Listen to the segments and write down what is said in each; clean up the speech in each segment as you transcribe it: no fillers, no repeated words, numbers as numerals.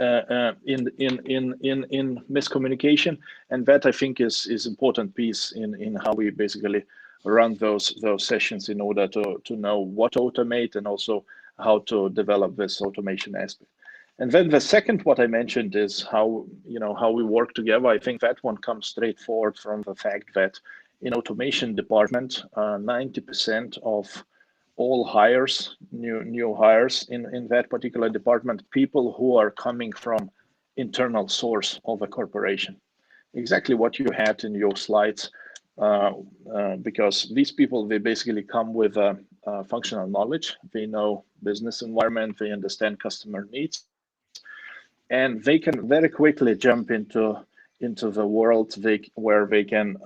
in miscommunication, and that I think is important piece in how we basically run those sessions in order to know what to automate and also how to develop this automation aspect. And then the second, what I mentioned, is how how we work together. I think that one comes straightforward from the fact that in automation department, 90% of all hires, new hires in that particular department, people who are coming from internal source of a corporation. Exactly what you had in your slides, because these people, they basically come with functional knowledge. They know business environment, they understand customer needs, and they can very quickly jump into the world where they can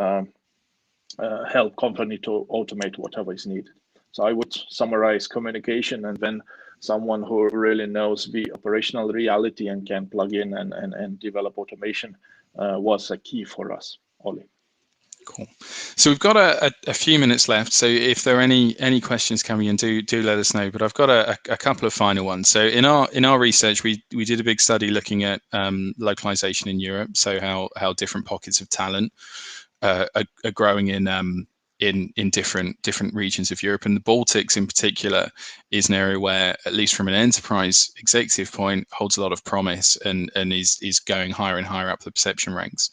help company to automate whatever is needed. So I would summarize communication, and then someone who really knows the operational reality and can plug in and develop automation was a key for us, Ollie. Cool. So we've got a few minutes left. So if there are any questions coming in, do let us know. But I've got a couple of final ones. So in our research, we did a big study looking at localization in Europe. So how different pockets of talent are growing in different regions of Europe, and the Baltics in particular is an area where, at least from an enterprise executive point, holds a lot of promise and is going higher and higher up the perception ranks.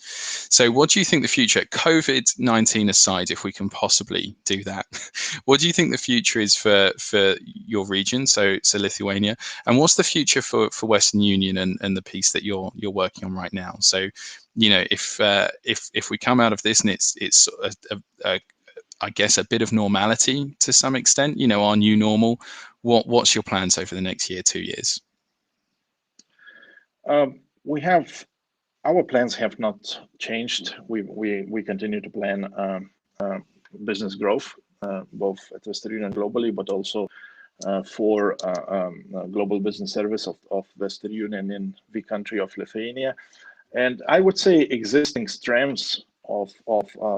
So what do you think the future, COVID-19 aside, if we can possibly do that, what do you think the future is for your region, so Lithuania, and what's the future for Western Union and the piece that you're working on right now? So, if we come out of this and it's I guess a bit of normality to some extent, our new normal, what's your plans over the next year, 2 years? Our plans have not changed. We continue to plan business growth, both at Western Union globally, but also for global business service of Western Union in the country of Lithuania. And I would say existing strengths of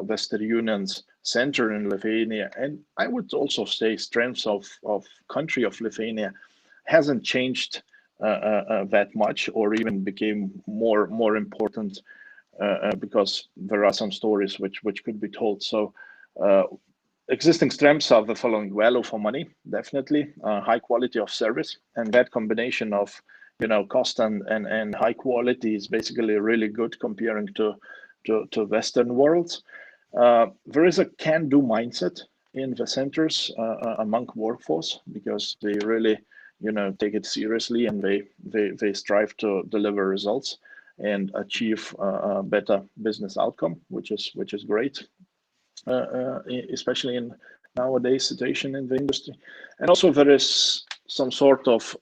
Western Union's center in Lithuania, and I would also say strengths of country of Lithuania, hasn't changed that much, or even became more important, because there are some stories which could be told. So existing strengths are the following: value for money, definitely, high quality of service, and that combination of cost and high quality is basically really good comparing to Western worlds. There is a can-do mindset in the centers among workforce, because they really take it seriously, and they strive to deliver results and achieve a better business outcome, which is great, especially in nowadays situation in the industry. And also there is some sort of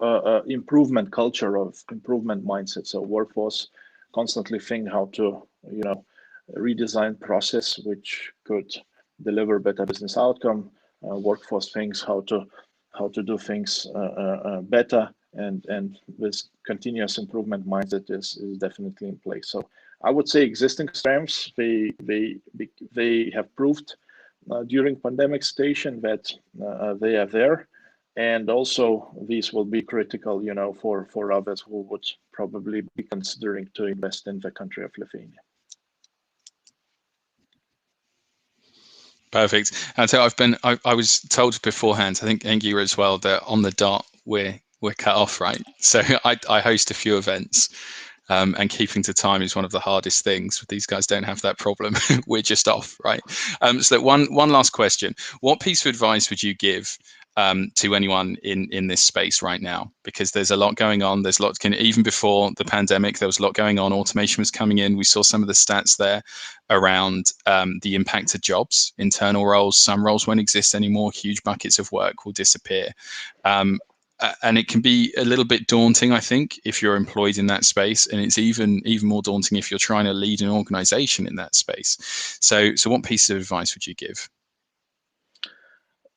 improvement culture, of improvement mindset. So workforce constantly think how to redesign process which could deliver better business outcome. Workforce thinks how to do things better, and this continuous improvement mindset is definitely in place. So I would say existing strengths, they have proved during pandemic situation that they are there, and also these will be critical, for others who would probably be considering to invest in the country of Lithuania. Perfect. And so I was told beforehand, I think you as well, that on the dot we're cut off, right? So I host a few events, and keeping to time is one of the hardest things. These guys don't have that problem. We're just off, right? So one last question: what piece of advice would you give to anyone in this space right now? Because there's a lot going on. There's a lot, even before the pandemic, there was a lot going on. Automation was coming in. We saw some of the stats there around the impact of jobs, internal roles. Some roles won't exist anymore. Huge buckets of work will disappear. And it can be a little bit daunting, I think, if you're employed in that space, and it's even more daunting if you're trying to lead an organization in that space. So what piece of advice would you give?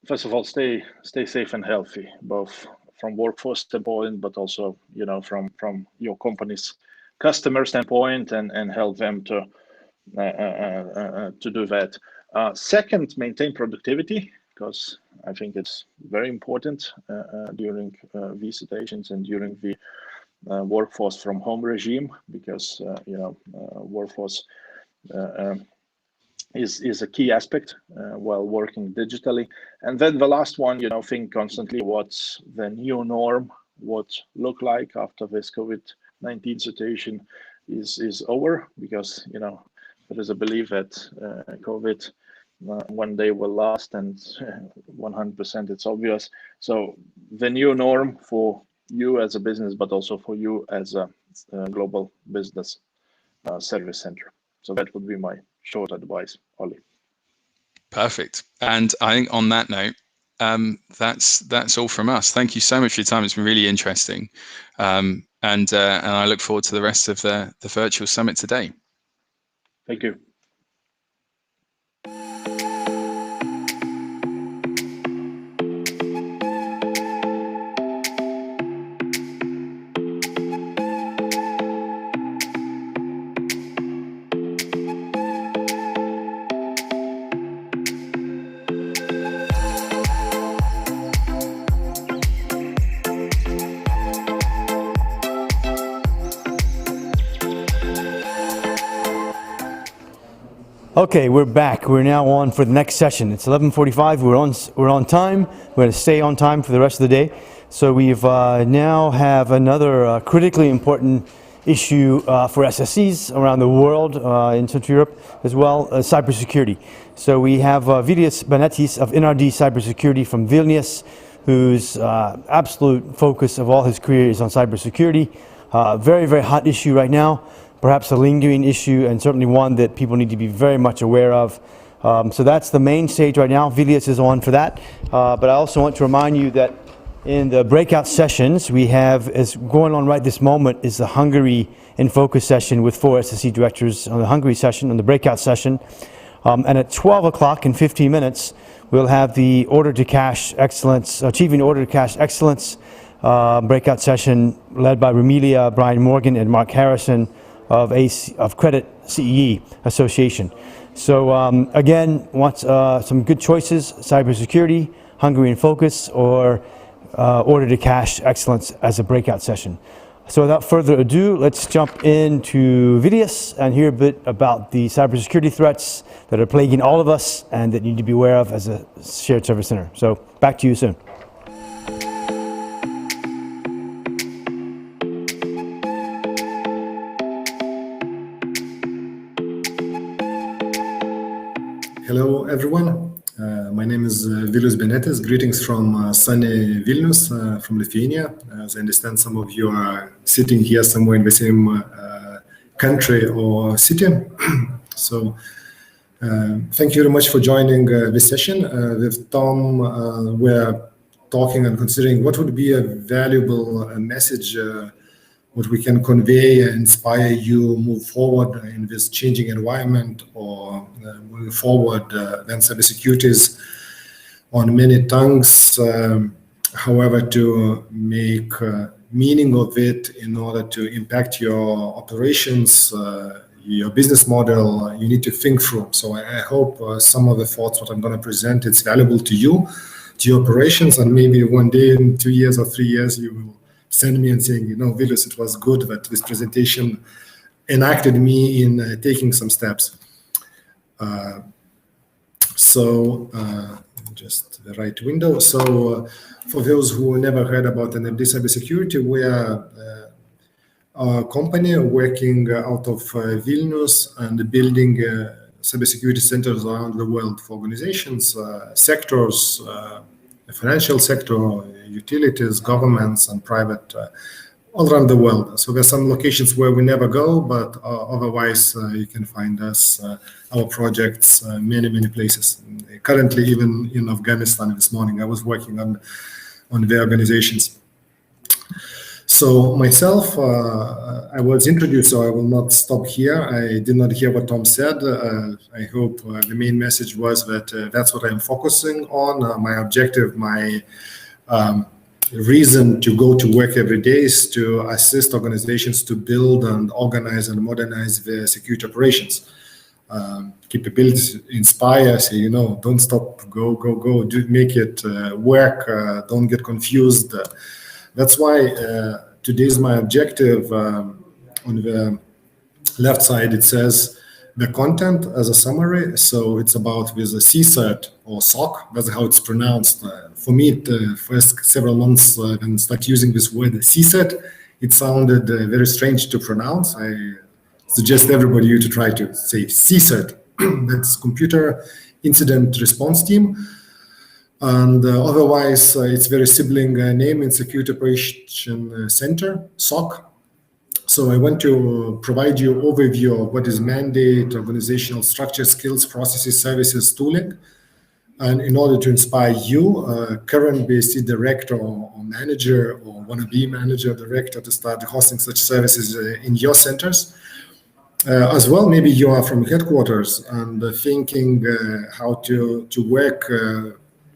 First of all, stay safe and healthy, both from workforce standpoint, but also from your company's customer standpoint, and help them to do that. Second, maintain productivity, because I think it's very important during these situations and during the workforce from home regime, because workforce is a key aspect while working digitally. And then the last one, think constantly what's the new norm, what look like after this COVID-19 situation is over, because there is a belief that COVID one day will last, and 100% it's obvious. So the new norm for you as a business, but also for you as a global business service center. So that would be my short advice, Ollie. Perfect. And I think on that note, that's all from us. Thank you so much for your time. It's been really interesting, and I look forward to the rest of the virtual summit today. Thank you. Okay, we're back. We're now on for the next session. It's 11:45. We're on time. We're going to stay on time for the rest of the day. So we've now have another critically important issue for SSCs around the world, in Central Europe as well, cybersecurity. So we have Vilius Benetis of NRD Cybersecurity from Vilnius, whose absolute focus of all his career is on cybersecurity. Very, very hot issue right now. Perhaps a lingering issue, and certainly one that people need to be very much aware of. So that's the main stage right now. Vilius is on for that. But I also want to remind you that in the breakout sessions we have, as going on right this moment, is the Hungary in Focus session with 4 SSC directors on the Hungary session, on the breakout session. And at 12 o'clock in 15 minutes, we'll have the Order to Cash Excellence, Achieving Order to Cash Excellence breakout session led by Remilia, Brian Morgan, and Mark Harrison of Credit CEE Association. So again, want some good choices: cybersecurity, Hungary in Focus, or Order to Cash Excellence as a breakout session. So without further ado, let's jump into Vilius and hear a bit about the cybersecurity threats that are plaguing all of us and that you need to be aware of as a shared service center. So back to you soon. Hello, everyone. My name is Vilius Benetis. Greetings from sunny Vilnius, from Lithuania. As I understand, some of you are sitting here somewhere in the same country or city. So thank you very much for joining this session. With Tom, we're talking and considering what would be a valuable message, what we can convey and inspire you move forward in this changing environment, or moving forward when cybersecurity is on many tongues. However, to make meaning of it in order to impact your operations, your business model, you need to think through. So I hope some of the thoughts what I'm going to present, it's valuable to you, to your operations, and maybe one day in 2 years or 3 years you will send me and saying, Vilius, it was good that this presentation enacted me in taking some steps. Just the right window. So for those who never heard about NRD Cybersecurity, we are a company working out of Vilnius and building cybersecurity centers around the world for organizations, sectors, the financial sector, utilities, governments, and private, all around the world. So there's some locations where we never go, but otherwise you can find us, our projects, many places. Currently, even in Afghanistan this morning, I was working on the organizations. So myself, I was introduced, so I will not stop here. I did not hear what Tom said. I hope the main message was that that's what I'm focusing on. My objective, my reason to go to work every day is to assist organizations to build and organize and modernize their security operations. Capabilities, inspire, say, don't stop, go, make it work, don't get confused. That's why today's my objective. On the left side, it says the content as a summary. So it's about with a CSIRT or SOC, that's how it's pronounced. For me, the first several months when I start using this word CSIRT, it sounded very strange to pronounce. I suggest everybody you to try to say CSIRT. That's Computer Incident Response Team. And otherwise, it's very sibling name in Security Operation Center, SOC. So I want to provide you an overview of what is mandate, organizational structure, skills, processes, services, tooling. And in order to inspire you, current BSC director or manager or wannabe manager, director to start hosting such services in your centers. As well, maybe you are from headquarters and thinking how to work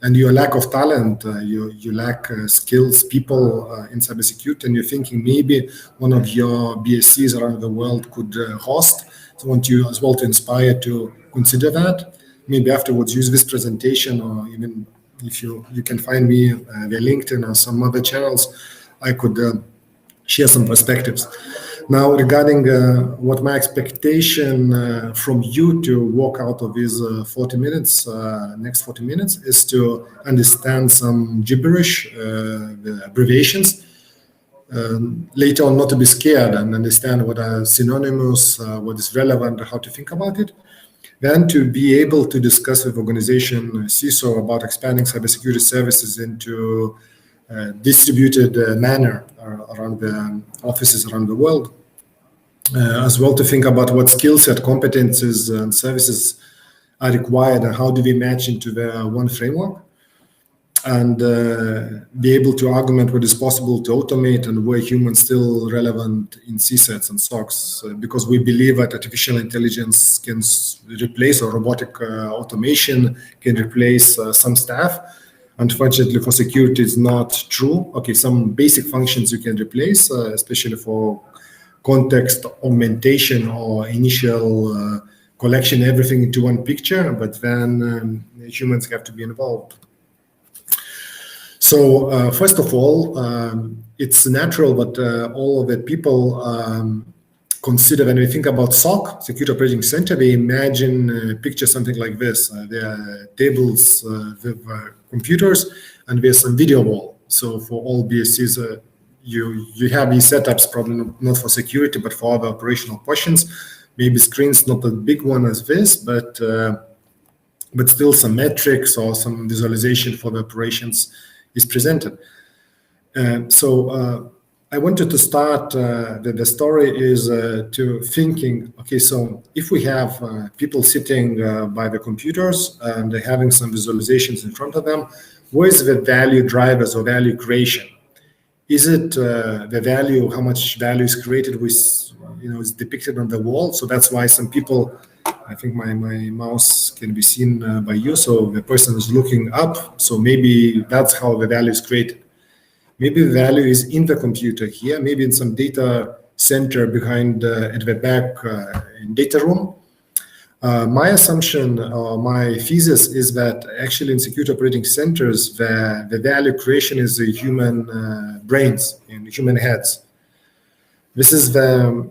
and your lack of talent, you lack skills, people in cybersecurity, and you're thinking maybe one of your BSCs around the world could host. So I want you as well to inspire to consider that. Maybe afterwards use this presentation, or even if you can find me via LinkedIn or some other channels, I could share some perspectives. Now, regarding what my expectation from you to walk out of these 40 minutes, next 40 minutes, is to understand some gibberish, the abbreviations. Later on, not to be scared and understand what are synonymous, what is relevant, how to think about it. Then to be able to discuss with organization CISO about expanding cybersecurity services into distributed manner around the offices around the world. As well to think about what skill set, competences, and services are required and how do we match into the one framework, and be able to argument what is possible to automate and where humans still relevant in CSIRTs and SOCs, because we believe that artificial intelligence can replace, or robotic automation can replace some staff. Unfortunately, for security, it's not true. Okay, some basic functions you can replace, especially for context augmentation or initial collection, everything into one picture, but then humans have to be involved. So first of all, it's natural that all of the people consider, when we think about SOC, Security Operating Center, they imagine picture something like this. There are tables with computers, and there's some video wall. So for all BSCs, you have these setups, probably not for security, but for other operational questions. Maybe screen's not a big one as this, but still some metrics or some visualization for the operations is presented. So I wanted to start, the story is to thinking, okay, so if we have people sitting by the computers and they're having some visualizations in front of them, where's the value drivers or value creation? Is it the value, how much value is created with, is depicted on the wall? So that's why some people, I think my mouse can be seen by you, so the person is looking up, so maybe that's how the value is created. Maybe the value is in the computer here, maybe in some data center behind at the back in data room. My assumption or my thesis is that actually in security operating centers, the value creation is the human brains and human heads. This is the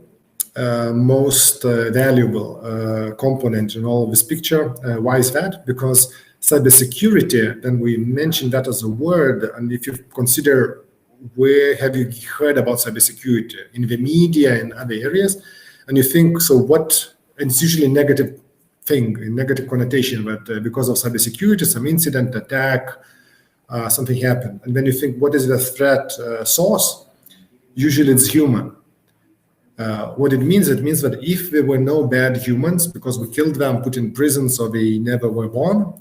most valuable component in all of this picture. Why is that? Because cybersecurity, then we mentioned that as a word, and if you consider where have you heard about cybersecurity, in the media and other areas, and you think, so what, and it's usually a negative thing, a negative connotation, but because of cybersecurity, some incident, attack, something happened. And then you think, what is the threat source? Usually it's human. What it means that if there were no bad humans, because we killed them, put in prisons, or they never were born,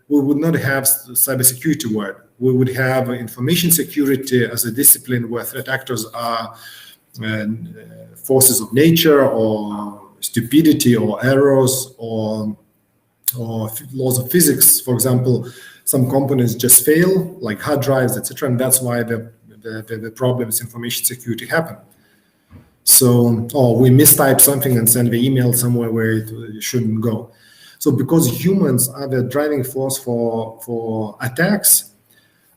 we would not have cybersecurity word. We would have information security as a discipline where threat actors are forces of nature, or stupidity, or errors, or laws of physics. For example, some components just fail, like hard drives, etc., and that's why the problems information security happen. So, we mistype something and send the email somewhere where it shouldn't go. So because humans are the driving force for attacks,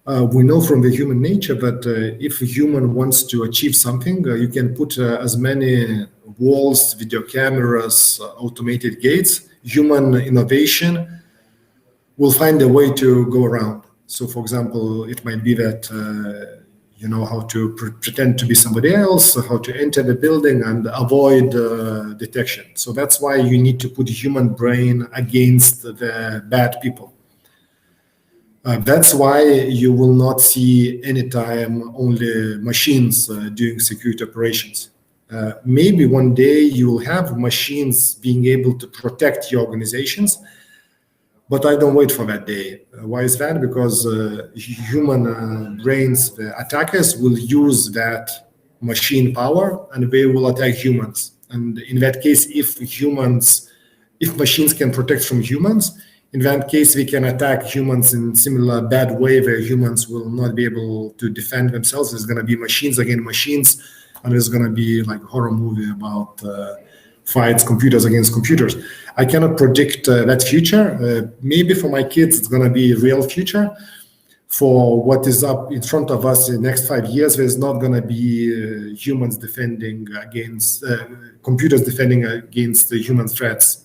We know from the human nature that if a human wants to achieve something, you can put as many walls, video cameras, automated gates. Human innovation will find a way to go around. So, for example, it might be that you know how to pretend to be somebody else, how to enter the building and avoid detection. So that's why you need to put human brain against the bad people. That's why you will not see anytime only machines doing security operations. Maybe one day you will have machines being able to protect your organizations, but I don't wait for that day. Why is that? Because human brains, the attackers, will use that machine power and they will attack humans. And in that case, if machines can protect from humans, in that case, we can attack humans in similar bad way where humans will not be able to defend themselves. There's going to be machines against machines, and there's going to be like a horror movie about fights, computers against computers. I cannot predict that future. Maybe for my kids, it's going to be a real future. For what is up in front of us in the next 5 years, there's not going to be humans defending against, computers defending against the human threats.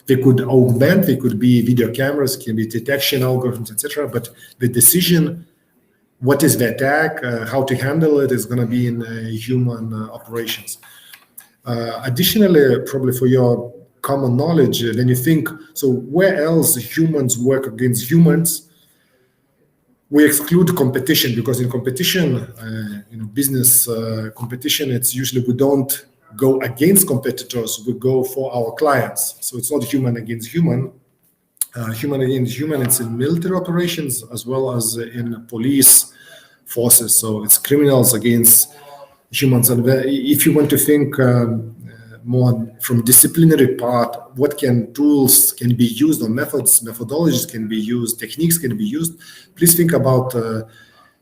They could augment, they could be video cameras, can be detection algorithms, etc. But the decision, what is the attack, how to handle it, is going to be in human operations. Additionally, probably for your common knowledge, when you think, so where else humans work against humans, we exclude competition, because in competition, business competition, it's usually we don't go against competitors, we go for our clients. So it's not human against human. Human against human, it's in military operations as well as in police forces. So it's criminals against humans. And if you want to think more from disciplinary part, what tools can be used, or methodologies can be used, techniques can be used, please think about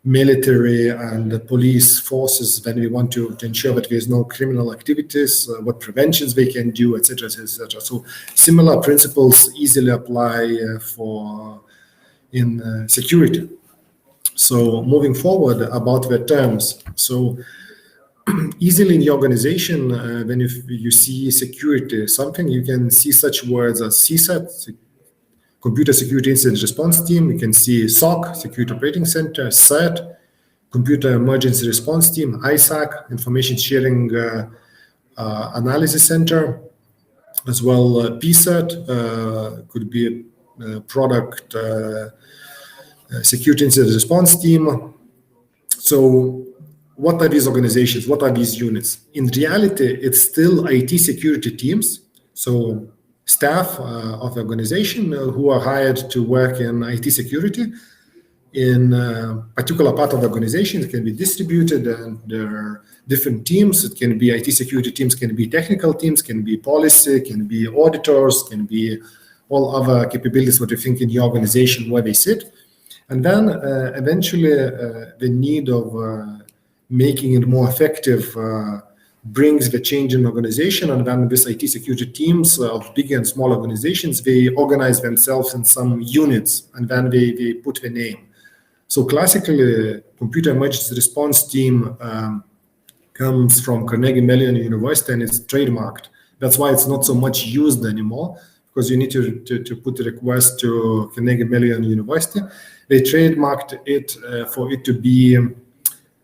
military and police forces when we want to ensure that there is no criminal activities, what preventions they can do, etc., etc. So similar principles easily apply in security. So moving forward about the terms. So easily in the organization, when you see security something, you can see such words as CSIRT, Computer Security Incident Response Team. You can see SOC, Security Operating Center, CERT, Computer Emergency Response Team, ISAC, Information Sharing Analysis Center, as well PSIRT, could be a Product Security Incident Response Team. So what are these organizations? What are these units? In reality, it's still IT security teams. So staff of the organization who are hired to work in IT security in a particular part of the organization. It can be distributed, and there are different teams. It can be IT security teams, can be technical teams, can be policy, can be auditors, can be all other capabilities what you think in your organization where they sit. And then eventually the need of making it more effective brings the change in organization, and then this IT security teams of big and small organizations, they organize themselves in some units, and then they put the name. So classically, Computer Emergency Response Team comes from Carnegie Mellon University, and it's trademarked. That's why it's not so much used anymore, because you need to put a request to Carnegie Mellon University. They trademarked it for it to be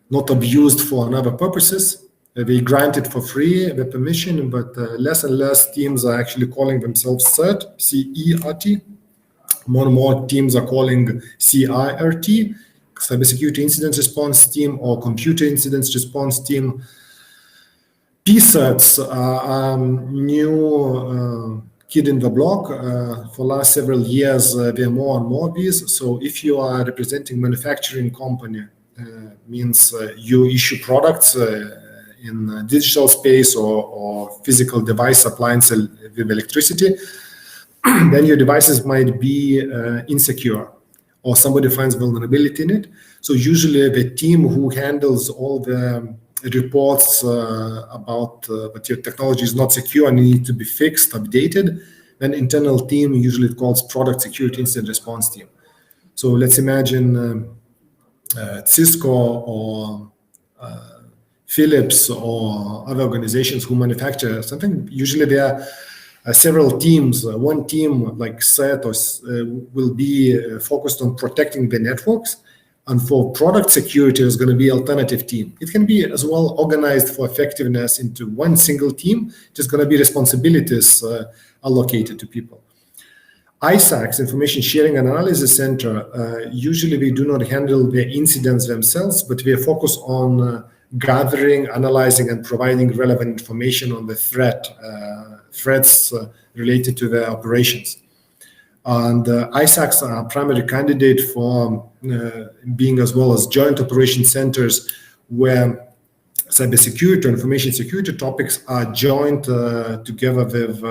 not abused for other purposes. They grant it for free, the permission, but less and less teams are actually calling themselves CERT, CERT. More and more teams are calling CSIRT, Cybersecurity Incident Response Team, or Computer Incident Response Team. PSIRTs are new kid in the block. For last several years, there are more and more of these. So if you are representing manufacturing company, means you issue products in digital space or physical device appliance with electricity, then your devices might be insecure, or somebody finds vulnerability in it. So usually the team who handles all the reports about that your technology is not secure and needs to be fixed, updated, then internal team, usually it calls Product Security Incident Response Team. So let's imagine Cisco or Philips or other organizations who manufacture something, usually there are several teams. One team like CERTs will be focused on protecting the networks, and for product security is going to be alternative team. It can be as well organized for effectiveness into one single team, just going to be responsibilities allocated to people. ISACs, Information Sharing and Analysis Center, usually we do not handle the incidents themselves, but we focus on gathering, analyzing, and providing relevant information on the threats related to the operations. And ISACs are primary candidate for being as well as joint operation centers where cybersecurity or information security topics are joined together with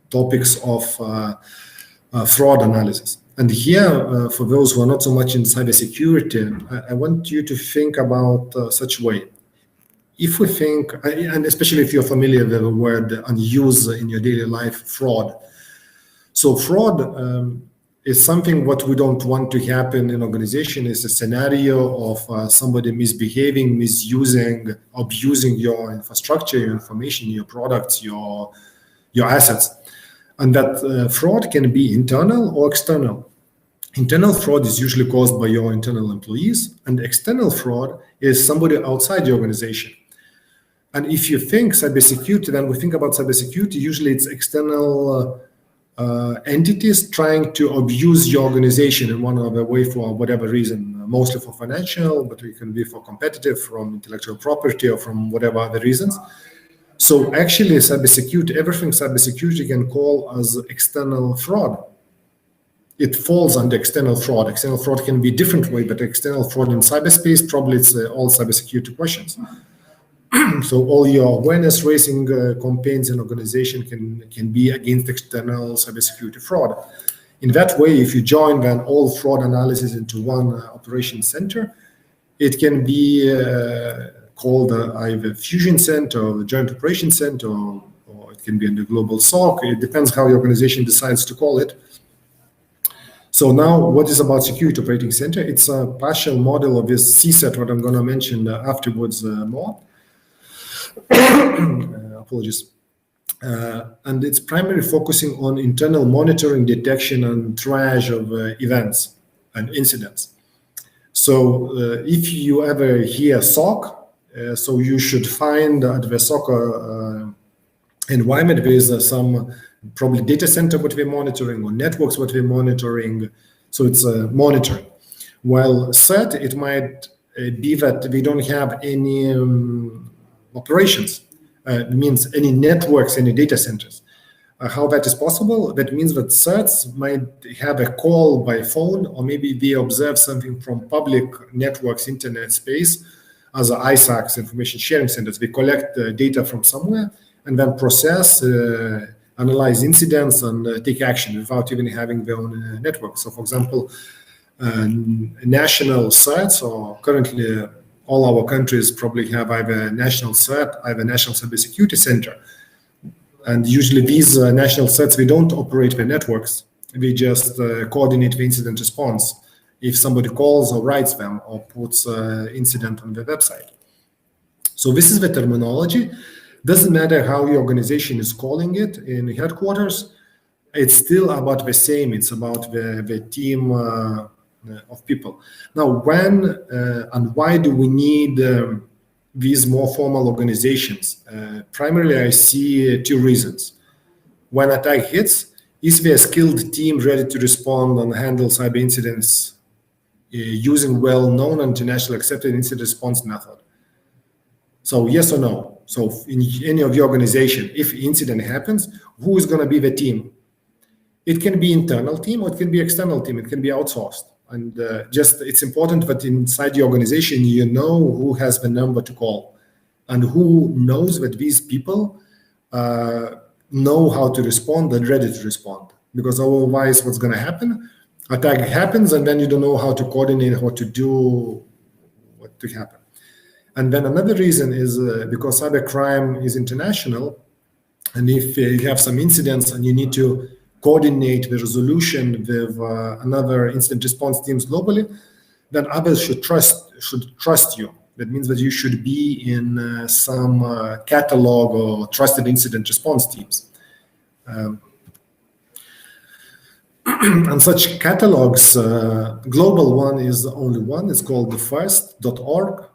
topics of fraud analysis. And here, for those who are not so much in cybersecurity, I want you to think about such way. If we think, and especially if you're familiar with the word and use in your daily life, fraud. So fraud is something what we don't want to happen in organization. Is a scenario of somebody misbehaving, misusing, abusing your infrastructure, your information, your products, your assets. And that fraud can be internal or external. Internal fraud is usually caused by your internal employees, and external fraud is somebody outside the organization. And if you think cybersecurity, then we think about cybersecurity, usually it's external entities trying to abuse your organization in one other way for whatever reason, mostly for financial, but it can be for competitive, from intellectual property, or from whatever other reasons. So actually cybersecurity, everything cybersecurity can call as external fraud. It falls under external fraud. External fraud can be a different way, but external fraud in cyberspace, probably it's all cybersecurity questions. So all your awareness raising campaigns and organization can be against external cybersecurity fraud. In that way, if you join then all fraud analysis into one operation center, it can be called either Fusion Center or the Joint Operation Center, or it can be in the Global SOC. It depends how the organization decides to call it. So now, what is about Security Operating Center? It's a partial model of this CSIRT, what I'm going to mention afterwards more. Apologies. And it's primarily focusing on internal monitoring, detection, and triage of events and incidents. So if you ever hear SOC, so you should find at the SOC environment there is some probably data center what we're monitoring or networks what we're monitoring. So it's monitoring. While CERT, it might be that we don't have any operations. Means any networks, any data centers. How that is possible? That means that CERTs might have a call by phone, or maybe they observe something from public networks, internet space, as ISACs, information sharing centers. We collect data from somewhere and then process, analyze incidents, and take action without even having their own network. So, for example, national CERTs, or currently all our countries probably have either national CERT, either national cybersecurity center. And usually these national CERTs, we don't operate the networks. We just coordinate the incident response if somebody calls or writes them or puts incident on the website. So this is the terminology. Doesn't matter how your organization is calling it in headquarters. It's still about the same. It's about the team of people. Now, when and why do we need these more formal organizations? Primarily, I see two reasons. When attack hits, is there a skilled team ready to respond and handle cyber incidents using well-known international accepted incident response method? So yes or no? So in any of your organization, if incident happens, who is going to be the team? It can be internal team or it can be external team. It can be outsourced. And just it's important that inside the organization, you know who has the number to call and who knows that these people know how to respond and ready to respond. Because otherwise, what's going to happen? Attack happens, and then you don't know how to coordinate, what to do, what to happen. And then another reason is because cybercrime is international, and if you have some incidents and you need to coordinate the resolution with another incident response teams globally, then others should trust you. That means that you should be in some catalog or trusted incident response teams. And such catalogs, global one is the only one. It's called the first.org.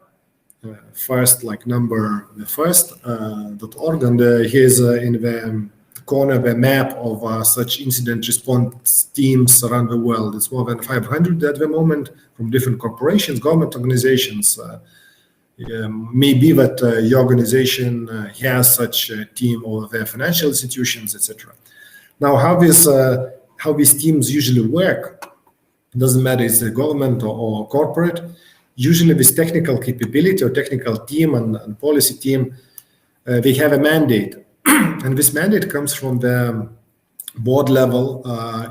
First, like number the first.org. And here's in the corner the map of such incident response teams around the world. It's more than 500 at the moment from different corporations, government organizations. Maybe that your organization has such a team, or their financial institutions, etc. Now, how these teams usually work, it doesn't matter if it's a government or corporate. Usually this technical capability or technical team and policy team, they have a mandate. And this mandate comes from the board level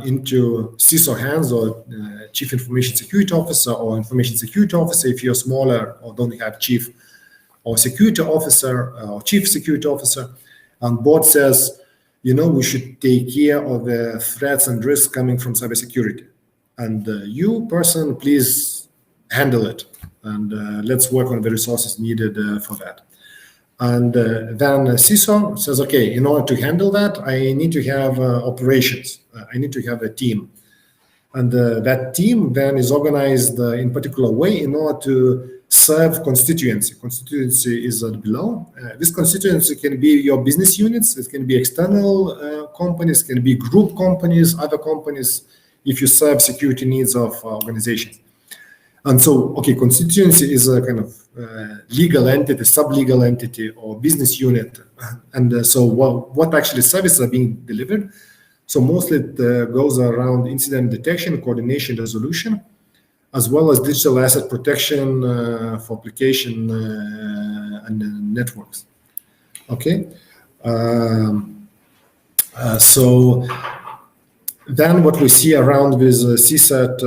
into CISO hands, or Chief Information Security Officer or Information Security Officer if you're smaller or don't have Chief or Security Officer or Chief Security Officer. And board says, we should take care of the threats and risks coming from cybersecurity. And you person, please handle it. And let's work on the resources needed for that. And then CISO says, okay, in order to handle that, I need to have operations. I need to have a team. And that team then is organized in particular way in order to serve constituency. Constituency is below. This constituency can be your business units. It can be external companies, can be group companies, other companies, if you serve security needs of organizations. And so, okay, constituency is a kind of legal entity, sub-legal entity, or business unit. And so what actually services are being delivered? So mostly it goes around incident detection, coordination, resolution, as well as digital asset protection for application and networks. Okay. So then what we see around with CSIRT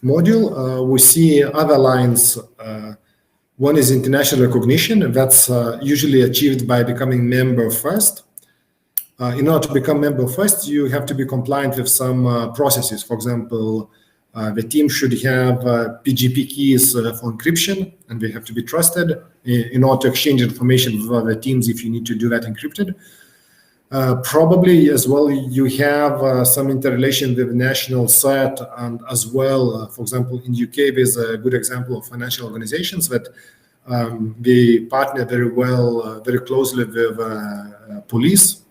module, we see other lines. One is international recognition. That's usually achieved by becoming member first. In order to become member first, you have to be compliant with some processes. For example, the team should have PGP keys for encryption, and they have to be trusted in order to exchange information with other teams if you need to do that encrypted. Probably as well, you have some interrelation with national CERT, and as well, for example, in UK, there's a good example of financial organizations that they partner very well, very closely with police.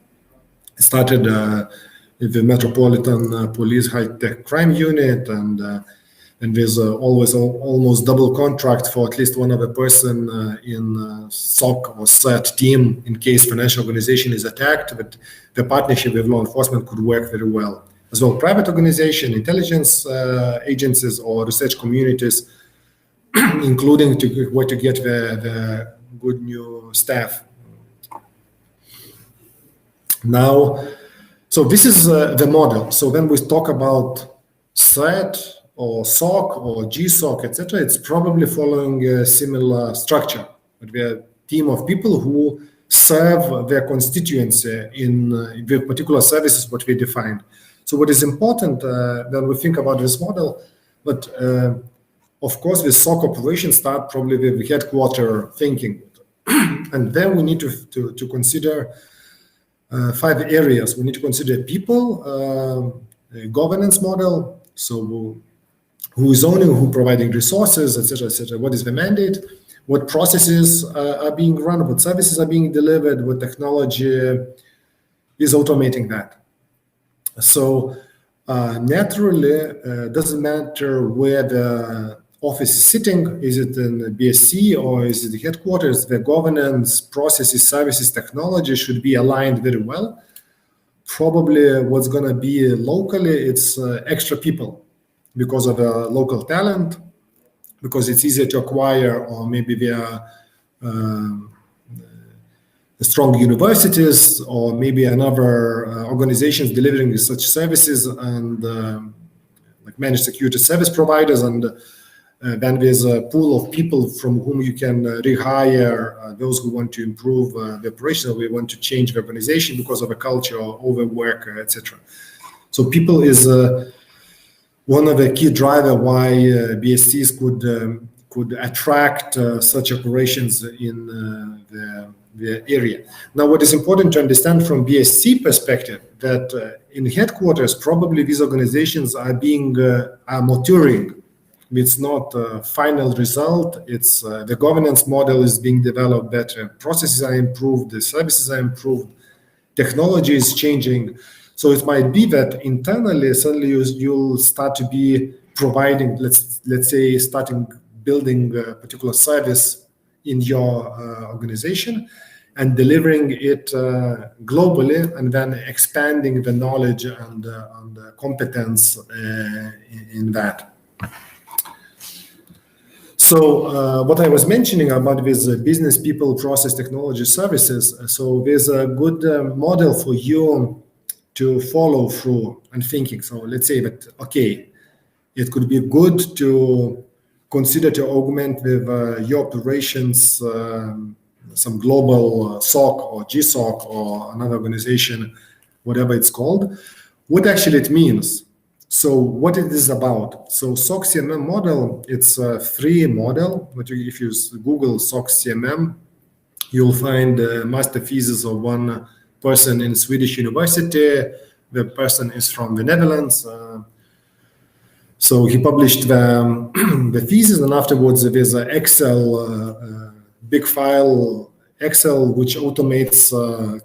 It started with the Metropolitan Police High-Tech Crime Unit, and there's always almost double contract for at least one other person in SOC or CERT team in case financial organization is attacked. But the partnership with law enforcement could work very well. As well, private organization, intelligence agencies, or research communities, including where to get the good new staff. Now, so this is the model. So when we talk about CERT, or SOC or GSOC, etc., it's probably following a similar structure. But we are a team of people who serve their constituency in the particular services what we defined. So what is important when we think about this model, but of course the SOC operations start probably with the headquarter thinking. And then we need to consider 5 areas. We need to consider people, governance model, so who is owning, who providing resources, etc., etc. What is the mandate? What processes are being run? What services are being delivered? What technology is automating that? So naturally, doesn't matter where the office is sitting. Is it in the BSC or is it the headquarters? The governance, processes, services, technology should be aligned very well. Probably what's going to be locally, it's extra people, because of the local talent, because it's easier to acquire, or maybe they are strong universities, or maybe another organizations delivering such services, and like managed security service providers, and then there's a pool of people from whom you can rehire those who want to improve the operation, or we want to change the organization because of a culture or overwork, etc. So people is one of the key driver why BSCs could attract such operations in the area. Now, what is important to understand from BSC perspective, that in headquarters, probably these organizations are maturing. It's not a final result. It's the governance model is being developed better. Processes are improved. The services are improved. Technology is changing. So it might be that internally, suddenly you'll start to be providing, let's say, starting building a particular service in your organization and delivering it globally, and then expanding the knowledge and competence in that. So what I was mentioning about this business, people, process, technology, services, so there's a good model for you to follow through and thinking. So let's say that, okay, it could be good to consider to augment with your operations some global SOC or GSOC or another organization, whatever it's called. What actually it means. So what it is about. So SOC CMM model, it's a free model. But if you Google SOC CMM, you'll find the master thesis of one person in Swedish university. The person is from the Netherlands. So he published the thesis, and afterwards there's an Excel, big file Excel, which automates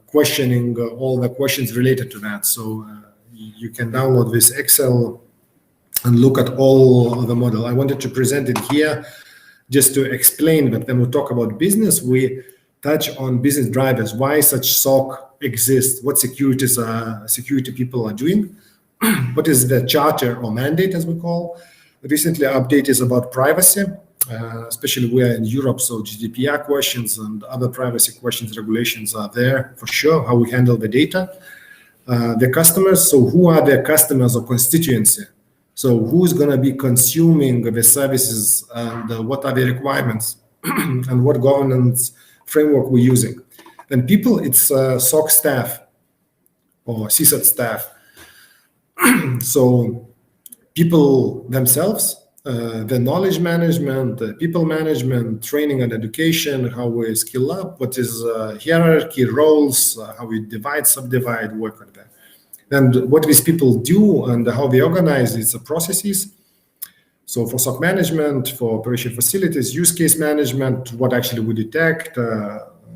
questioning all the questions related to that. So you can download this Excel and look at all of the model. I wanted to present it here just to explain that when we talk about business, we touch on business drivers, why such SOC exists, what security people are doing, what is the charter or mandate, as we call. Recently update is about privacy, especially we are in Europe, so GDPR questions and other privacy questions, regulations are there for sure, how we handle the data. The customers, so who are their customers or constituency? So who's going to be consuming the services, and what are the requirements and what governance framework we're using. And people, it's SOC staff or CSIRT staff. So people themselves, the knowledge management, the people management, training and education, how we skill up, what is hierarchy, roles, how we divide, subdivide, work on that. And what these people do and how they organize its processes. So for SOC management, for operation facilities, use case management, what actually we detect,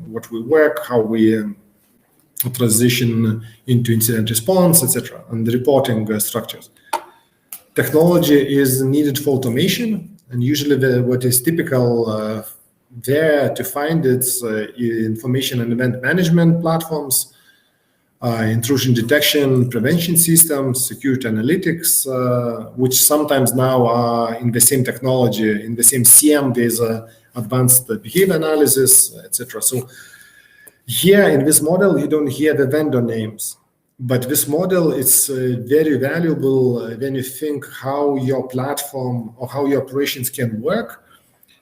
what we work, how we transition into incident response, etc., and the reporting structures. Technology is needed for automation, and usually what is typical there to find it's information and event management platforms, intrusion detection, prevention systems, security analytics, which sometimes now are in the same technology, in the same CM, there's advanced behavior analysis, etc. So here in this model, you don't hear the vendor names, but this model is very valuable when you think how your platform or how your operations can work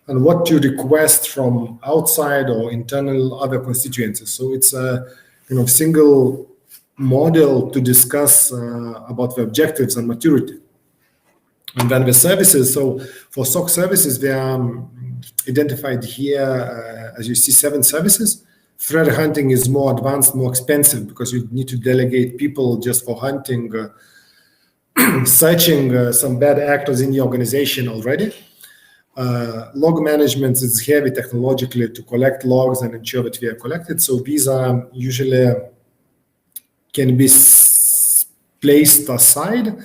and what you request from outside or internal other constituencies. So it's a single model to discuss about the objectives and maturity. And then the services, so for SOC services, they are identified here, as you see, 7 services. Threat hunting is more advanced, more expensive because you need to delegate people just for hunting, searching some bad actors in the organization already. Log management is heavy technologically to collect logs and ensure that we are collected. So these are usually can be placed aside.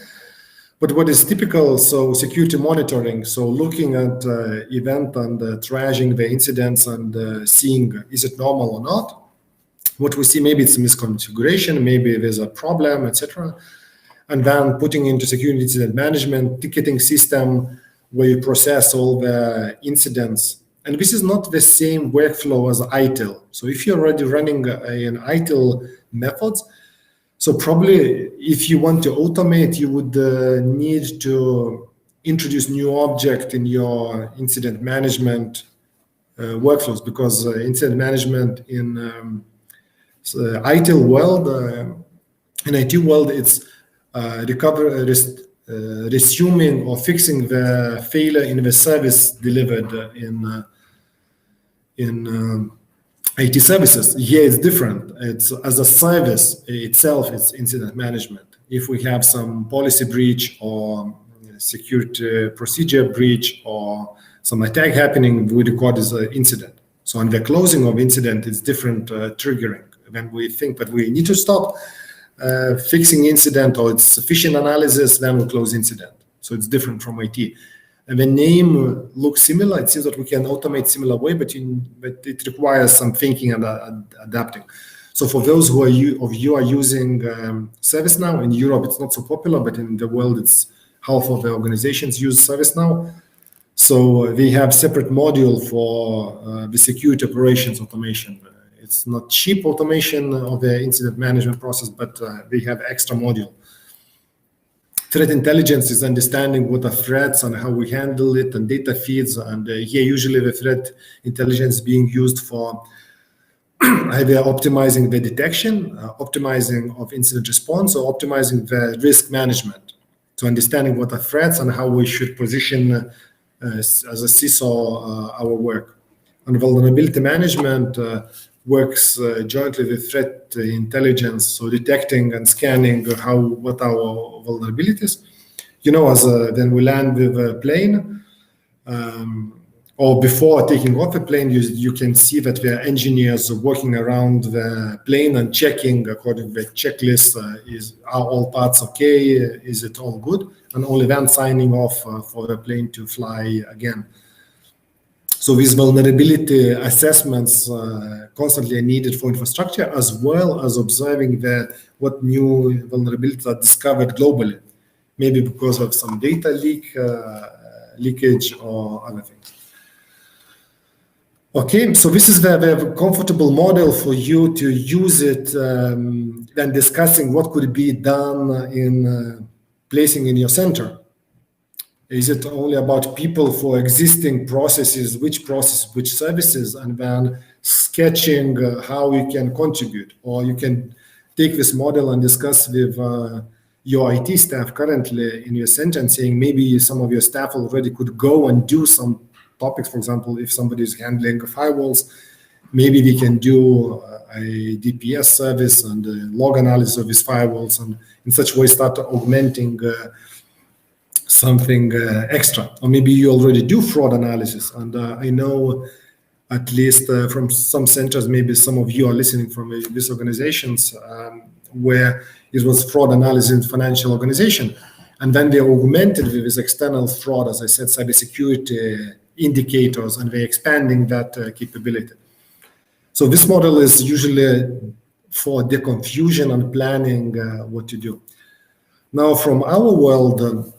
But what is typical, so security monitoring, so looking at event and triaging the incidents and seeing is it normal or not. What we see, maybe it's a misconfiguration, maybe there's a problem, etc. And then putting into security incident management, ticketing system where you process all the incidents. And this is not the same workflow as ITIL. So if you're already running an ITIL methods, so probably if you want to automate, you would need to introduce new object in your incident management workflows, because incident management in ITIL world, in IT world, it's resuming or fixing the failure in the service delivered in IT services. Here it's different. It's as a service itself, it's incident management. If we have some policy breach or security procedure breach or some attack happening, we record as an incident. So on the closing of incident, it's different triggering. When we think that we need to stop fixing incident or it's sufficient analysis, then we close incident. So it's different from IT. And the name looks similar. It seems that we can automate similar way, but it requires some thinking and adapting. So for those who of you are using ServiceNow, in Europe it's not so popular, but in the world it's half of the organizations use ServiceNow. So they have separate module for the security operations automation. It's not cheap automation of the incident management process, but they have extra module. Threat intelligence is understanding what are threats and how we handle it and data feeds. And here usually the threat intelligence is being used for either optimizing the detection, optimizing of incident response, or optimizing the risk management. So understanding what are threats and how we should position as a CISO our work. And vulnerability management works jointly with threat intelligence, so detecting and scanning what are our vulnerabilities. You know, as then we land with a plane, or before taking off a plane, you can see that there are engineers working around the plane and checking according to the checklist, are all parts okay, is it all good, and only then signing off for the plane to fly again. So these vulnerability assessments constantly are needed for infrastructure, as well as observing what new vulnerabilities are discovered globally, maybe because of some data leakage or other things. Okay, so this is the comfortable model for you to use it when discussing what could be done in placing in your center. Is it only about people for existing processes, which services, and then sketching how you can contribute? Or you can take this model and discuss with your IT staff currently in your center and saying maybe some of your staff already could go and do some topics. For example, if somebody is handling firewalls, maybe we can do a DPS service and a log analysis of these firewalls, and in such a way start augmenting something extra. Or maybe you already do fraud analysis, and I know at least from some centers, maybe some of you are listening from these organizations where it was fraud analysis in financial organization, and then they augmented with this external fraud, as I said, cybersecurity indicators, and they're expanding that capability. So this model is usually for the confusion and planning what to do. Now, from our world,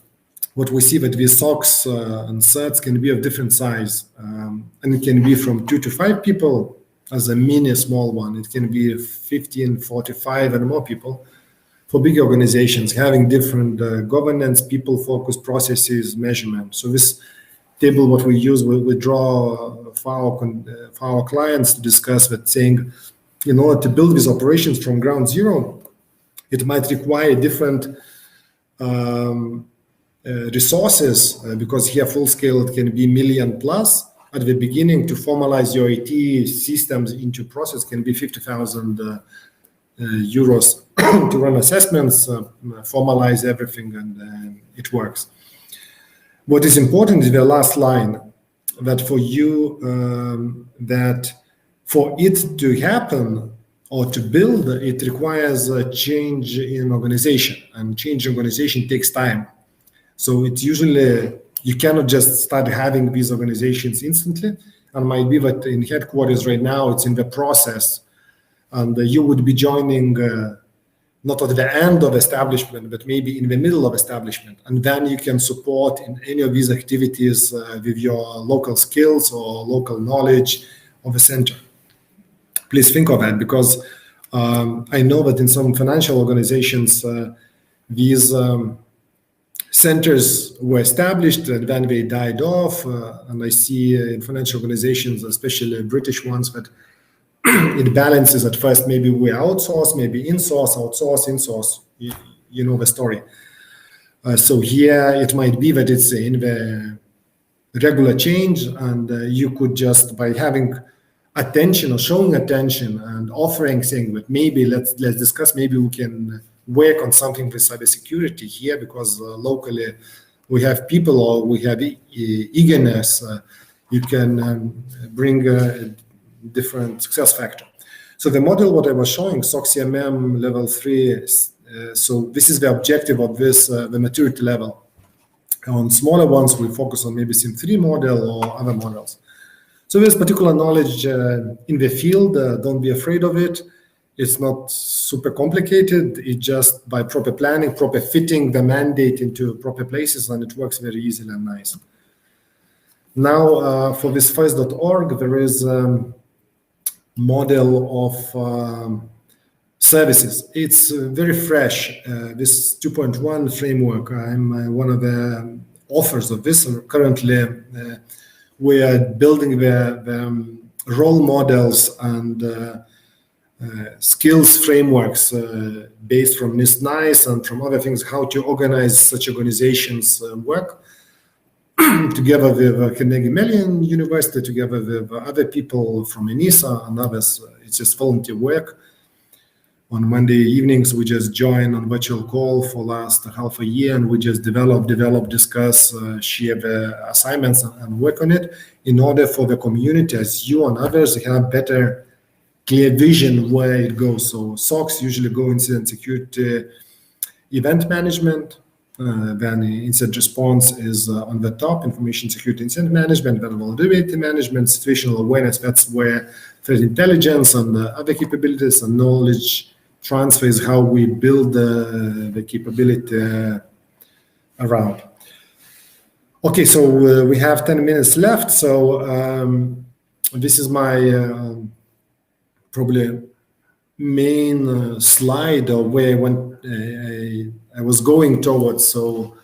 what we see that these SOCs and CERTs can be of different size, and it can be from 2 to 5 people as a mini small one. It can be 15, 45 and more people. For big organizations, having different governance, people-focused processes, measurement. So this table, what we use, we draw for our clients to discuss that, saying, in order to build these operations from ground zero, it might require different resources, because here full scale it can be million plus. At the beginning, to formalize your IT systems into process can be 50,000 euros to run assessments, formalize everything, and it works. What is important is the last line, that for you, that for it to happen or to build, it requires a change in organization, and change in organization takes time. So it's usually, you cannot just start having these organizations instantly, and might be that in headquarters right now, it's in the process, and you would be joining not at the end of establishment, but maybe in the middle of establishment. And then you can support in any of these activities with your local skills or local knowledge of a center. Please think of that, because I know that in some financial organizations, these centers were established and then they died off. And I see in financial organizations, especially British ones, that it balances at first. Maybe we outsource, maybe insource, outsource, insource. You know the story. So here it might be that it's in the regular change, and you could just, by having attention or showing attention and offering, saying that maybe let's discuss, maybe we can work on something with cybersecurity here, because locally we have people or we have eagerness. You can bring a different success factor. So the model what I was showing, SOC CMM level 3, so this is the objective of this, the maturity level. On smaller ones, we focus on maybe SIM3 model or other models. So there's particular knowledge in the field. Don't be afraid of it. It's not super complicated. It just by proper planning, proper fitting the mandate into proper places, and it works very easily and nice. Now, for this FICE.org, there is a model of services. It's very fresh. This 2.1 framework, I'm one of the authors of this. Currently, we are building the role models and skills frameworks based from NIST and from other things, how to organize such organizations work together with Carnegie Mellon University, together with other people from ENISA and others. It's just volunteer work. On Monday evenings, we just join on virtual call for last half a year, and we just develop, discuss, share the assignments and work on it in order for the community, as you and others, have better clear vision where it goes. So SOCs usually go incident security, event management, then incident response is on the top, information security incident management, then vulnerability management, situational awareness, that's where threat intelligence and other capabilities and knowledge transfer is how we build the capability around. Okay, so we have 10 minutes left. So this is my probably main slide of where I was going towards. So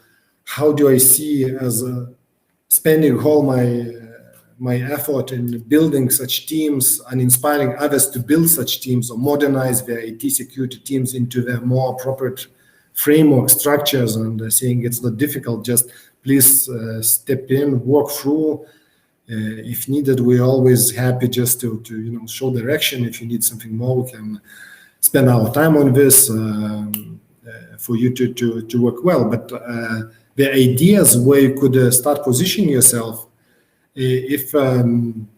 how do I see as spending all my effort in building such teams and inspiring others to build such teams or modernize their IT security teams into their more appropriate framework structures, and saying it's not difficult, just please step in, walk through. If needed, we're always happy just to show direction. If you need something more, we can spend our time on this for you to work well. But the ideas where you could start positioning yourself, if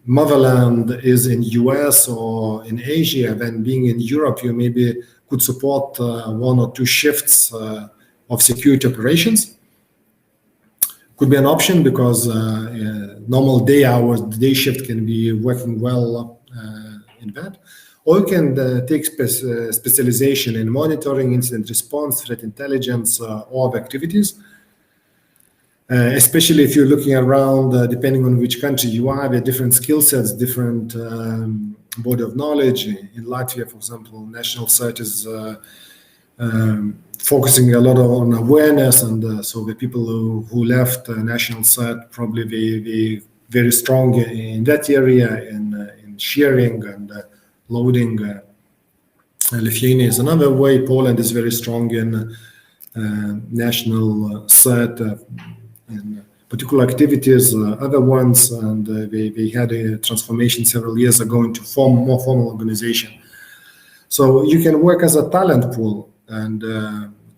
motherland is in US or in Asia, then being in Europe, you maybe could support 1 or 2 shifts of security operations. Could be an option, because normal day hours, the day shift can be working well in that. Or you can take specialization in monitoring, incident response, threat intelligence, or other activities. Especially if you're looking around, depending on which country you are, there are different skill sets, different body of knowledge. In Latvia, for example, national CERT is focusing a lot on awareness, and so the people who left national CERT, probably they very strong in that area, in sharing and loading. Lithuania is another way. Poland is very strong in national CERT. In particular activities, other ones, and they had a transformation several years ago into more formal organization. So you can work as a talent pool, and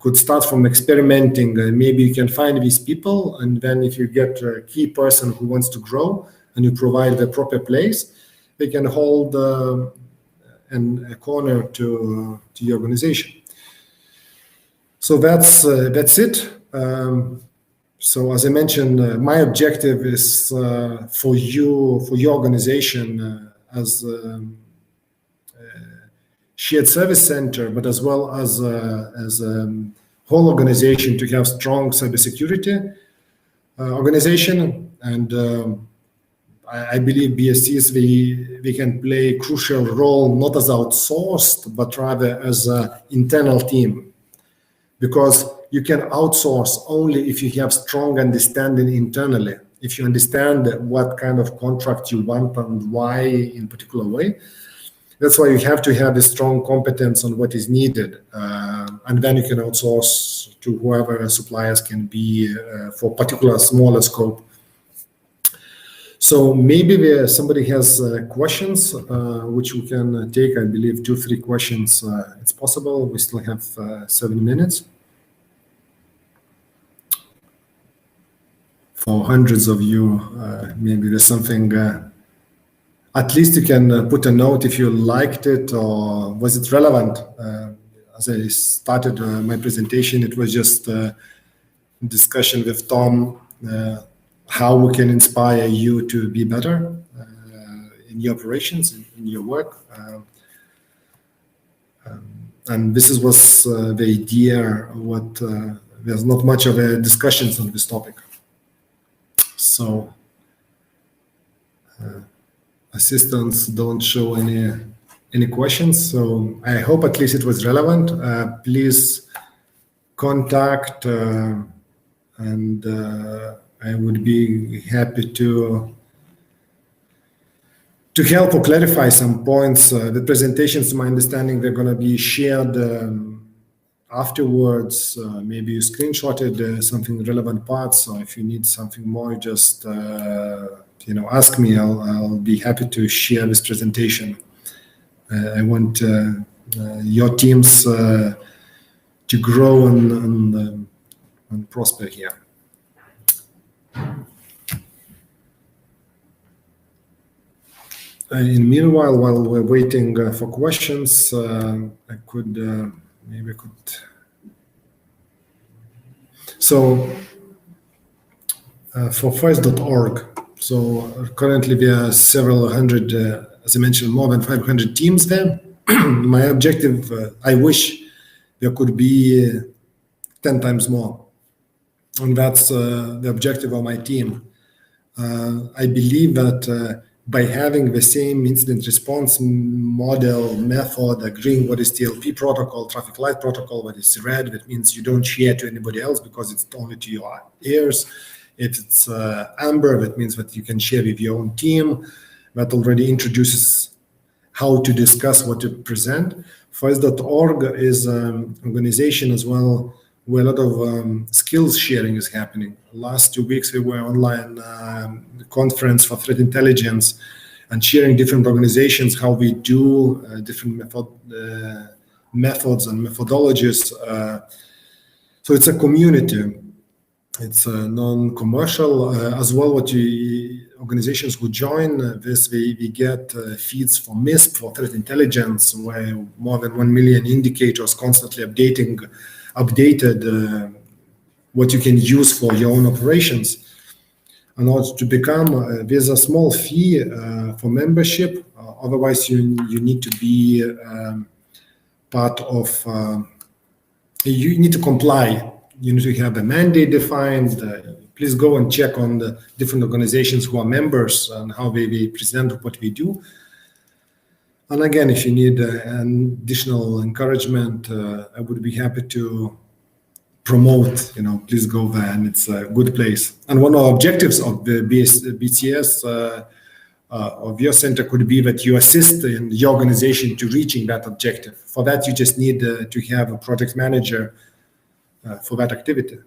could start from experimenting. Maybe you can find these people, and then if you get a key person who wants to grow and you provide the proper place, they can hold a corner to your organization. So that's it. So as I mentioned, my objective is for your organization as a shared service center, but as well as a whole organization, to have strong cybersecurity organization. And I believe BSCs, they can play a crucial role, not as outsourced, but rather as an internal team. Because you can outsource only if you have strong understanding internally. If you understand what kind of contract you want and why in particular way. That's why you have to have a strong competence on what is needed. and then you can outsource to whoever suppliers can be for particular smaller scope. So maybe somebody has questions, which we can take, I believe, 2-3 questions. It's possible. We still have 7 minutes. For hundreds of you, maybe there's something, at least you can put a note if you liked it or was it relevant. As I started my presentation, it was just a discussion with Tom, how we can inspire you to be better in your operations, in your work. And this was the idea, there's not much of a discussions on this topic. So assistants don't show any questions. So I hope at least it was relevant. Please contact and I would be happy to help or clarify some points. The presentations, to my understanding, they're going to be shared afterwards. Maybe you screenshotted something relevant parts. So if you need something more, just ask me. I'll be happy to share this presentation. I want your teams to grow and prosper here. In meanwhile, while we're waiting for questions, I could maybe I could. So for FIRST.org, so currently there are several hundred, as I mentioned, more than 500 teams there. My objective, I wish there could be 10 times more, and that's the objective of my team. I believe that by having the same incident response model, method, agreeing what is TLP protocol, traffic light protocol, what is red, that means you don't share to anybody else because it's only to your ears. If it's amber, that means that you can share with your own team. That already introduces how to discuss what to present. FIRST.org is an organization as well where a lot of skills sharing is happening. Last 2 weeks, we were online conference for threat intelligence and sharing different organizations, how we do different methods and methodologies. So it's a community. It's non-commercial as well. What organizations who join this, we get feeds for MISP, for threat intelligence, where more than 1 million indicators constantly updated what you can use for your own operations. In order to become, there's a small fee for membership. Otherwise, you need to be part of, you need to comply. You need to have a mandate defined. Please go and check on the different organizations who are members and how they present what we do. And again, if you need additional encouragement, I would be happy to promote, please go there, and it's a good place. And one of the objectives of the BCS of your center could be that you assist in your organization to reaching that objective. For that, you just need to have a project manager for that activity.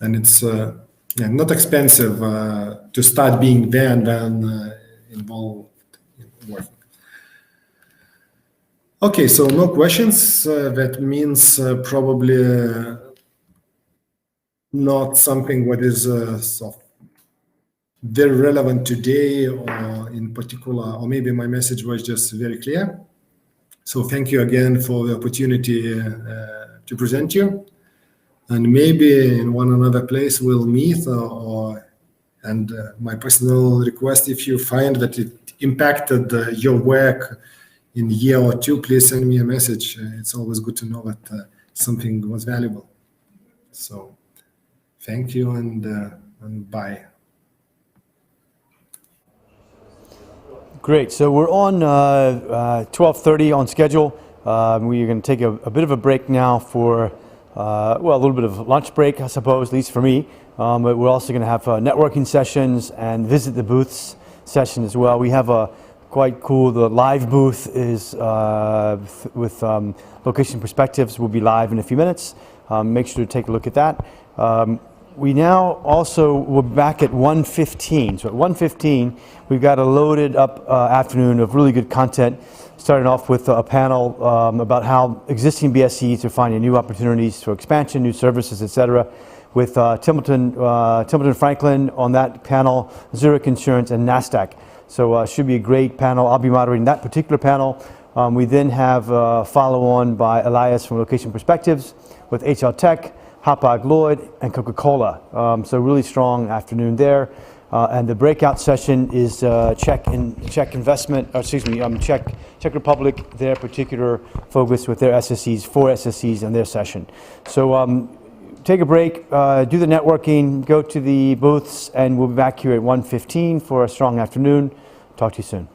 And it's not expensive to start being there and then involved in working. Okay, so no questions. That means probably not something what is so very relevant today or in particular, or maybe my message was just very clear. So thank you again for the opportunity to present you. And maybe in one another place we'll meet and my personal request, if you find that it impacted your work in a year or two, please send me a message. It's always good to know that something was valuable. So thank you and bye. Great. So we're on 12:30 on schedule. We're going to take a bit of a break now for, a little bit of lunch break, I suppose, at least for me. But we're also going to have networking sessions and visit the booths session as well. We have quite cool. The live booth is with location perspectives will be live in a few minutes. Make sure to take a look at that. We now also, we're back at 1:15. So at 1:15, we've got a loaded up afternoon of really good content, starting off with a panel about how existing BSCs are finding new opportunities for expansion, new services, etc. With Templeton Franklin on that panel, Zurich Insurance, and NASDAQ. So should be a great panel. I'll be moderating that particular panel. We then have a follow-on by Elias from Location Perspectives with HL Tech, Hapag-Lloyd, and Coca-Cola. So really strong afternoon there. And the breakout session is Czech Republic, their particular focus with their SSCs, 4 SSCs in their session. So take a break, do the networking, go to the booths, and we'll be back here at 1:15 for a strong afternoon. Talk to you soon.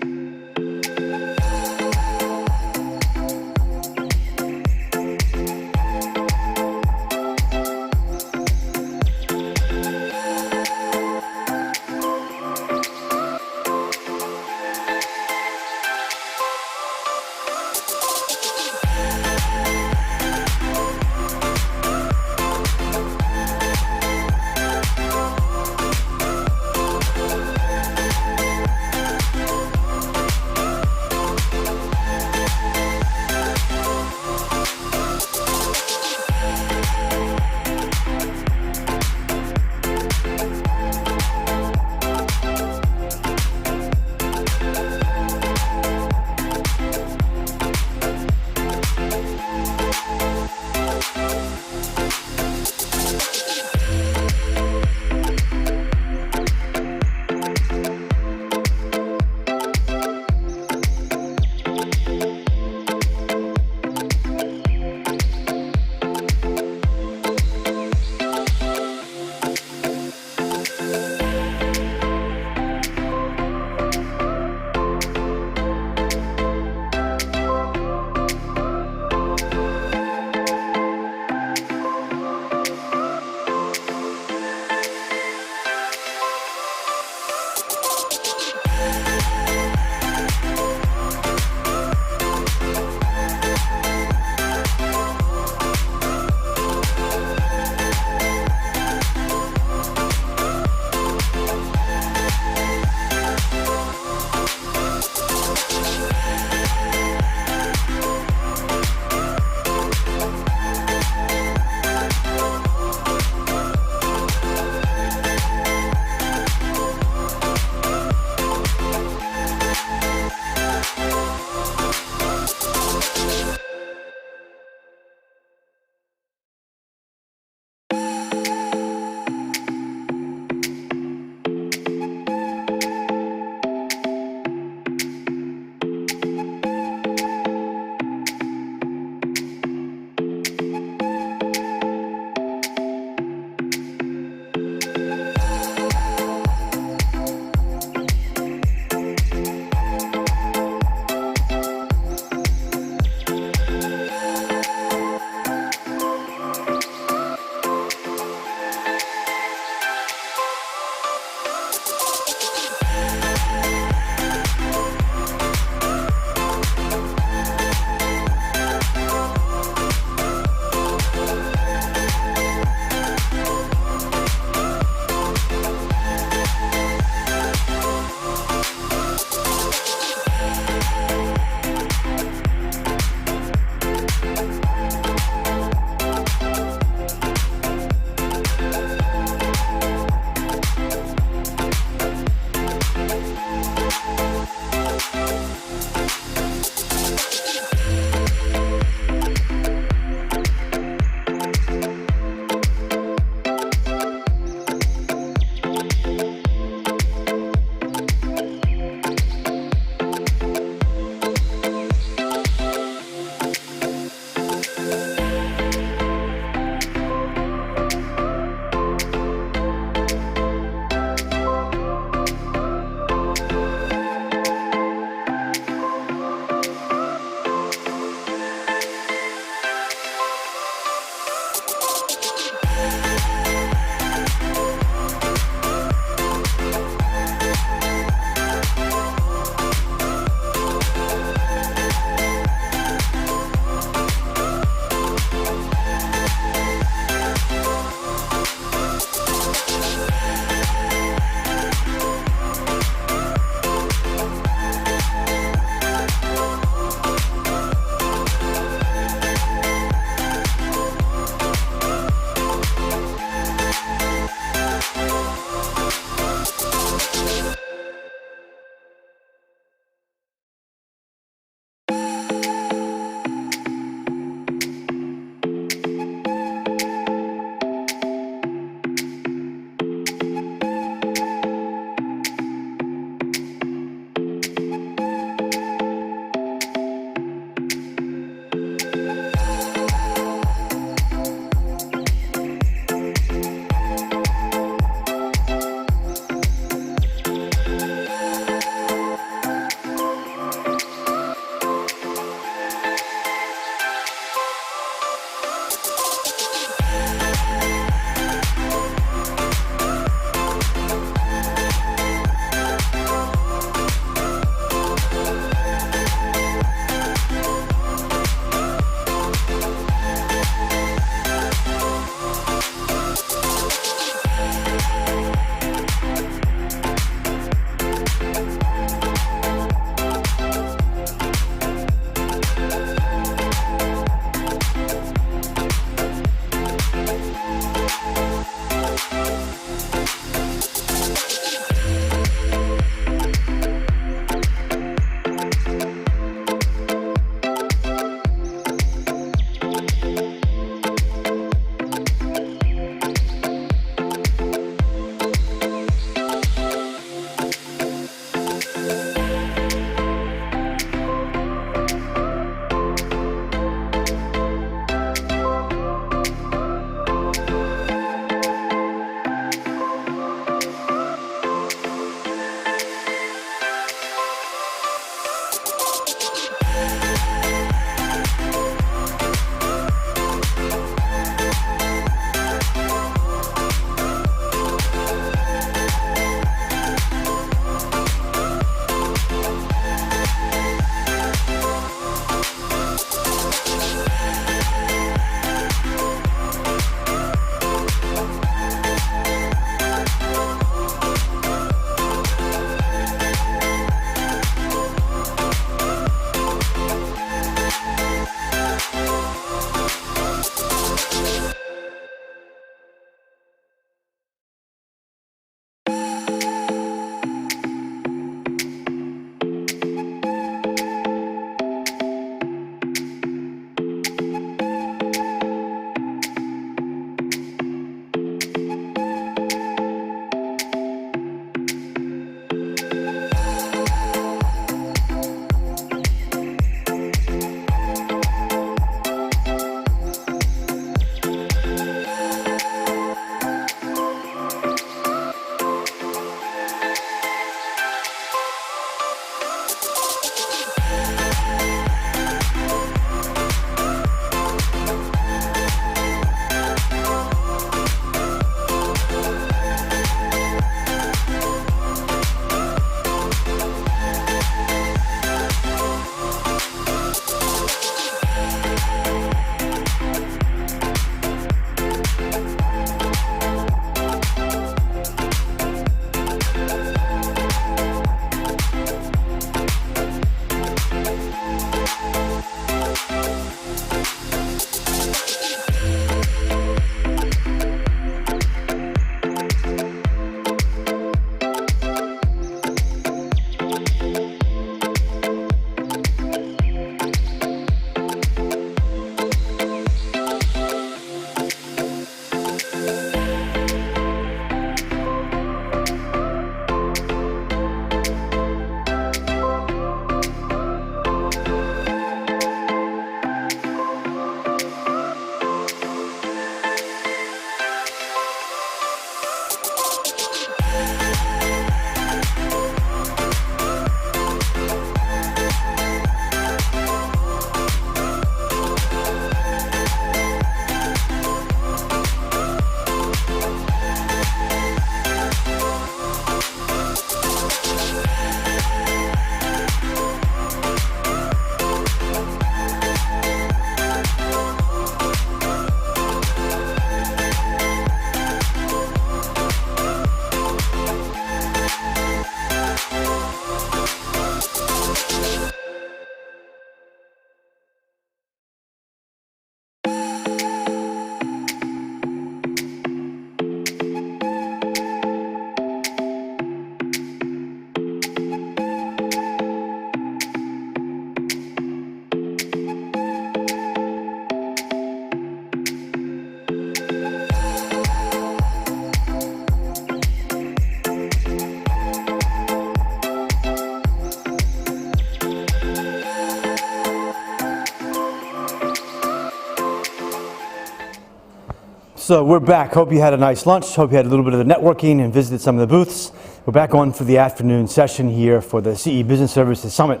So we're back. Hope you had a nice lunch. Hope you had a little bit of the networking and visited some of the booths. We're back on for the afternoon session here for the CE Business Services Summit.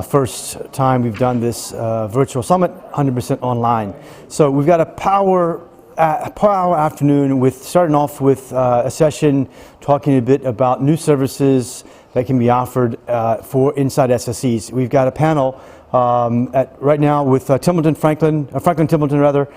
First time we've done this virtual summit, 100% online. So we've got a power afternoon with starting off with a session talking a bit about new services that can be offered for inside SOCs. We've got a panel right now with Franklin Templeton rather,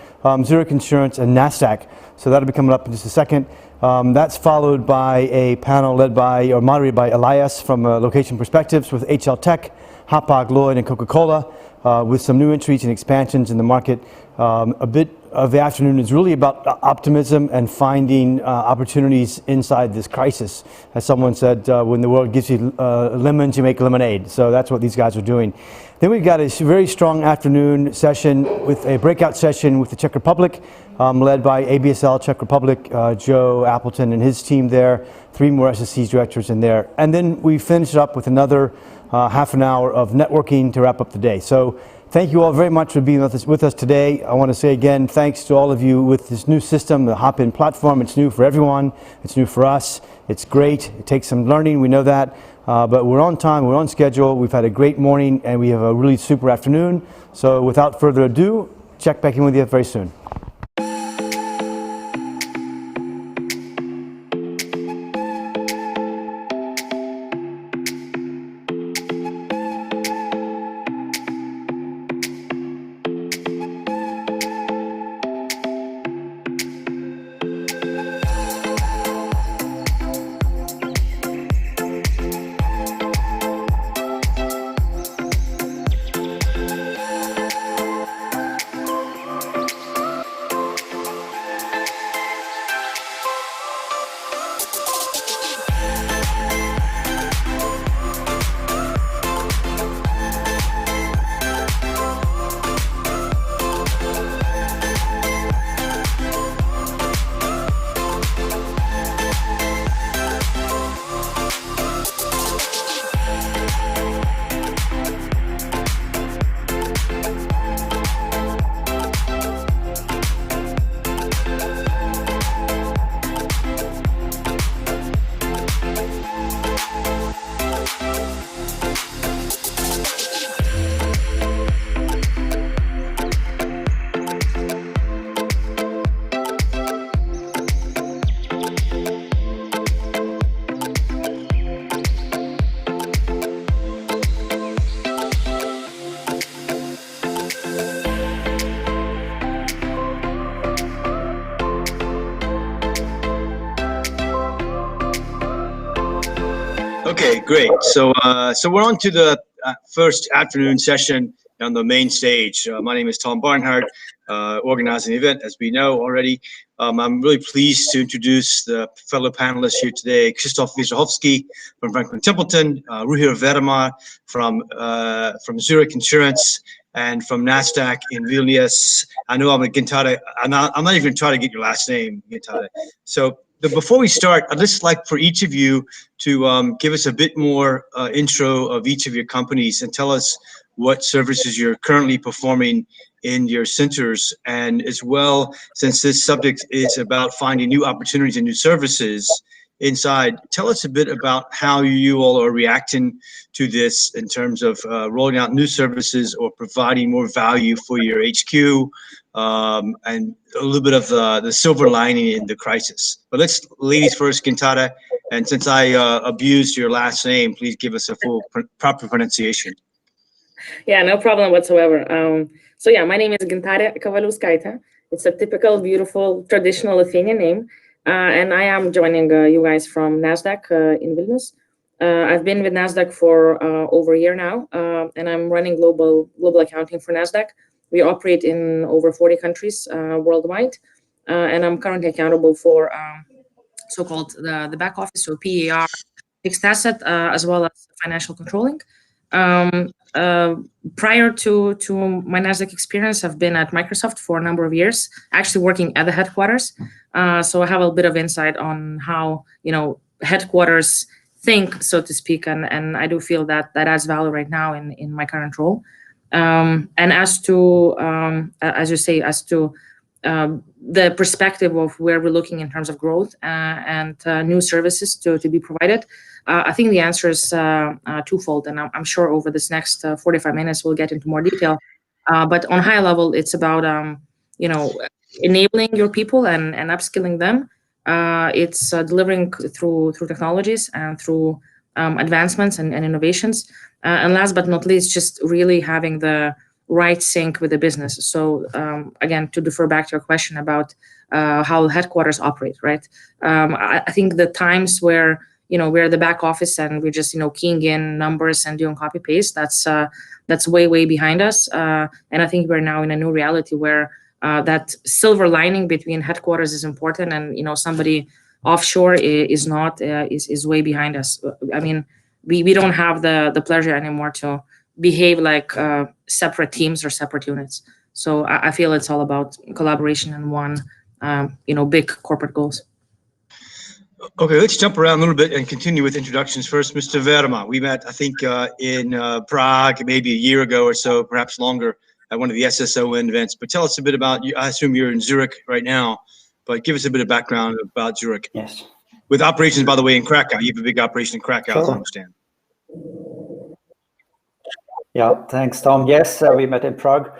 Zurich Insurance and NASDAQ. So that'll be coming up in just a second. That's followed by a panel led by or moderated by Elias from Location Perspectives with HL Tech, Hapag Lloyd and Coca-Cola with some new entries and expansions in the market. A bit of the afternoon is really about optimism and finding opportunities inside this crisis. As someone said, when the world gives you lemons, you make lemonade. So that's what these guys are doing. Then we've got a very strong afternoon session with a breakout session with the Czech Republic, led by ABSL Czech Republic, Joe Appleton and his team there, 3 more SSCs directors in there. And then we finish up with another half an hour of networking to wrap up the day. So thank you all very much for being with us today. I want to say again, thanks to all of you with this new system, the Hop-In platform. It's new for everyone. It's new for us. It's great. It takes some learning. We know that. But we're on time. We're on schedule. We've had a great morning, and we have a really super afternoon. So without further ado, check back in with you very soon. Okay, great. So we're on to the first afternoon session on the main stage. My name is Tom Barnhart, organizing the event, as we know already. I'm really pleased to introduce the fellow panelists here today: Krzysztof Wierzchowski from Franklin Templeton, Ruhir Verma from Zurich Insurance, and from NASDAQ in Vilnius. I know I'm not even trying to get your last name, Gintare. So before we start, I'd just like for each of you to give us a bit more intro of each of your companies and tell us what services you're currently performing in your centers. And as well, since this subject is about finding new opportunities and new services inside, tell us a bit about how you all are reacting to this in terms of rolling out new services or providing more value for your HQ, and a little bit of the silver lining in the crisis. But let's, ladies first, Gintare, and since I abused your last name, please give us a full proper pronunciation. Yeah, no problem whatsoever. So yeah, my name is Gintare Kavaliauskaitė. It's a typical, beautiful, traditional Lithuanian name. And I am joining you guys from NASDAQ in Vilnius. I've been with NASDAQ for over a year now, and I'm running global accounting for NASDAQ. We operate in over 40 countries worldwide, and I'm currently accountable for so-called the back office, so PAR, fixed asset, as well as financial controlling. Prior to my NASDAQ experience, I've been at Microsoft for a number of years, actually working at the headquarters. So I have a bit of insight on how, headquarters think, so to speak, and I do feel that adds value right now in my current role. And as to, as you say, as to the perspective of where we're looking in terms of growth and new services to be provided, I think the answer is twofold, and I'm sure over this next 45 minutes we'll get into more detail. But on high level, it's about enabling your people and upskilling them. It's delivering through technologies and through advancements and innovations. And last but not least, just really having the right sync with the business. So again, to defer back to your question about how headquarters operate, right? I think the times where we're the back office and we're just keying in numbers and doing copy paste, that's way behind us. And I think we're now in a new reality where that silver lining between headquarters is important, and somebody offshore is not is way behind us. I mean, we don't have the pleasure anymore to behave like separate teams or separate units. So I feel it's all about collaboration and one big corporate goals. Okay, let's jump around a little bit and continue with introductions. First, Mr. Verma. We met, I think, in Prague maybe a year ago or so, perhaps longer, at one of the SSON events. But tell us a bit about you. I assume you're in Zurich right now, but give us a bit of background about Zurich. Yes. With operations, by the way, in Krakow. You have a big operation in Krakow, Sure. as I understand. Yeah, thanks, Tom. Yes, we met in Prague.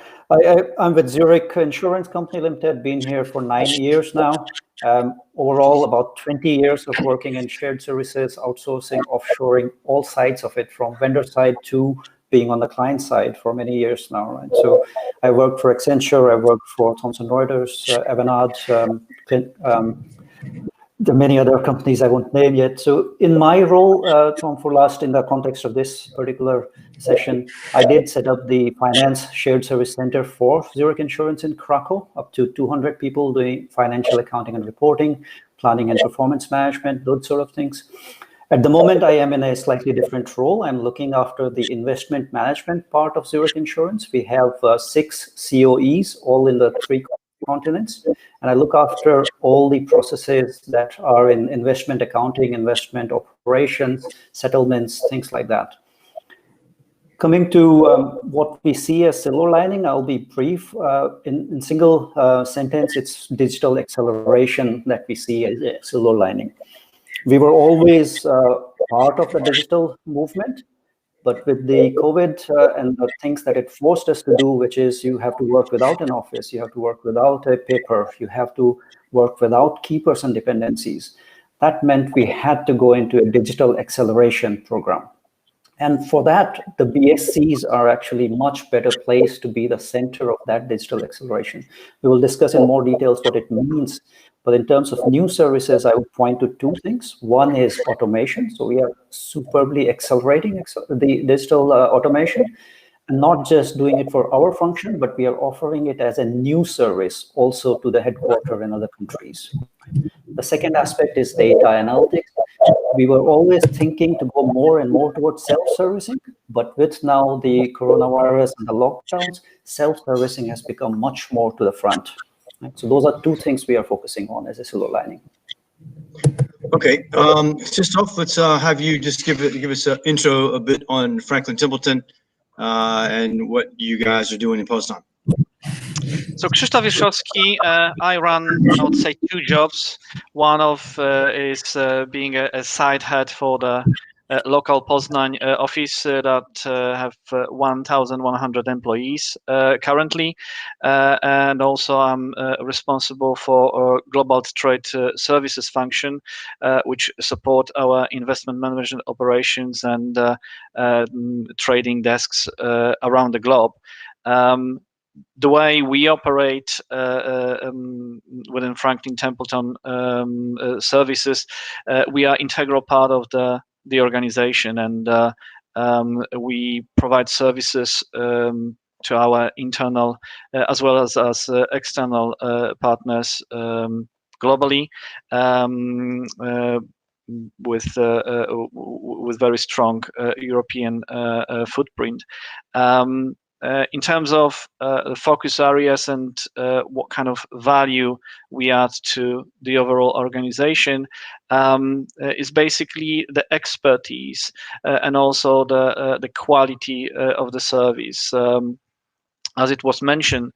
I'm with Zurich Insurance Company Limited, been here for 9 years now. Overall, about 20 years of working in shared services, outsourcing, offshoring, all sides of it, from vendor side to being on the client side for many years now. Right? So I worked for Accenture, I worked for Thomson Reuters, Avanade, there are many other companies I won't name yet. So in my role, Tom, in the context of this particular session, I did set up the finance shared service center for Zurich Insurance in Krakow, up to 200 people doing financial accounting and reporting, planning and performance management, those sort of things. At the moment, I am in a slightly different role. I'm looking after the investment management part of Zurich Insurance. We have 6 COEs, all in the 3 continents, and I look after all the processes that are in investment accounting, investment operations, settlements, things like that. Coming to what we see as silver lining, I'll be brief. In single sentence, it's digital acceleration that we see as a silver lining. We were always part of the digital movement, but with the COVID and the things that it forced us to do, which is you have to work without an office, you have to work without a paper, you have to work without key person dependencies. That meant we had to go into a digital acceleration program. And for that, the BSCs are actually much better placed to be the center of that digital acceleration. We will discuss in more details what it means. But in terms of new services, I would point to 2 things. One is automation. So we are superbly accelerating the digital automation, and not just doing it for our function, but we are offering it as a new service also to the headquarters in other countries. The second aspect is data analytics. We were always thinking to go more and more towards self-servicing, but with now the coronavirus and the lockdowns, self-servicing has become much more to the front. Right? So those are 2 things we are focusing on as a silver lining. Okay, just off, let's have you just give us an intro a bit on Franklin Templeton and what you guys are doing in Poznan. So Krzysztof Wierzchowski, I run, I would say, 2 jobs. One of is being a site head for the local Poznań office that have 1,100 employees currently, and also I'm responsible for global trade services function, which support our investment management operations and trading desks around the globe. The way we operate within Franklin Templeton services, we are integral part of the organization, and we provide services to our internal as well as external partners globally, with very strong European footprint. In terms of focus areas and what kind of value we add to the overall organization, is basically the expertise and also the quality of the service. as it was mentioned,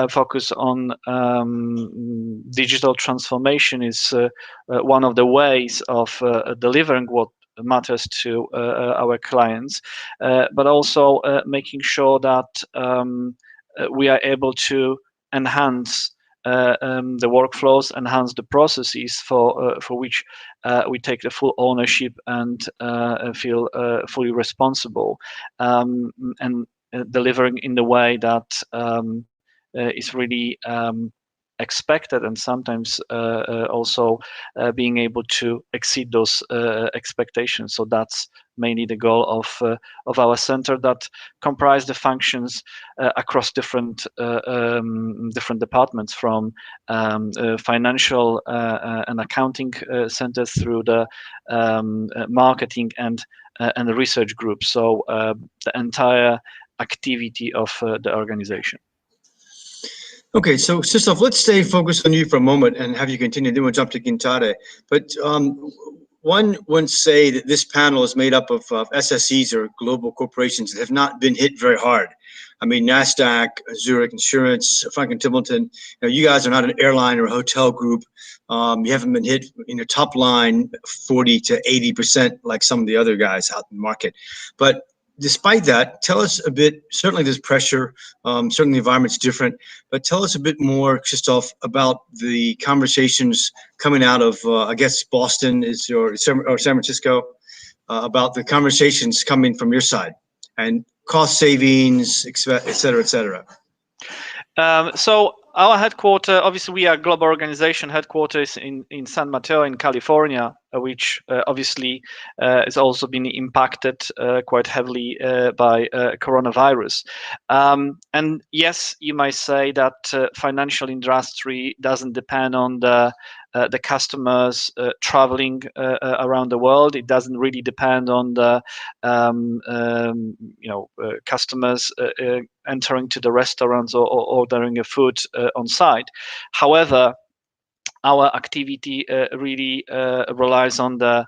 focus on digital transformation is one of the ways of delivering what matters to our clients, but also making sure that we are able to enhance the workflows, enhance the processes for which we take the full ownership and feel fully responsible, and delivering in the way that is really expected, and sometimes also being able to exceed those expectations. So that's mainly the goal of our center, that comprise the functions across different departments, from financial and accounting centers through the marketing and the research group. So the entire activity of the organization. Okay, so Krzysztof, let's stay focused on you for a moment and have you continue. Then we'll jump to Gintare. But one would say that this panel is made up of SSEs, or global corporations, that have not been hit very hard. I mean, NASDAQ, Zurich Insurance, Franklin Templeton. You guys are not an airline or a hotel group. You haven't been hit in your top line 40 to 80% like some of the other guys out in the market. But despite that, tell us a bit. Certainly there's pressure, certainly the environment's different, but tell us a bit more, Krzysztof, about the conversations coming out of, I guess, Boston or San Francisco, about the conversations coming from your side, and cost savings, et cetera, et cetera. So our headquarters, obviously we are a global organization, headquarters in San Mateo in California, which obviously has also been impacted quite heavily by coronavirus. And yes, you might say that financial industry doesn't depend on the customers traveling around the world. It doesn't really depend on the customers entering to the restaurants or ordering a food on site. However, our activity really relies on the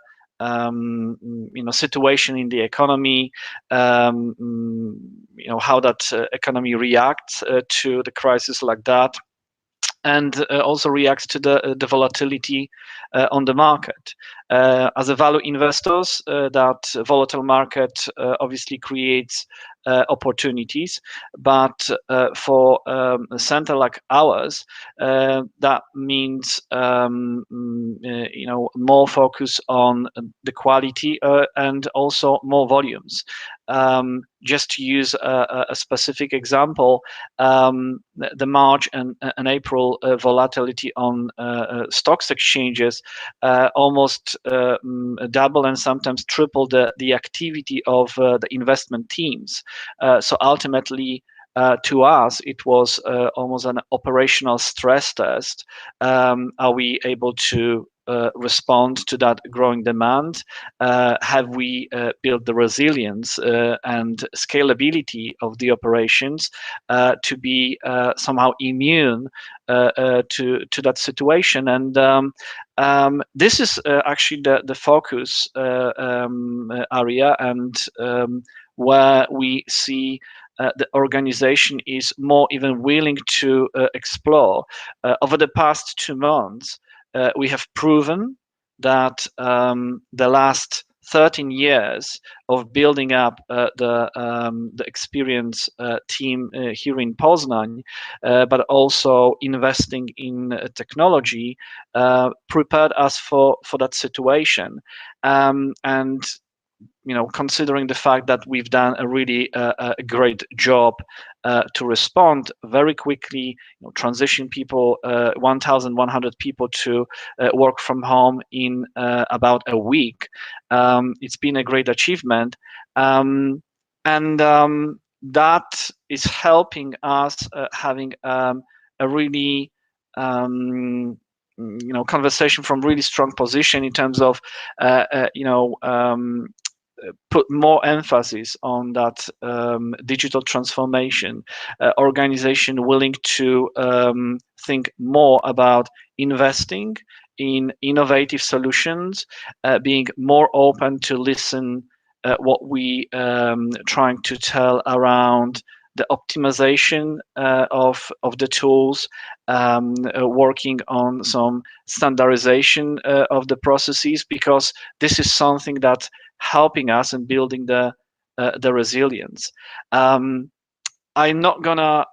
situation in the economy, how that economy reacts to the crisis like that, and also reacts to the volatility on the market. As a value investors, that volatile market obviously creates opportunities, but for a center like ours, that means more focus on the quality and also more volumes. Just to use a specific example, the March and April volatility on stocks exchanges almost double and sometimes triple the activity of the investment teams. So ultimately, to us, it was almost an operational stress test. Are we able to respond to that growing demand? Have we built the resilience and scalability of the operations to be somehow immune to that situation? And this is actually the focus area, and where we see the organization is more even willing to explore. Over the past 2 months, we have proven that the last 13 years of building up the experience team here in Poznań, but also investing in technology, prepared us for that situation. And considering the fact that we've done a really a great job to respond very quickly, transition people, 1,100 people to work from home in about a week. It's been a great achievement, and that is helping us having a really conversation from really strong position in terms of put more emphasis on that digital transformation, organization willing to think more about investing in innovative solutions, being more open to listen what we trying to tell around the optimization of the tools, working on some standardization of the processes, because this is something that helping us in building the resilience. I'm not gonna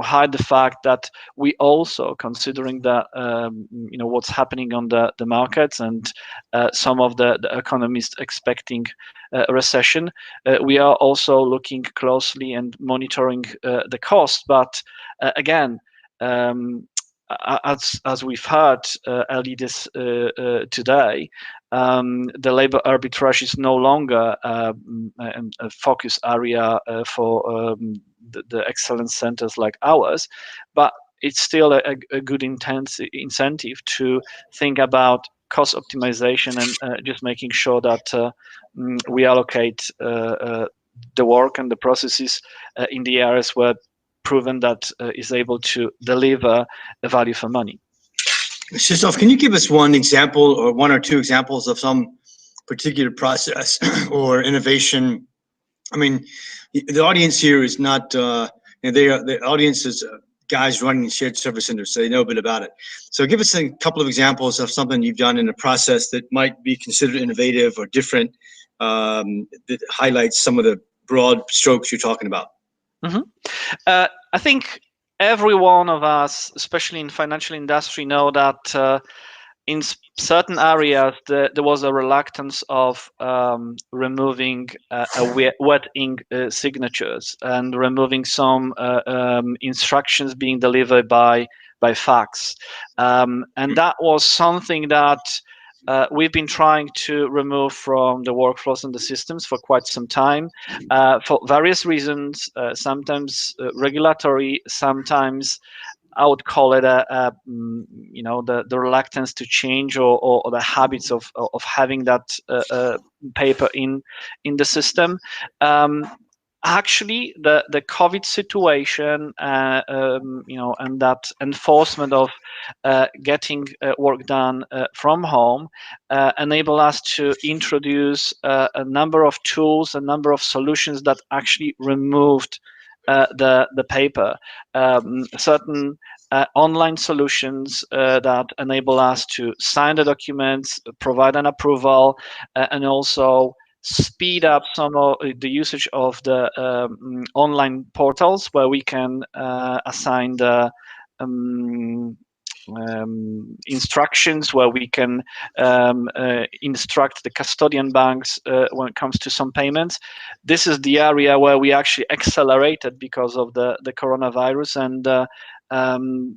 hide the fact that we also, considering that what's happening on the markets and some of the economists expecting a recession, we are also looking closely and monitoring the cost. But again, as we've heard early this today, the labor arbitrage is no longer a focus area for the excellence centers like ours, but it's still a good incentive to think about cost optimization and just making sure that we allocate the work and the processes in the areas where proven that is able to deliver a value for money. Krzysztof, can you give us one example or one or two examples of some particular process or innovation? I mean, the audience here is not, the audience is guys running shared service centers, so they know a bit about it. So give us a couple of examples of something you've done in a process that might be considered innovative or different, that highlights some of the broad strokes you're talking about. Mm-hmm. I think every one of us, especially in financial industry, know that in certain areas there was a reluctance of removing wet ink signatures and removing some instructions being delivered by fax, and that was something that we've been trying to remove from the workflows and the systems for quite some time, for various reasons, sometimes regulatory, sometimes I would call it the reluctance to change or the habits of having that paper in the system. Actually, the COVID situation, and that enforcement of getting work done from home enable us to introduce a number of tools, a number of solutions that actually removed the paper. Certain online solutions that enable us to sign the documents, provide an approval, and also speed up some of the usage of the online portals where we can assign the instructions, where we can instruct the custodian banks when it comes to some payments. This is the area where we actually accelerated because of the coronavirus, and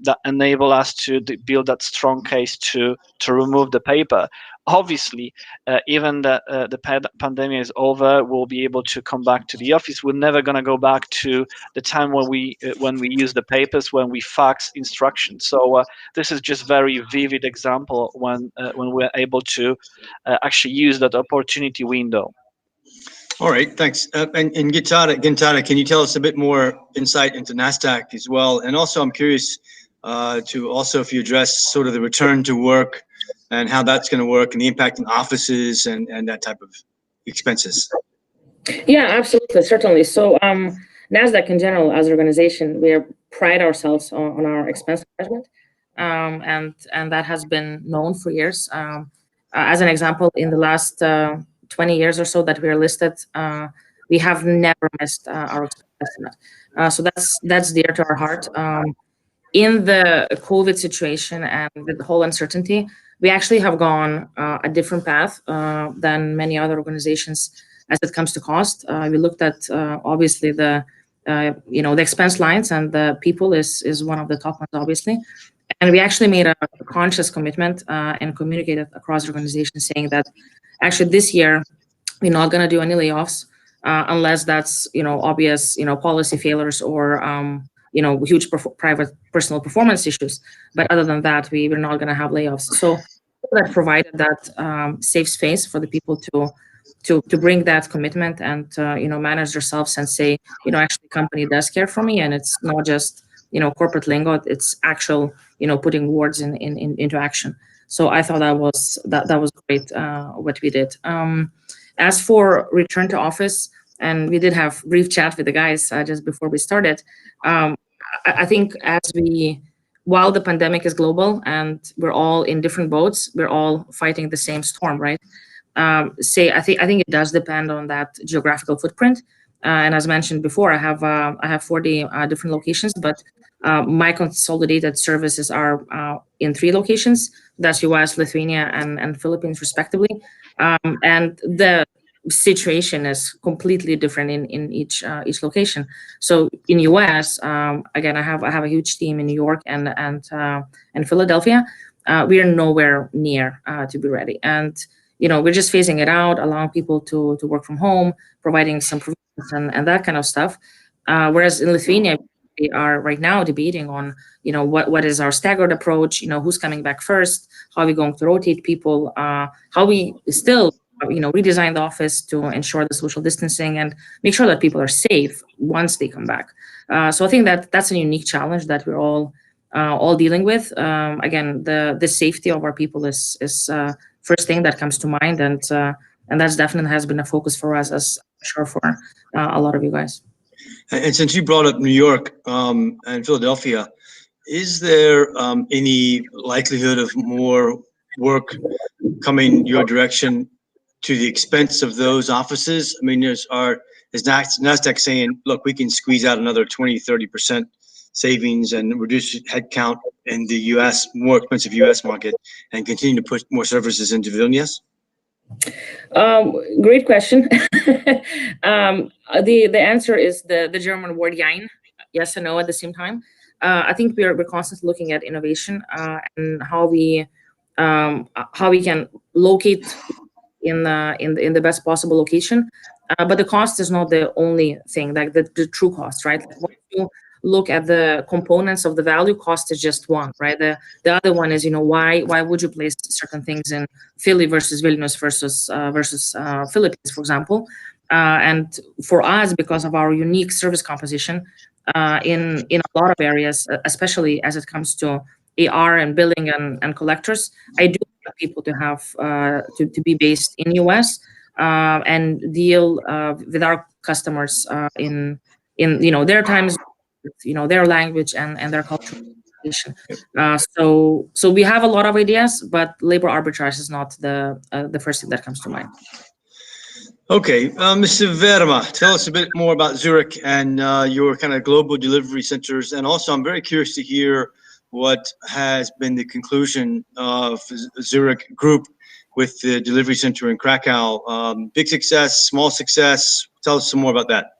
that enable us to build that strong case to remove the paper. Obviously, even the pandemic is over, we'll be able to come back to the office. We're never going to go back to the time when we use the papers, when we fax instructions. So this is just very vivid example when we're able to actually use that opportunity window. All right, thanks. And Gintara, can you tell us a bit more insight into NASDAQ as well? And also, I'm curious to also if you address sort of the return to work and how that's going to work and the impact on offices and that type of expenses. Yeah, absolutely, certainly. So NASDAQ in general, as an organization, we pride ourselves on our expense management, and that has been known for years. As an example, in the last 20 years or so that we are listed, we have never missed our expense estimate. So that's dear to our heart. In the COVID situation and with the whole uncertainty, we actually have gone a different path than many other organizations as it comes to cost. We looked at obviously the expense lines, and the people is one of the top ones, obviously. And we actually made a conscious commitment and communicated across the organization saying that actually this year we're not going to do any layoffs unless that's obvious policy failures or huge private personal performance issues. But other than that, we were not going to have layoffs. So that provided that safe space for the people to bring that commitment and manage themselves and say, actually, the company does care for me, and it's not just corporate lingo. It's actual putting words into action. So I thought that was great what we did. As for return to office, and we did have brief chat with the guys just before we started. I think while the pandemic is global and we're all in different boats, we're all fighting the same storm, right? I think it does depend on that geographical footprint. And as mentioned before, I have 40 different locations, but my consolidated services are in 3 locations. That's US, Lithuania, and Philippines, respectively. And the situation is completely different in each location. So in US, again, I have a huge team in New York and Philadelphia. We are nowhere near to be ready, and we're just phasing it out, allowing people to work from home, providing some provisions and that kind of stuff. Whereas in Lithuania, we are right now debating on what is our staggered approach, who's coming back first, how are we going to rotate people, how we still redesign the office to ensure the social distancing and make sure that people are safe once they come back. So I think that's a unique challenge that we're all dealing with. Again, the safety of our people is first thing that comes to mind, and that's definitely has been a focus for us, as I'm sure for a lot of you guys. And since you brought up New York and Philadelphia, is there any likelihood of more work coming your direction to the expense of those offices? I mean, is NASDAQ saying, look, we can squeeze out another 20–30% savings and reduce headcount in the US, more expensive US market, and continue to push more services into Vilnius? Great question. The answer is the German word "jein," yes and no at the same time. I think we're constantly looking at innovation and how we can locate in the best possible location. But the cost is not the only thing, like the true cost, right? When you look at the components of the value, cost is just one, right? The other one is, why would you place certain things in Philly versus Vilnius versus Philippines, for example? And for us, because of our unique service composition in a lot of areas, especially as it comes to AR and billing and collectors, I do want people to have to be based in US and deal with our customers in their times, their language and their culture. So we have a lot of ideas, but labor arbitrage is not the first thing that comes to mind. Okay, Mr. Verma, tell us a bit more about Zurich and your kind of global delivery centers. And also, I'm very curious to hear what has been the conclusion of Zurich Group with the delivery center in Krakow. Big success, small success. Tell us some more about that.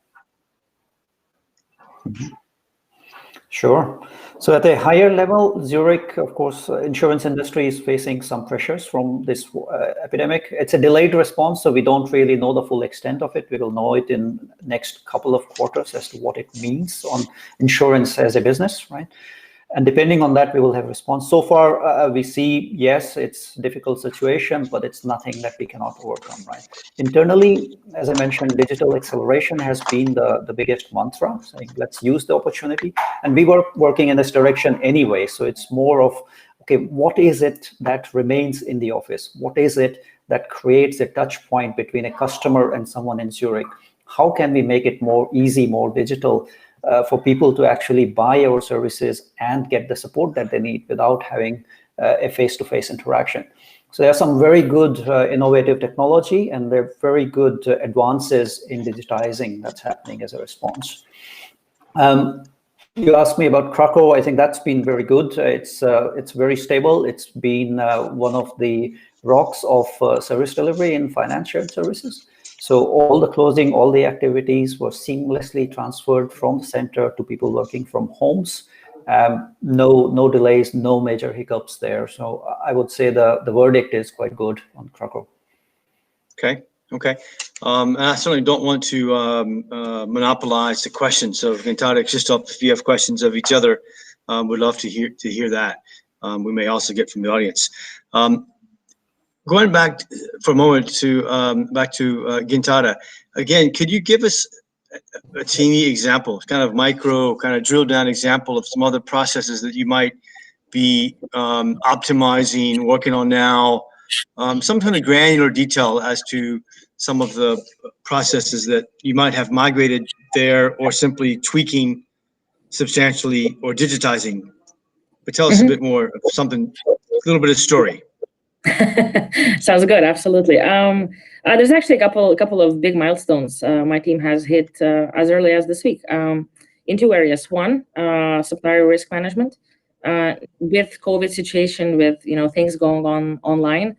Sure. So at a higher level, Zurich, of course, insurance industry is facing some pressures from this epidemic. It's a delayed response, so we don't really know the full extent of it. We will know it in next couple of quarters as to what it means on insurance as a business, right? And depending on that, we will have response. So far, we see, yes, it's a difficult situation, but it's nothing that we cannot overcome, right? Internally, as I mentioned, digital acceleration has been the biggest mantra, saying let's use the opportunity. And we were working in this direction anyway. So it's more of, okay, what is it that remains in the office? What is it that creates a touch point between a customer and someone in Zurich? How can we make it more easy, more digital, for people to actually buy our services and get the support that they need without having a face-to-face interaction? So there are some very good innovative technology, and there are very good advances in digitizing that's happening as a response. You asked me about Krakow. I think that's been very good. It's very stable. It's been one of the rocks of service delivery in financial services. So all the closing, all the activities were seamlessly transferred from the center to people working from homes. No delays, no major hiccups there. So I would say the verdict is quite good on Krakow. Okay. And I certainly don't want to monopolize the questions. So Gintare, Krzysztof, if you have questions of each other, we'd love to hear that. We may also get from the audience. Going back for a moment to Gintare, again, could you give us a teeny example, kind of micro, kind of drill down example of some other processes that you might be optimizing, working on now, some kind of granular detail as to some of the processes that you might have migrated there, or simply tweaking substantially or digitizing. But tell us a bit more of something, a little bit of story. Sounds good. Absolutely. There's actually a couple of big milestones my team has hit as early as this week in two areas. One, supplier risk management. With COVID situation, with things going on online,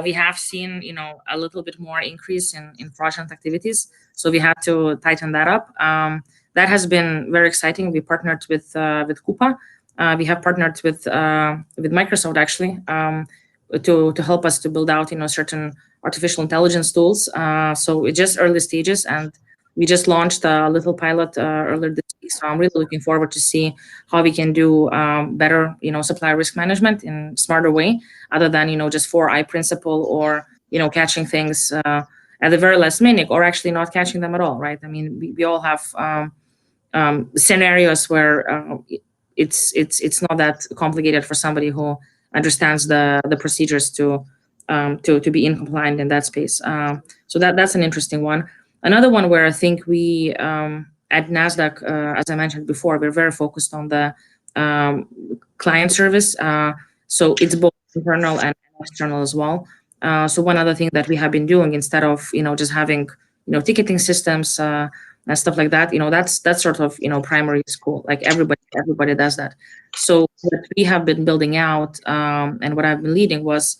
we have seen a little bit more increase in fraudulent activities. So we had to tighten that up. That has been very exciting. We partnered with Coupa. We have partnered with Microsoft actually. To help us to build out certain artificial intelligence tools. So it's just early stages, and we just launched a little pilot earlier this week. So I'm really looking forward to see how we can do better supplier risk management in a smarter way, other than just 4I principle, or catching things at the very last minute, or actually not catching them at all, right? I mean, we all have scenarios where it's not that complicated for somebody who understands the procedures to be in compliant in that space. So that's an interesting one. Another one where I think we at NASDAQ, as I mentioned before, we're very focused on the client service. So it's both internal and external as well. So one other thing that we have been doing, instead of just having ticketing systems and stuff like that, that's sort of primary school. Like everybody does that. So what we have been building out and what I've been leading was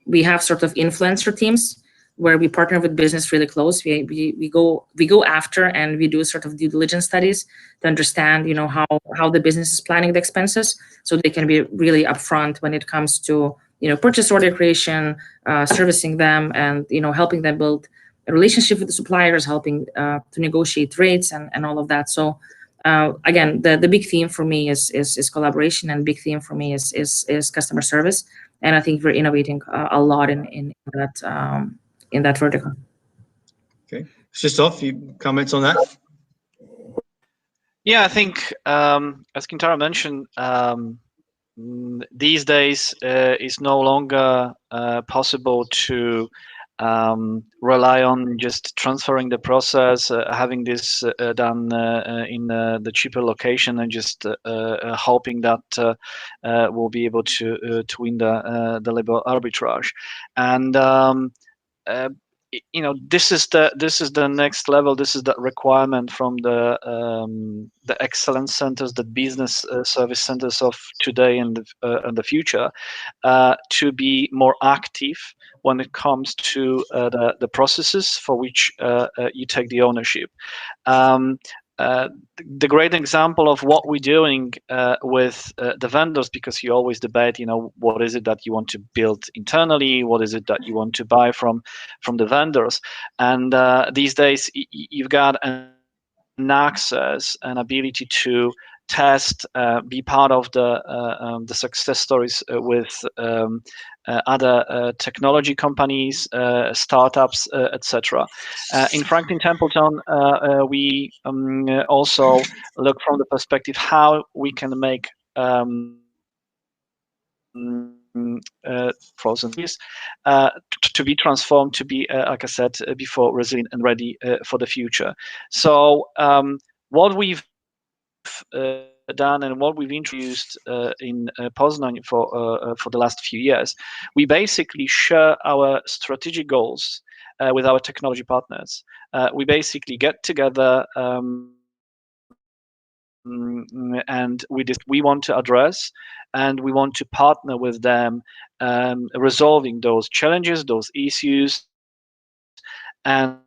we have sort of influencer teams where we partner with business really close. We go after and we do sort of due diligence studies to understand how the business is planning the expenses, so they can be really upfront when it comes to purchase order creation, servicing them, and helping them build a relationship with the suppliers, helping to negotiate rates and all of that. So again, the big theme for me is collaboration, and big theme for me is customer service. And I think we're innovating a lot in that vertical. Okay, Krzysztof, you comments on that? Yeah, I think as Gintara mentioned, these days it's no longer possible to rely on just transferring the process, having this done in the cheaper location, and just hoping that we'll be able to win the labor arbitrage. And this is the next level. This is the requirement from the excellence centers, the business service centers of today and the future, to be more active when it comes to the processes for which you take the ownership. The great example of what we're doing with the vendors, because you always debate, what is it that you want to build internally, what is it that you want to buy from the vendors, and these days you've got an access, an ability to test, be part of the success stories with other technology companies, startups, etc. In Franklin Templeton, we also look from the perspective how we can make frozen fish to be transformed to be, like I said before, resilient and ready for the future. So what we've done and what we've introduced in Poznań for the last few years, we basically share our strategic goals with our technology partners. We basically get together and we want to address, and we want to partner with them, resolving those challenges, those issues, and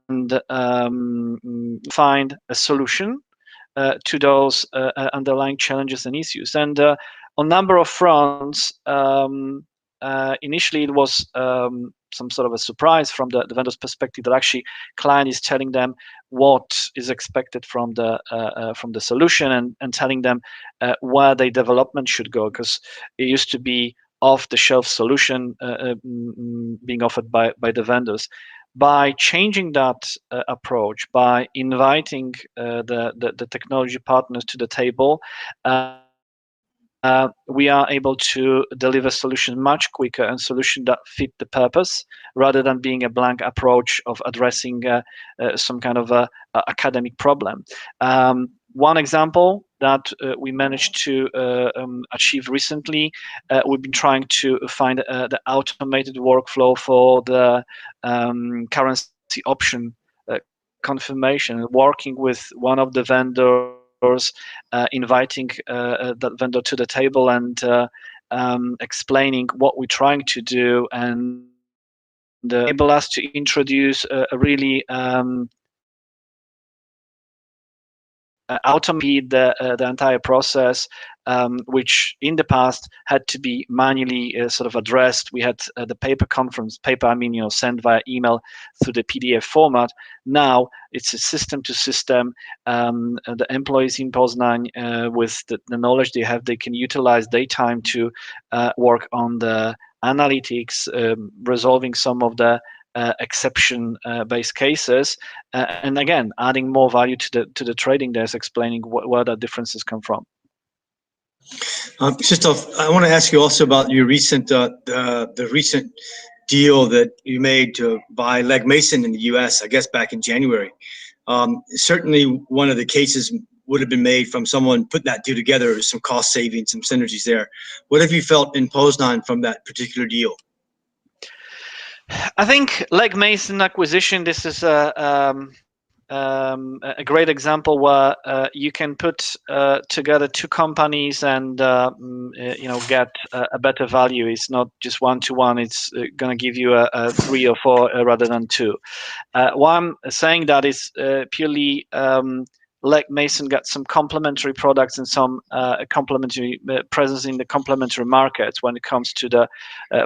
find a solution to those underlying challenges and issues. And on a number of fronts, initially it was some sort of a surprise from the vendor's perspective that actually client is telling them what is expected from the solution, and telling them where their development should go, because it used to be off-the-shelf solution being offered by the vendors. By changing that approach, by inviting the technology partners to the table, we are able to deliver solutions much quicker and solutions that fit the purpose, rather than being a blank approach of addressing some kind of academic problem. One example that we managed to achieve recently, we've been trying to find the automated workflow for the currency option confirmation, working with one of the vendors, inviting that vendor to the table and explaining what we're trying to do, and enable us to introduce a really automate the entire process, which in the past had to be manually sort of addressed. We had the paper, I mean, sent via email through the PDF format. Now it's a system to system. The employees in Poznań, with the knowledge they have, they can utilize their time to work on the analytics, resolving some of the exception-based cases, and again, adding more value to the trading desk, explaining where the differences come from. Krzysztof, I want to ask you also about your recent the recent deal that you made to buy Legg Mason in the U.S. I guess back in January. Certainly, one of the cases would have been made from someone put that deal together, some cost savings, some synergies there. What have you felt in Poznań from that particular deal? I think Legg Mason acquisition, this is a great example where you can put together two companies and get a better value. It's not just one-to-one. It's going to give you a 3 or 4 rather than 2. Why I'm saying that is purely Legg Mason got some complementary products and some complementary presence in the complementary markets when it comes to the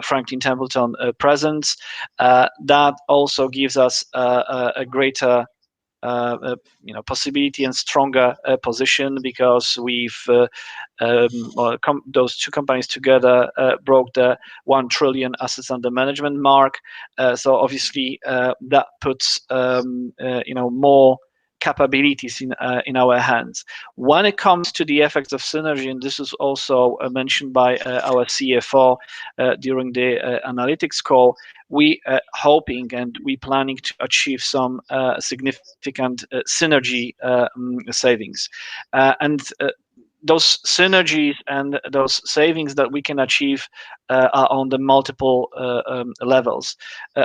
Franklin Templeton presence. That also gives us a greater possibility and stronger position, because we've those two companies together broke the 1 trillion assets under management mark. So obviously that puts more capabilities in our hands. When it comes to the effects of synergy, and this is also mentioned by our CFO during the analytics call, we are hoping and we planning to achieve some significant synergy savings. And those synergies and those savings that we can achieve are on the multiple levels.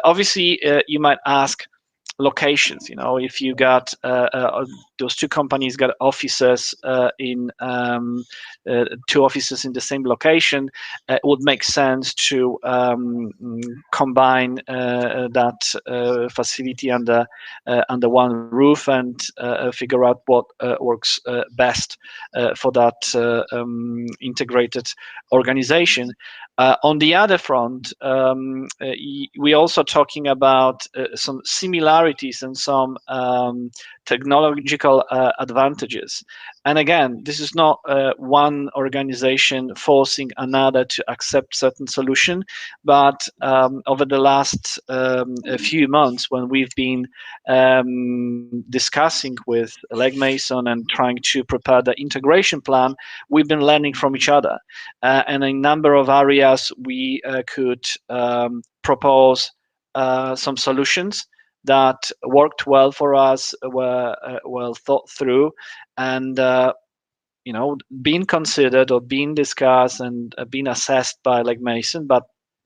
Obviously, you might ask, locations, if you got those two companies got offices in 2 offices in the same location, it would make sense to combine that facility under one roof and figure out what works best for that integrated organization. On the other front, we're also talking about some similarities and some technological advantages. And again, this is not one organization forcing another to accept certain solution, but over the last few months, when we've been discussing with Legg Mason and trying to prepare the integration plan, we've been learning from each other. And in a number of areas, we could propose some solutions that worked well for us, were well thought through, and being considered or being discussed and being assessed by Legg Mason, but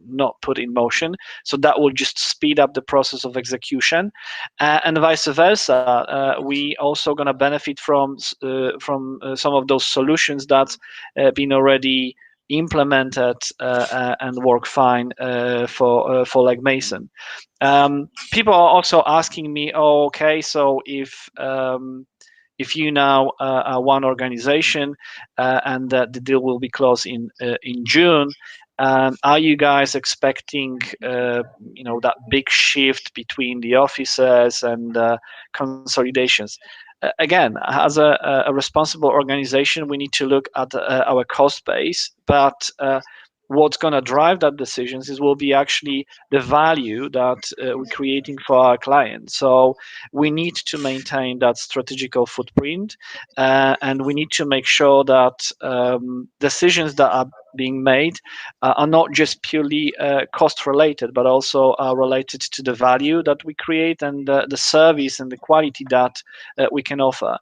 not put in motion. So that will just speed up the process of execution, and vice versa. We also going to benefit from some of those solutions that's been already implemented and work fine for Legg Mason. People are also asking me, okay, so if you now are one organization and the deal will be closed in June, are you guys expecting that big shift between the offices and consolidations? Again, as a responsible organization, we need to look at our cost base, but what's going to drive that decisions will be actually the value that we're creating for our clients. So we need to maintain that strategical footprint, and we need to make sure that decisions that are being made are not just purely cost related, but also are related to the value that we create and the service and the quality that we can offer.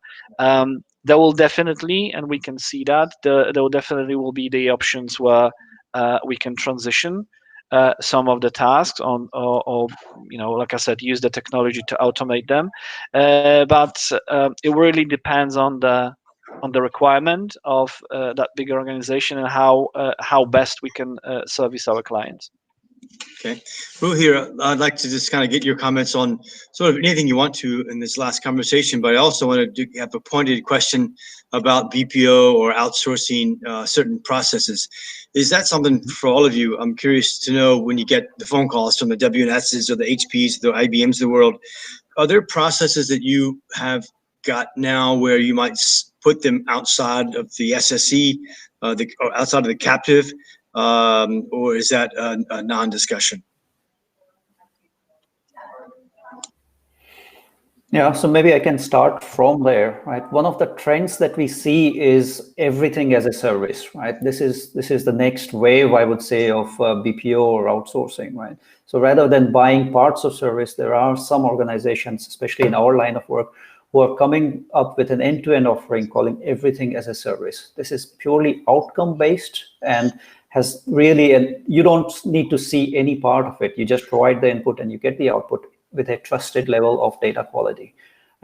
There will definitely, and we can see that, there will definitely will be the options where we can transition some of the tasks on, or like I said, use the technology to automate them. But it really depends on the requirement of that bigger organization and how best we can service our clients. Okay, Ru here, I'd like to just kind of get your comments on sort of anything you want to in this last conversation, but I also want to have a pointed question about BPO or outsourcing certain processes. Is that something for all of you? I'm curious to know, when you get the phone calls from the WNSs or the HPs, the IBMs of the world, are there processes that you have got now where you might put them outside of the SSE, or outside of the captive? Or is that a non-discussion? Yeah, so maybe I can start from there, right? One of the trends that we see is everything as a service, right? This is the next wave, I would say, of BPO or outsourcing, right? So rather than buying parts of service, there are some organizations, especially in our line of work, who are coming up with an end-to-end offering calling everything as a service. This is purely outcome-based and has really, and you don't need to see any part of it. You just provide the input and you get the output with a trusted level of data quality.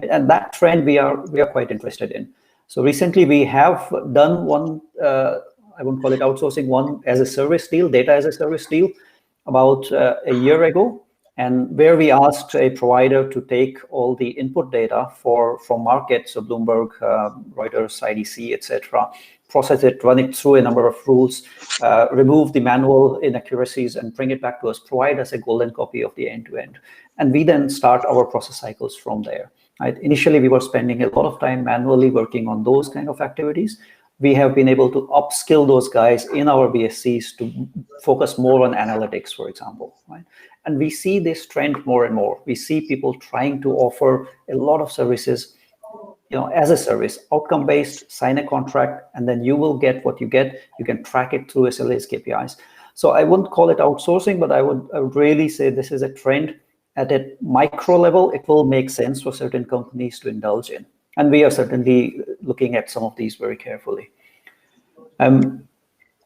And that trend we are quite interested in. So recently we have done one, I won't call it outsourcing, one as a service deal, data as a service deal, about a year ago, and where we asked a provider to take all the input data from markets, so Bloomberg, Reuters, IDC, etc., process it, run it through a number of rules, remove the manual inaccuracies, and bring it back to us, provide us a golden copy of the end-to-end. And we then start our process cycles from there. Right? Initially, we were spending a lot of time manually working on those kind of activities. We have been able to upskill those guys in our BSCs to focus more on analytics, for example. Right? And we see this trend more and more. We see people trying to offer a lot of services, as a service, outcome-based, sign a contract, and then you will get what you get. You can track it through SLAs, KPIs. So I wouldn't call it outsourcing, but I would really say this is a trend at a micro level. It will make sense for certain companies to indulge in. And we are certainly looking at some of these very carefully.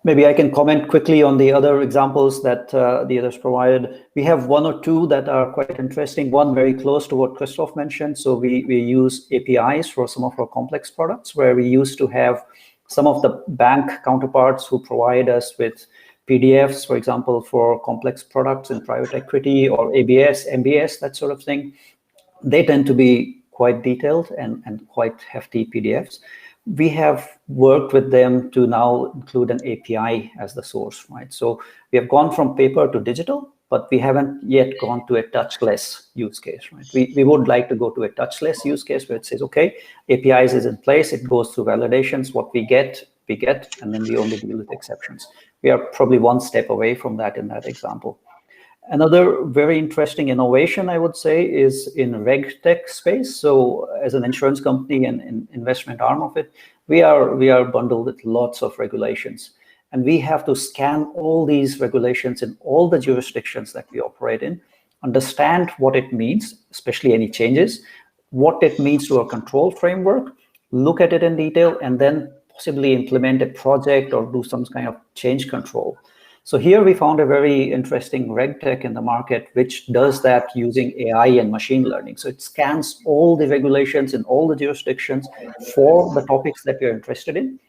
Maybe I can comment quickly on the other examples that the others provided. We have one or two that are quite interesting. One very close to what Christoph mentioned. So we use APIs for some of our complex products, where we used to have some of the bank counterparts who provide us with PDFs, for example, for complex products in private equity or ABS, MBS, that sort of thing. They tend to be quite detailed and quite hefty PDFs. We have worked with them to now include an API as the source, right? So we have gone from paper to digital, but we haven't yet gone to a touchless use case, right? We would like to go to a touchless use case where it says, okay, APIs is in place, it goes through validations, what we get, and then we only deal with exceptions. We are probably one step away from that in that example. Another very interesting innovation, I would say, is in RegTech space. So as an insurance company and investment arm of it, we are bundled with lots of regulations. And we have to scan all these regulations in all the jurisdictions that we operate in, understand what it means, especially any changes, what it means to our control framework, look at it in detail, and then possibly implement a project or do some kind of change control. So here we found a very interesting RegTech in the market, which does that using AI and machine learning. So it scans all the regulations in all the jurisdictions for the topics that we're interested in.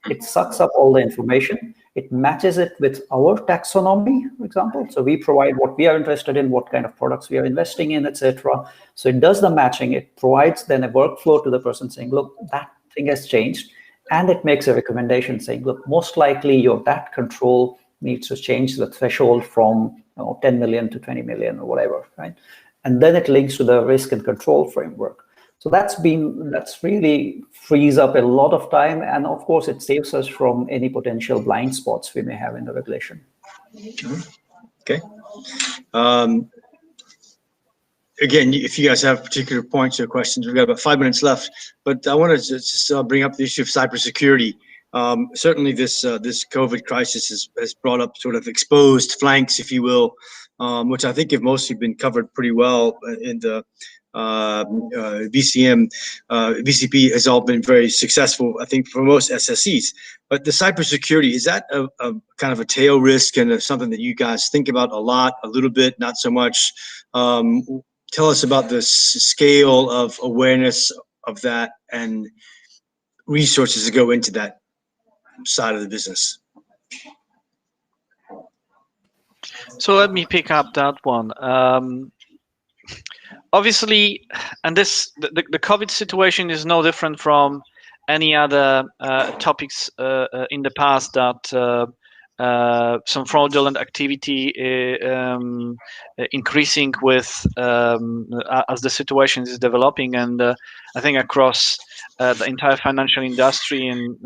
It sucks up all the information. It matches it with our taxonomy, for example. So we provide what we are interested in, what kind of products we are investing in, etc. So it does the matching. It provides then a workflow to the person saying, look, that thing has changed. And it makes a recommendation saying, look, most likely your that control needs to change the threshold from 10 million to 20 million or whatever, right? And then it links to the risk and control framework. So that's really frees up a lot of time, and of course it saves us from any potential blind spots we may have in the regulation. Okay. Again, if you guys have particular points or questions, we've got about 5 minutes left, but I wanted to just bring up the issue of cybersecurity. Certainly this COVID crisis has brought up sort of exposed flanks, if you will, which I think have mostly been covered pretty well in the VCP has all been very successful, I think, for most SSEs. But the cybersecurity, is that a kind of a tail risk and something that you guys think about a lot, a little bit, not so much? Tell us about the scale of awareness of that and resources that go into that side of the business. So let me pick up that one. Obviously, and the COVID situation is no different from any other topics in the past that some fraudulent activity increasing with as the situation is developing, and I think across the entire financial industry, and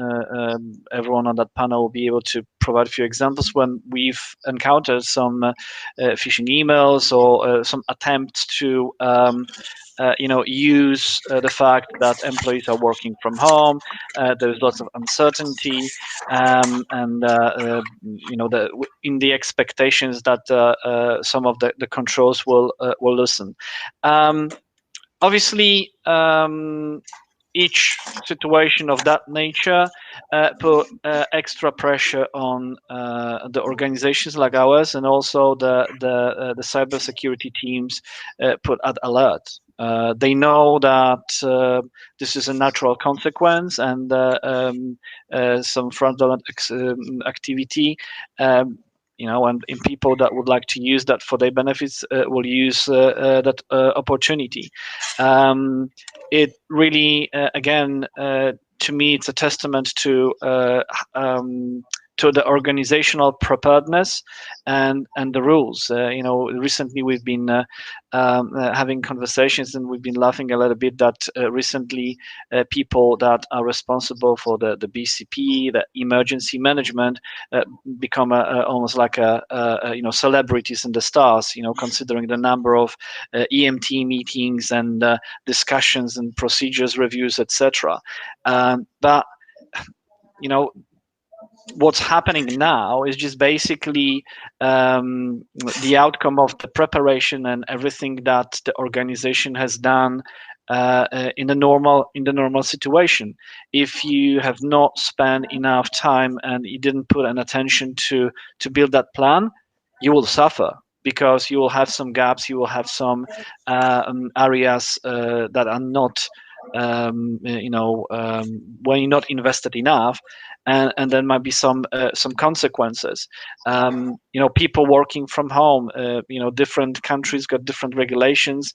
everyone on that panel will be able to provide a few examples when we've encountered some phishing emails or some attempts to use the fact that employees are working from home. There's lots of uncertainty, and in the expectations that some of the controls will loosen. Obviously, each situation of that nature put extra pressure on the organizations like ours, and also the cybersecurity teams put at alert. They know that this is a natural consequence, and some fraudulent activity, and in people that would like to use that for their benefits will use that opportunity. It really, again, to me, it's a testament to the organizational preparedness and the rules. Recently we've been having conversations, and we've been laughing a little bit that recently people that are responsible for the BCP, the emergency management, become almost like celebrities and the stars. Considering the number of EMT meetings and discussions and procedures reviews, etc. But what's happening now is just basically the outcome of the preparation and everything that the organization has done in the normal situation. If you have not spent enough time and you didn't put an attention to build that plan, you will suffer, because you will have some gaps, you will have some areas that are not when you're not invested enough, and there might be some consequences. People working from home, different countries got different regulations.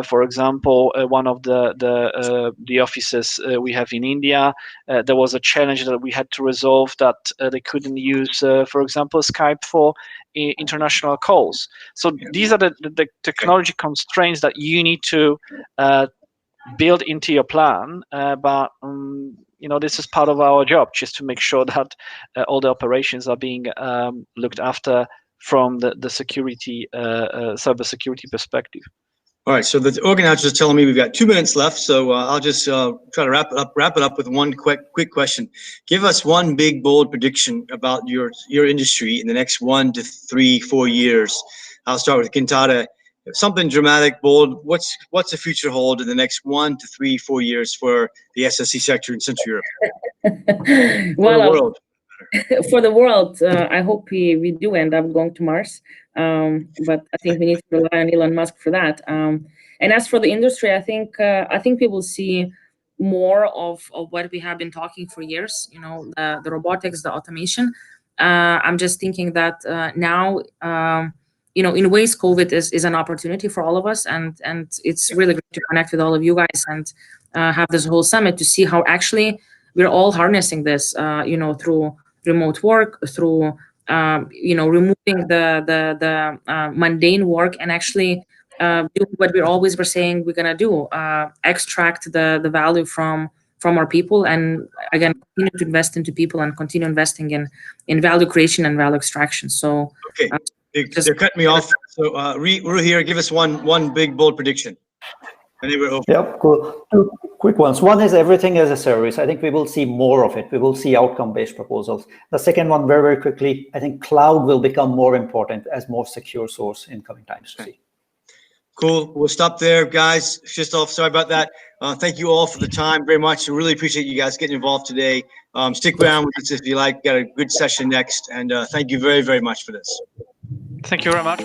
For example, one of the offices we have in India, there was a challenge that we had to resolve, that they couldn't use, for example, Skype for international calls. So these are the technology constraints that you need to build into your plan, but this is part of our job, just to make sure that all the operations are being looked after from the cybersecurity perspective. All right, so the organizers are telling me we've got 2 minutes left, so I'll just try to wrap it up with one quick question. Give us one big, bold prediction about your industry in the next 1 to 3, 4 years. I'll start with Gintare. Something dramatic, bold. What's the future hold in the next 1 to 3, 4 years for the SSE sector in Central Europe? For the world, I hope we do end up going to Mars, but I think we need to rely on Elon Musk for that. And as for the industry, I think we will see more of what we have been talking for years. The robotics, the automation. I'm just thinking that now. In ways, COVID is an opportunity for all of us, and it's really great to connect with all of you guys and have this whole summit to see how actually we're all harnessing this, through remote work, through removing the mundane work, and actually do what we always were saying we're gonna do: extract the value from our people, and again, continue to invest into people and continue investing in value creation and value extraction. So okay, they're cutting me off. So Ru here, give us one big bold prediction. And then we're over. Yep, cool. Two quick ones. One is everything as a service. I think we will see more of it. We will see outcome-based proposals. The second one, very, very quickly, I think cloud will become more important as more secure source in coming times to see. Cool. We'll stop there, guys. Shistov, sorry about that. Thank you all for the time very much. I really appreciate you guys getting involved today. Stick around with us if you like. Got a good session next. And thank you very, very much for this. Thank you very much.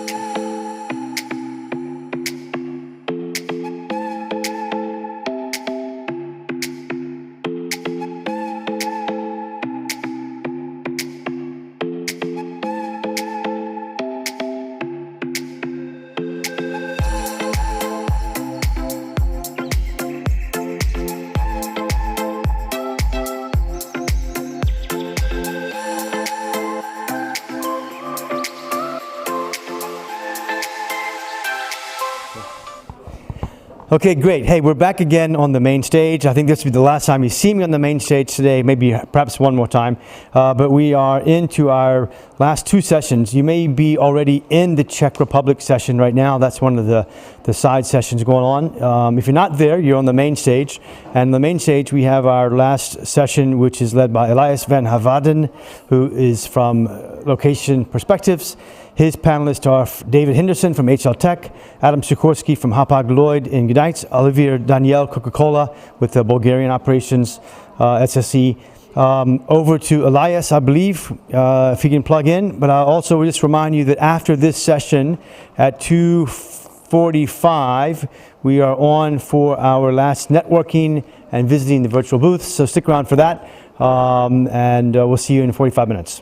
Okay, great. Hey, we're back again on the main stage. I think this will be the last time you see me on the main stage today, maybe perhaps one more time. But we are into our last two sessions. You may be already in the Czech Republic session right now. That's one of the side sessions going on. If you're not there, you're on the main stage. And on the main stage, we have our last session, which is led by Elias van Havarden, who is from Location Perspectives. His panelists are David Henderson from HL Tech, Adam Sikorsky from Hapag-Lloyd in Gdańsk, Olivier Daniel, Coca-Cola with the Bulgarian operations, SSE. Over to Elias, I believe, if he can plug in. But I'll also just remind you that after this session at 2:45, we are on for our last networking and visiting the virtual booths. So stick around for that, and we'll see you in 45 minutes.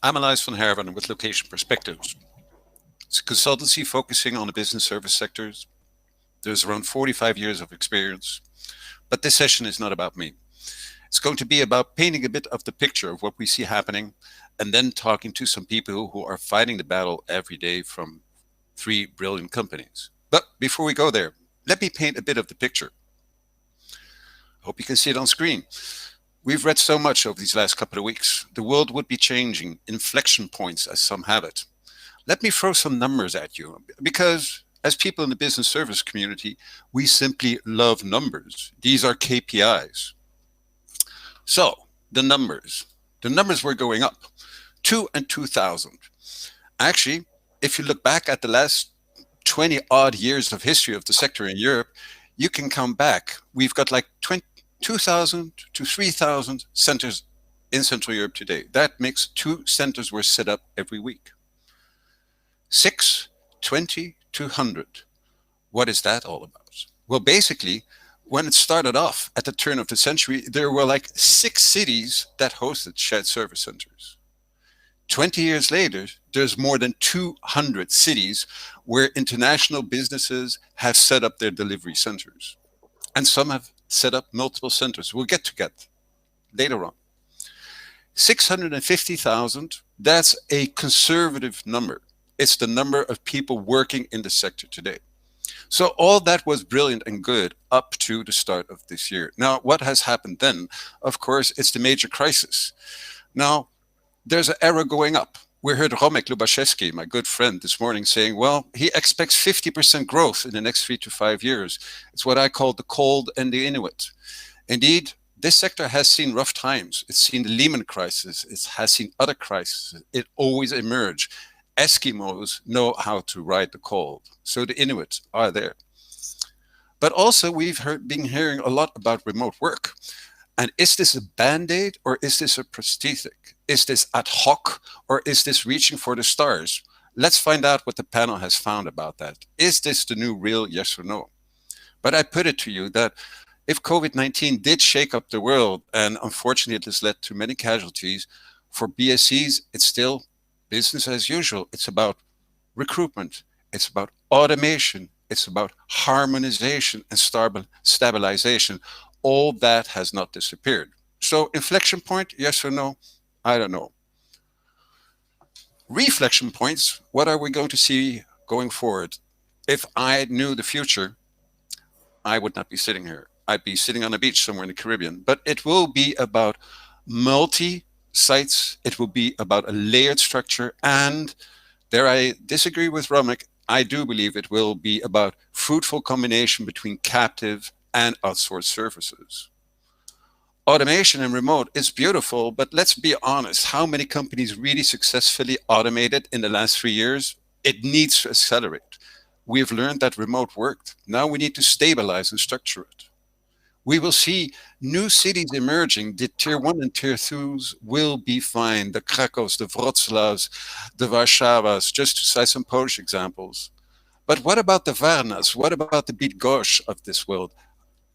I'm Elias van Herven with Location Perspectives. It's a consultancy focusing on the business service sectors. There's around 45 years of experience, but this session is not about me. It's going to be about painting a bit of the picture of what we see happening and then talking to some people who are fighting the battle every day from 3 brilliant companies. But before we go there, let me paint a bit of the picture. Hope you can see it on screen. We've read so much over these last couple of weeks. The world would be changing, inflection points as some have it. Let me throw some numbers at you, because as people in the business service community, we simply love numbers. These are KPIs. So the numbers were going up, 2 and 2,000. Actually, if you look back at the last 20 odd years of history of the sector in Europe, you can come back. We've got like 2,000 to 3,000 centers in Central Europe today. That makes 2 centers were set up every week. 6, 20, 200. What is that all about? Well, basically, when it started off at the turn of the century, there were like 6 cities that hosted shared service centers. 20 years later, there's more than 200 cities where international businesses have set up their delivery centers. And some have set up multiple centers. We'll get to that later on. 650,000, that's a conservative number. It's the number of people working in the sector today. So all that was brilliant and good up to the start of this year. Now, what has happened then? Of course, it's the major crisis. Now, there's an arrow going up. We heard Romek Lubaszewski, my good friend, this morning saying, well, he expects 50% growth in the next 3 to 5 years. It's what I call the cold and the Inuit. Indeed, this sector has seen rough times. It's seen the Lehman crisis. It has seen other crises. It always emerges. Eskimos know how to ride the cold. So the Inuit are there. But also we've been hearing a lot about remote work. And is this a band-aid or is this a prosthetic? Is this ad hoc or is this reaching for the stars? Let's find out what the panel has found about that. Is this the new real, yes or no? But I put it to you that if COVID-19 did shake up the world, and unfortunately it has led to many casualties, for BSCs, it's still business as usual. It's about recruitment. It's about automation. It's about harmonization and stabilization. All that has not disappeared. So inflection point, yes or no? I don't know. Reflection points, what are we going to see going forward? If I knew the future, I would not be sitting here. I'd be sitting on a beach somewhere in the Caribbean. But it will be about multi-sites. It will be about a layered structure. And there I disagree with Romek. I do believe it will be about fruitful combination between captive and outsourced services. Automation and remote is beautiful, but let's be honest, how many companies really successfully automated in the last 3 years? It needs to accelerate. We've learned that remote worked. Now we need to stabilize and structure it. We will see new cities emerging. The tier 1 and tier 2s will be fine. The Krakows, the Wrocławs, the Warszawas, just to cite some Polish examples. But what about the Varnas? What about the Bydgoszcz of this world?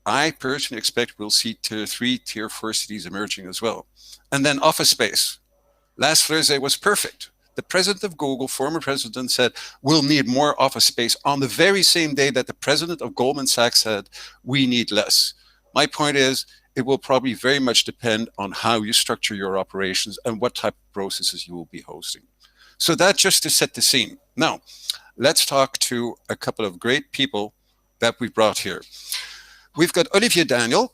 I personally expect we'll see tier 3, tier 4 cities emerging as well. And then office space. Last Thursday was perfect. The president of Google, former president, said, we'll need more office space on the very same day that the president of Goldman Sachs said, we need less. My point is, it will probably very much depend on how you structure your operations and what type of processes you will be hosting. So that just to set the scene. Now, let's talk to a couple of great people that we brought here. We've got Olivier Daniel,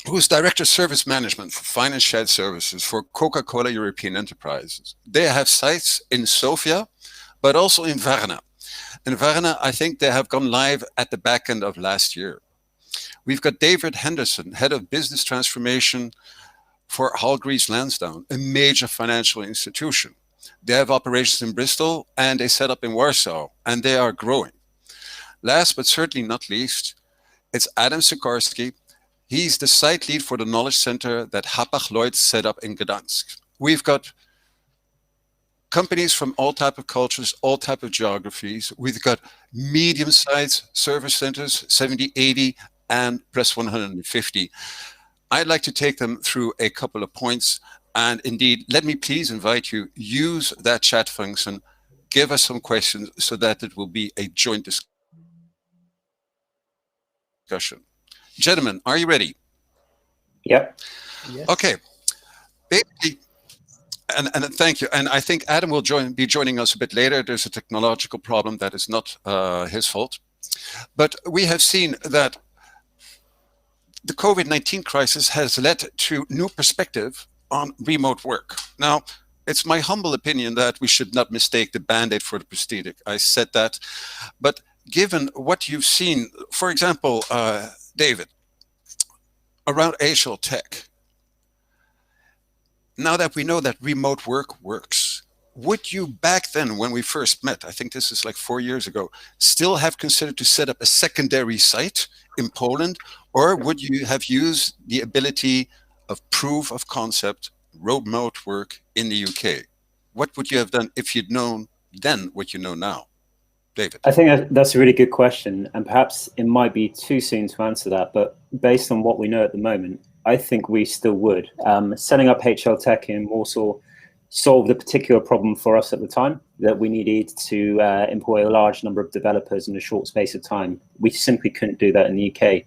who's Director of Service Management for Finance Shared Services for Coca-Cola European Enterprises. They have sites in Sofia, but also in Varna. In Varna, I think they have gone live at the back end of last year. We've got David Henderson, Head of Business Transformation for Hargreaves Lansdowne, a major financial institution. They have operations in Bristol and they set up in Warsaw, and they are growing. Last but certainly not least, it's Adam Sikorski. He's the site lead for the knowledge center that Hapag-Lloyd set up in Gdansk. We've got companies from all type of cultures, all type of geographies. We've got medium-sized service centers, 70, 80, and plus 150. I'd like to take them through a couple of points, And indeed, let me please invite you, use that chat function, give us some questions so that it will be a joint discussion. Gentlemen, are you ready? Yep. Yes. Okay. Basically, and thank you. And I think Adam will be joining us a bit later. There's a technological problem that is not his fault. But we have seen that the COVID-19 crisis has led to new perspective on remote work. Now, it's my humble opinion that we should not mistake the Band-Aid for the prosthetic. I said that. But given what you've seen, for example, David, around Agile tech, now that we know that remote work works, would you back then, when we first met, I think this is like 4 years ago, still have considered to set up a secondary site in Poland? Or would you have used the ability of proof of concept remote work in the UK? What would you have done if you'd known then what you know now? David? I think that's a really good question, and perhaps it might be too soon to answer that, but based on what we know at the moment, I think we still would. Setting up HL Tech in Warsaw solved a particular problem for us at the time, that we needed to employ a large number of developers in a short space of time. We simply couldn't do that in the UK.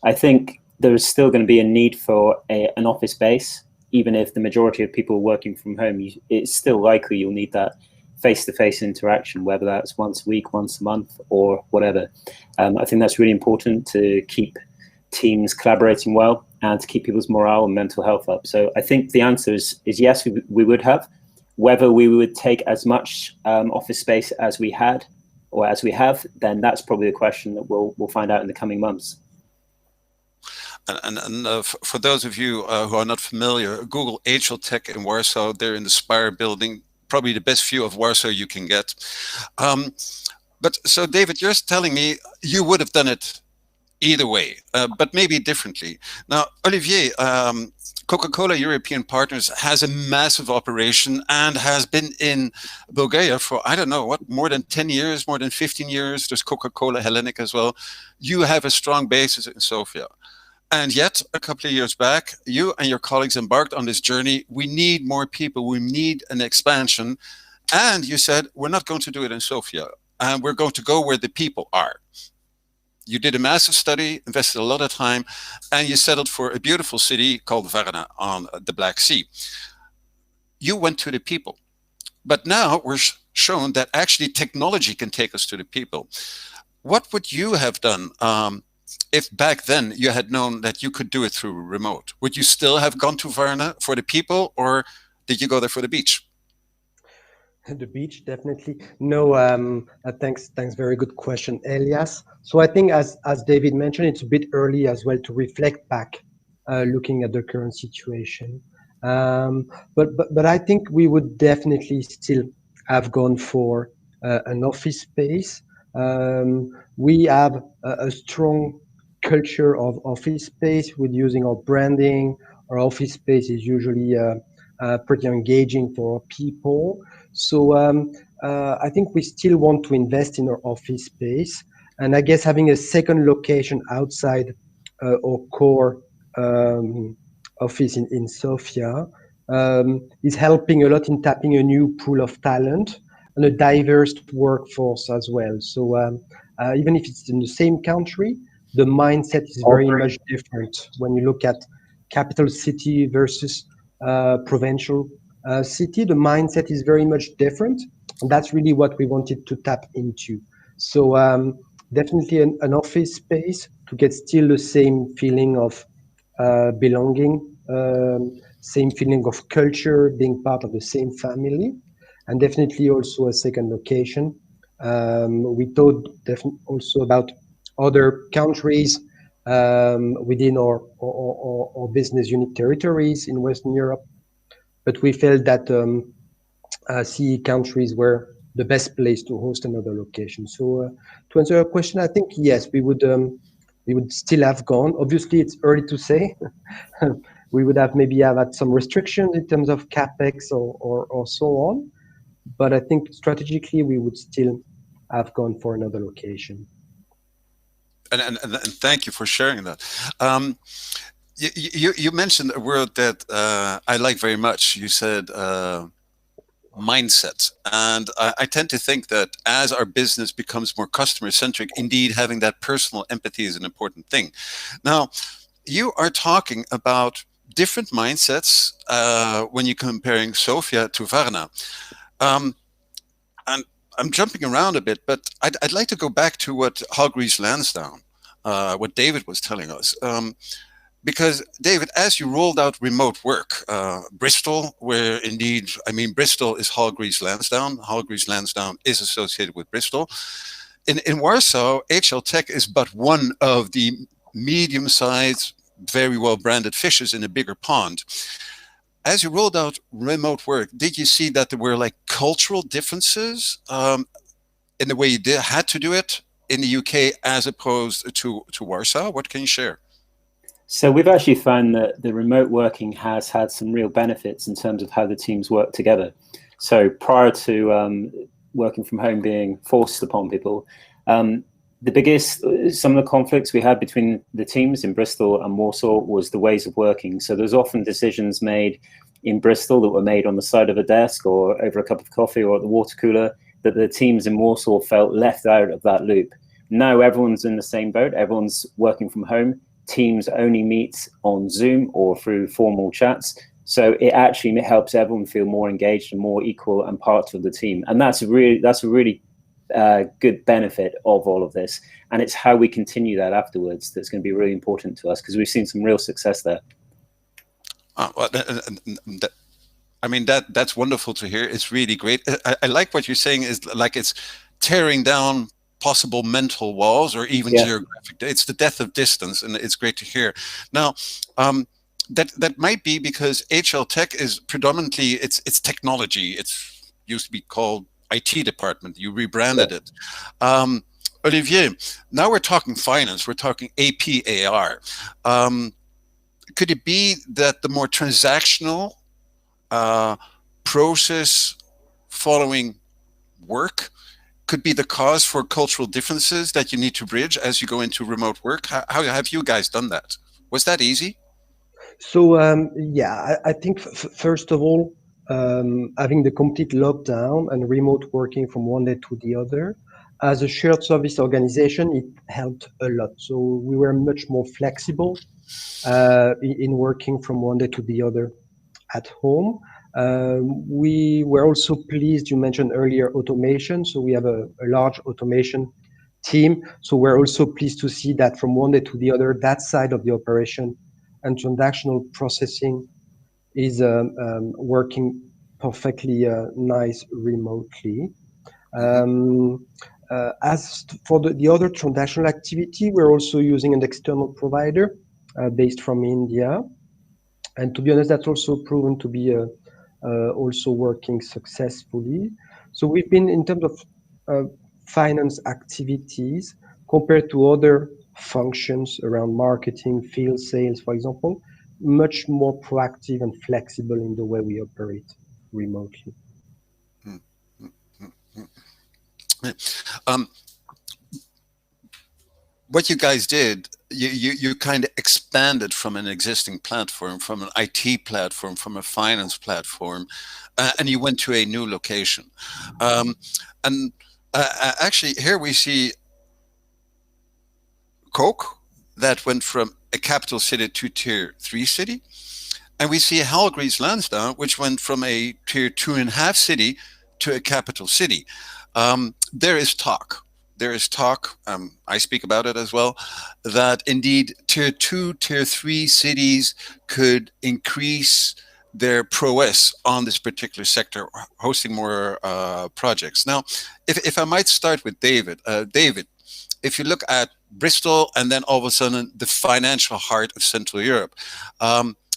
I think there is still going to be a need for an office space, even if the majority of people are working from home. It's still likely you'll need that face-to-face interaction, whether that's once a week, once a month, or whatever. I think that's really important to keep teams collaborating well and to keep people's morale and mental health up. So I think the answer is yes, we would have. Whether we would take as much office space as we had or as we have, then that's probably the question that we'll find out in the coming months. And for those of you who are not familiar, Google HL Tech in Warsaw. They're in the Spire building, probably the best view of Warsaw you can get. But so David, you're telling me you would have done it either way, but maybe differently. Now, Olivier, Coca-Cola European Partners has a massive operation and has been in Bulgaria for, I don't know, what, more than 10 years, more than 15 years. There's Coca-Cola Hellenic as well. You have a strong basis in Sofia. And yet, a couple of years back, you and your colleagues embarked on this journey. We need more people. We need an expansion. And you said, we're not going to do it in Sofia. And we're going to go where the people are. You did a massive study, invested a lot of time, and you settled for a beautiful city called Varna on the Black Sea. You went to the people. But now we're shown that actually technology can take us to the people. What would you have done if back then you had known that you could do it through remote? Would you still have gone to Varna for the people, or did you go there for the beach? The beach, definitely. No, thanks. Very good question, Elias. So I think as David mentioned, it's a bit early as well to reflect back, looking at the current situation. But I think we would definitely still have gone for an office space. We have a strong culture of office space with using our branding. Our office space is usually pretty engaging for people. So I think we still want to invest in our office space. And I guess having a second location outside our core office in Sofia is helping a lot in tapping a new pool of talent and a diverse workforce as well. So even if it's in the same country, the mindset is very much different when you look at capital city versus provincial city. The mindset is very much different, and that's really what we wanted to tap into. So definitely an office space to get still the same feeling of belonging, same feeling of culture, being part of the same family, and definitely also a second location. We thought definitely also about other countries within our business unit territories in Western Europe, but we felt that CEE countries were the best place to host another location. So to answer your question, I think yes, we would still have gone. Obviously, it's early to say. We would have maybe had some restrictions in terms of capex or so on, but I think strategically we would still have gone for another location. And thank you for sharing that. You mentioned a word that I like very much. You said mindset. And I tend to think that as our business becomes more customer centric, indeed having that personal empathy is an important thing. Now, you are talking about different mindsets when you're comparing Sofia to Varna. And I'm jumping around a bit, but I'd like to go back to what Hargreaves Lansdowne, what David was telling us. Because David, as you rolled out remote work, Bristol, where indeed, I mean, Bristol is Hargreaves Lansdowne. Hargreaves Lansdowne is associated with Bristol. In Warsaw, HL Tech is but one of the medium-sized, very well-branded fishes in a bigger pond. As you rolled out remote work, did you see that there were like cultural differences in the way you had to do it in the UK as opposed to Warsaw? What can you share? So we've actually found that the remote working has had some real benefits in terms of how the teams work together. So prior to working from home being forced upon people, some of the conflicts we had between the teams in Bristol and Warsaw was the ways of working. So there's often decisions made in Bristol that were made on the side of a desk or over a cup of coffee or at the water cooler that the teams in Warsaw felt left out of that loop. Now everyone's in the same boat, everyone's working from home. Teams only meet on Zoom or through formal chats. So it actually helps everyone feel more engaged and more equal and part of the team. And that's a really good benefit of all of this. And it's how we continue that afterwards that's going to be really important to us, because we've seen some real success there. I mean, that's wonderful to hear. It's really great. I like what you're saying is like it's tearing down possible mental walls or even geographic. It's the death of distance, and it's great to hear. Now, that might be because HL Tech is predominantly it's technology. It's used to be called IT department. You rebranded it. Olivier, now we're talking finance. We're talking AP, AR. Could it be that the more transactional process following work could be the cause for cultural differences that you need to bridge as you go into remote work? How have you guys done that? Was that easy? So yeah, I think first of all, having the complete lockdown and remote working from one day to the other, as a shared service organization, it helped a lot. So we were much more flexible in working from one day to the other at home. We were also pleased, you mentioned earlier automation, so we have a large automation team. So we're also pleased to see that from one day to the other, that side of the operation and transactional processing is working perfectly nice remotely. As for the other transactional activity, we're also using an external provider based from India. And to be honest, that's also proven to be also working successfully. So we've been, in terms of finance activities, compared to other functions around marketing, field sales, for example, much more proactive and flexible in the way we operate remotely. What you guys did, you kind of expanded from an existing platform, from an IT platform, from a finance platform, and you went to a new location. Actually, here we see Coke that went from a capital city to tier 3 city. And we see Hargreaves Lansdowne, which went from a tier 2.5 city to a capital city. There is talk, I speak about it as well, that indeed tier 2, tier 3 cities could increase their prowess on this particular sector, hosting more projects. Now, if I might start with David. David, if you look at Bristol and then all of a sudden the financial heart of Central Europe,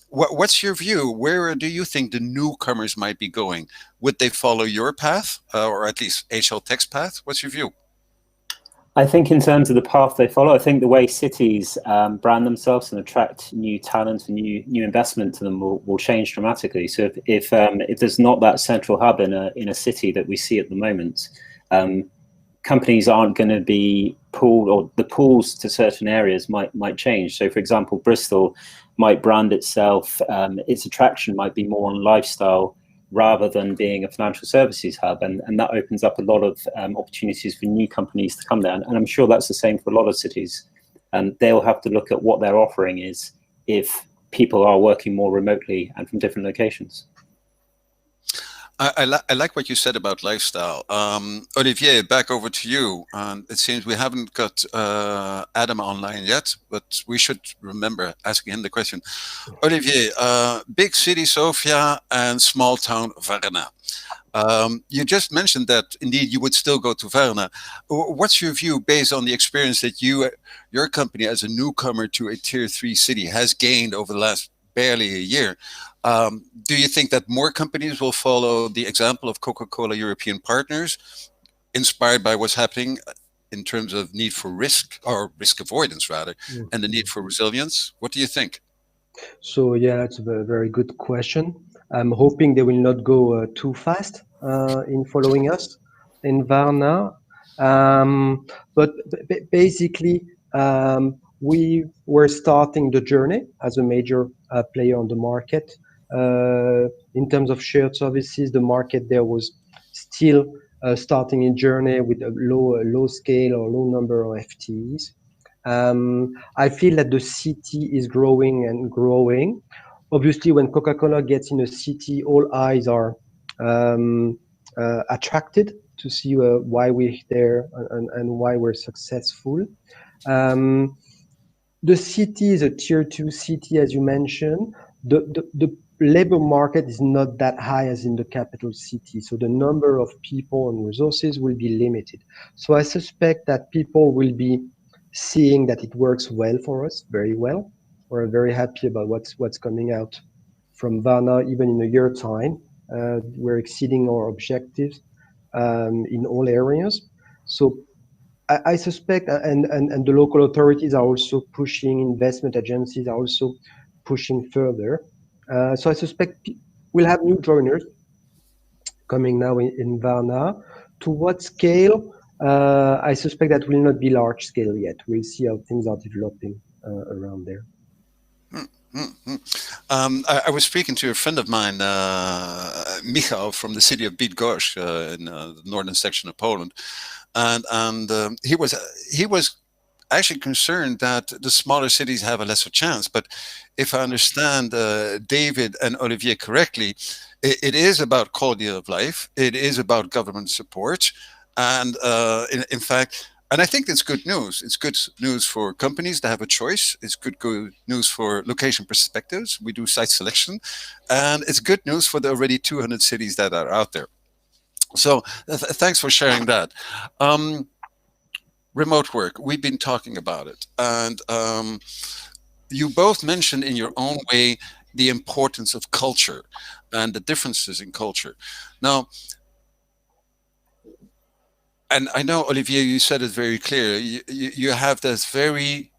what's your view? Where do you think the newcomers might be going? Would they follow your path, or at least HL Tech's path? What's your view? I think in terms of the path they follow, I think the way cities brand themselves and attract new talent and new investment to them will change dramatically. So if there's not that central hub in a city that we see at the moment, companies aren't going to be pooled, or the pools to certain areas might change. So, for example, Bristol might brand itself, its attraction might be more on lifestyle rather than being a financial services hub, and that opens up a lot of opportunities for new companies to come there. And I'm sure that's the same for a lot of cities. And they'll have to look at what their offering is if people are working more remotely and from different locations. I like what you said about lifestyle. Olivier, back over to you. It seems we haven't got Adam online yet, but we should remember asking him the question. Olivier, big city Sofia and small town Varna. You just mentioned that indeed you would still go to Varna. What's your view based on the experience that your company as a newcomer to a tier 3 city has gained over the last barely a year? Do you think that more companies will follow the example of Coca-Cola European Partners, inspired by what's happening in terms of need for risk, or risk avoidance rather, and the need for resilience? What do you think? So yeah, it's a very good question. I'm hoping they will not go too fast in following us in Varna. But basically, we were starting the journey as a major player on the market. In terms of shared services, the market there was still starting a journey with a low scale or low number of FTEs. I feel that the city is growing and growing. Obviously, when Coca-Cola gets in a city, all eyes are attracted to see why we're there and why we're successful. The city is a tier 2 city, as you mentioned. The labor market is not that high as in the capital city, so the number of people and resources will be limited. So I suspect that people will be seeing that it works well for us, very well. We're very happy about what's coming out from Varna, even in a year time. We're exceeding our objectives in all areas. So I suspect, and the local authorities are also pushing, investment agencies are also pushing further. So I suspect we'll have new joiners coming now in Varna. To what scale? I suspect that will not be large scale yet. We'll see how things are developing around there. I was speaking to a friend of mine, Michał, from the city of Bydgoszcz in the northern section of Poland, and he was actually concerned that the smaller cities have a lesser chance. But if I understand David and Olivier correctly, it is about quality of life. It is about government support, and in fact. And I think that's good news. It's good news for companies to have a choice. It's good news for location perspectives. We do site selection. And it's good news for the already 200 cities that are out there. So thanks for sharing that. Remote work, we've been talking about it. And you both mentioned in your own way the importance of culture and the differences in culture. Now, and I know, Olivier, you said it very clear. You have this very,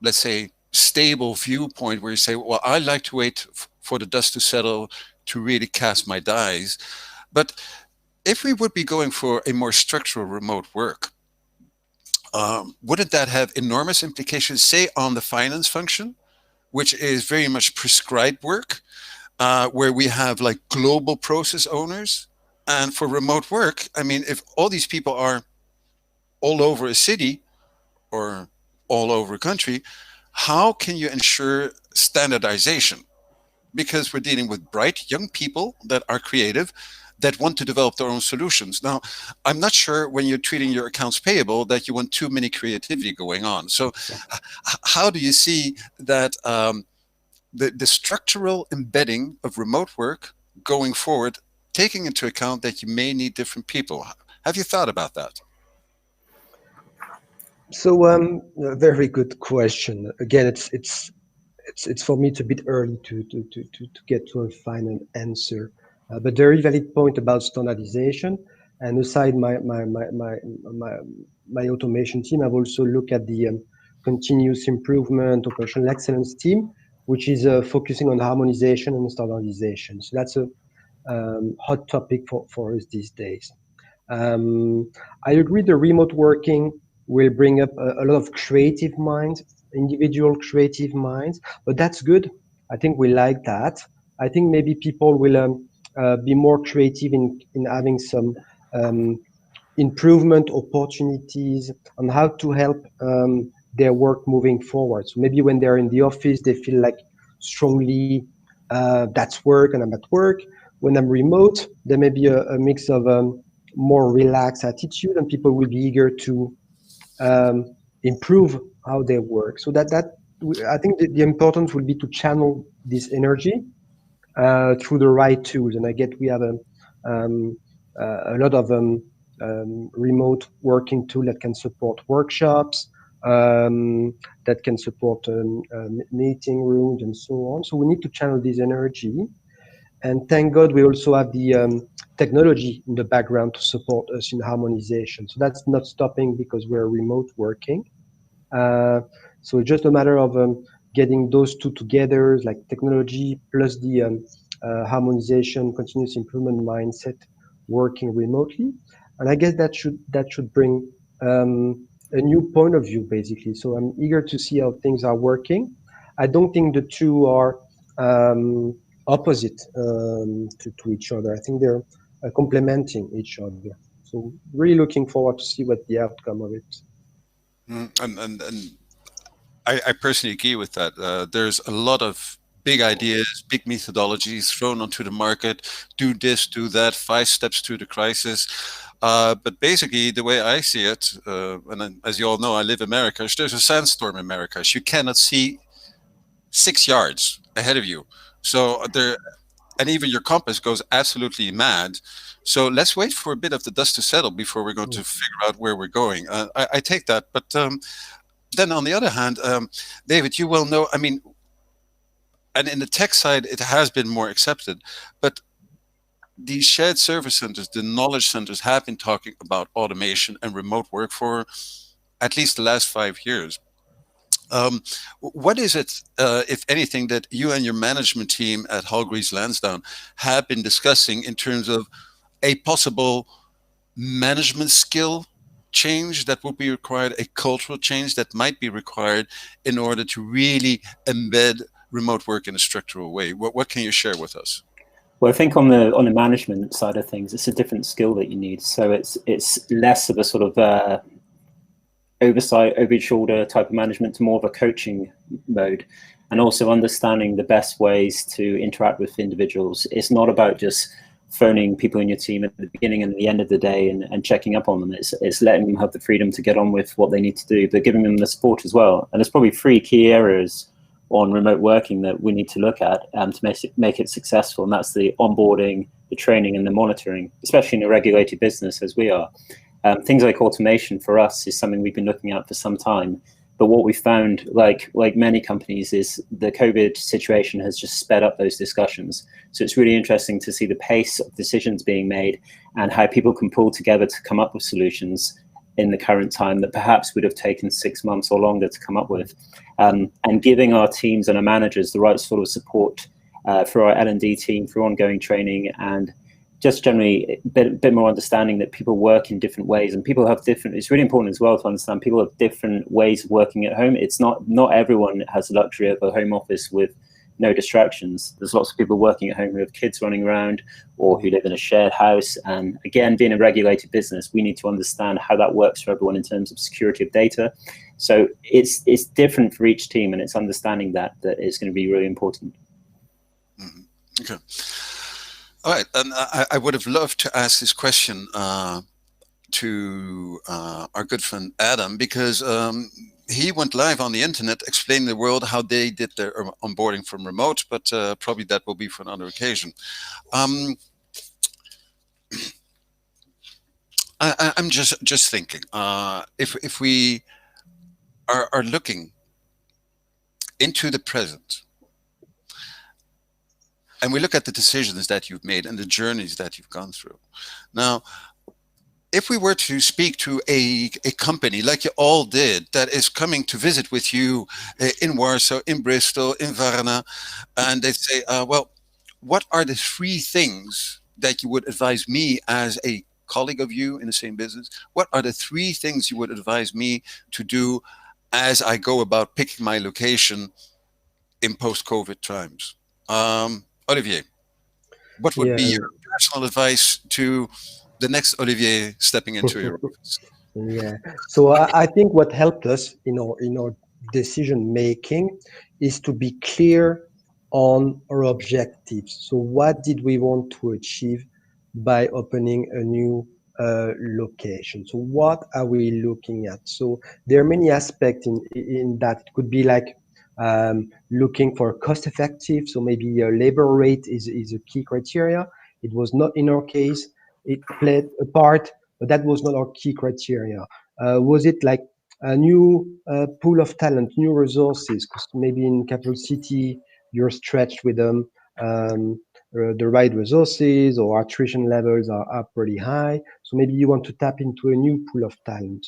let's say, stable viewpoint where you say, well, I like to wait for the dust to settle to really cast my dice. But if we would be going for a more structural remote work, wouldn't that have enormous implications, say, on the finance function, which is very much prescribed work, where we have like global process owners? And for remote work, I mean, if all these people are all over a city or all over a country, how can you ensure standardization? Because we're dealing with bright young people that are creative, that want to develop their own solutions. Now, I'm not sure when you're treating your accounts payable that you want too many creativity going on. So how do you see that the structural embedding of remote work going forward, taking into account that you may need different people? Have you thought about that? So a very good question. Again, it's for me it's a bit early to get to a final answer. But very valid point about standardization. And aside my automation team, I've also looked at the continuous improvement operational excellence team, which is focusing on harmonization and standardization. So that's a hot topic for us these days. I agree the remote working will bring up a lot of creative minds, individual creative minds, but that's good. I think we like that. I think maybe people will be more creative in having some improvement opportunities on how to help their work moving forward. So maybe when they're in the office, they feel like strongly that's work and I'm at work. When I'm remote, there may be a mix of more relaxed attitude, and people will be eager to improve how they work. So that I think the importance will be to channel this energy through the right tools. And I get we have a lot of remote working tool that can support workshops, that can support meeting rooms and so on. So we need to channel this energy. And thank God we also have the technology in the background to support us in harmonization. So that's not stopping because we're remote working. So it's just a matter of getting those two together, like technology plus the harmonization, continuous improvement mindset, working remotely. And I guess that should bring a new point of view, basically. So I'm eager to see how things are working. I don't think the two are opposite to each other. I think they're complementing each other. So really looking forward to see what the outcome of it. And I personally agree with that. There's a lot of big ideas, big methodologies thrown onto the market. Do this, do that, 5 steps to the crisis. But basically, the way I see it, and as you all know, I live in America. There's a sandstorm in America. You cannot see 6 yards ahead of you. So there, and even your compass goes absolutely mad. So let's wait for a bit of the dust to settle before we're going to figure out where we're going. I take that, but then on the other hand, David, you well know, I mean, and in the tech side, it has been more accepted, but these shared service centers, the knowledge centers, have been talking about automation and remote work for at least the last 5 years. What is it, if anything, that you and your management team at Hargreaves Lansdowne have been discussing in terms of a possible management skill change that would be required, a cultural change that might be required in order to really embed remote work in a structural way? What can you share with us? Well, I think on the management side of things, it's a different skill that you need. So it's less of a sort of oversight, over your shoulder type of management to more of a coaching mode, and also understanding the best ways to interact with individuals. It's not about just phoning people in your team at the beginning and the end of the day and checking up on them. It's letting them have the freedom to get on with what they need to do, but giving them the support as well. And there's probably 3 key areas on remote working that we need to look at to make it successful. And that's the onboarding, the training, and the monitoring, especially in a regulated business as we are. Things like automation for us is something we've been looking at for some time. But what we found, like many companies, is the COVID situation has just sped up those discussions. So it's really interesting to see the pace of decisions being made and how people can pull together to come up with solutions in the current time that perhaps would have taken 6 months or longer to come up with. And giving our teams and our managers the right sort of support through our L&D team, through ongoing training, and just generally a bit more understanding that people work in different ways, and people have different, it's really important as well to understand people have different ways of working at home. It's not everyone has the luxury of a home office with no distractions. There's lots of people working at home who have kids running around or who live in a shared house. And again, being a regulated business, we need to understand how that works for everyone in terms of security of data. So it's different for each team, and it's understanding that is going to be really important. Mm-hmm. Okay. All right, and I would have loved to ask this question to our good friend Adam, because he went live on the internet explaining the world how they did their onboarding from remote, but probably that will be for another occasion. I'm just thinking, if we are looking into the present, and we look at the decisions that you've made and the journeys that you've gone through. Now, if we were to speak to a company like you all did that is coming to visit with you in Warsaw, in Bristol, in Varna, and they say, well, what are the 3 things that you would advise me as a colleague of you in the same business, what are the 3 things you would advise me to do as I go about picking my location in post-COVID times? Olivier, what would be your personal advice to the next Olivier stepping into your office? Yeah. So I think what helped us in our decision making is to be clear on our objectives. So what did we want to achieve by opening a new location? So what are we looking at? So there are many aspects in that. It could be like looking for cost effective. So maybe a labor rate is a key criteria. It was not in our case. It played a part, but that was not our key criteria. Was it like a new pool of talent, new resources? Because maybe in capital city, you're stretched with them. The right resources or attrition levels are pretty high. So maybe you want to tap into a new pool of talent.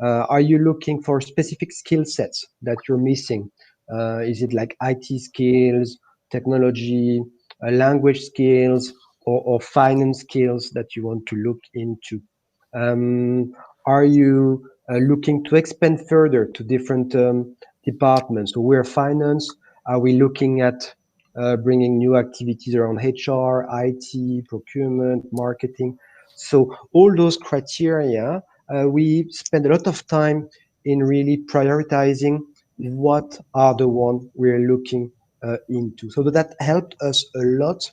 Are you looking for specific skill sets that you're missing? Is it like IT skills, technology, language skills, or finance skills that you want to look into? Are you looking to expand further to different departments? So we're finance. Are we looking at bringing new activities around HR, IT, procurement, marketing? So all those criteria, we spend a lot of time in really prioritizing what are the ones we're looking into. So that helped us a lot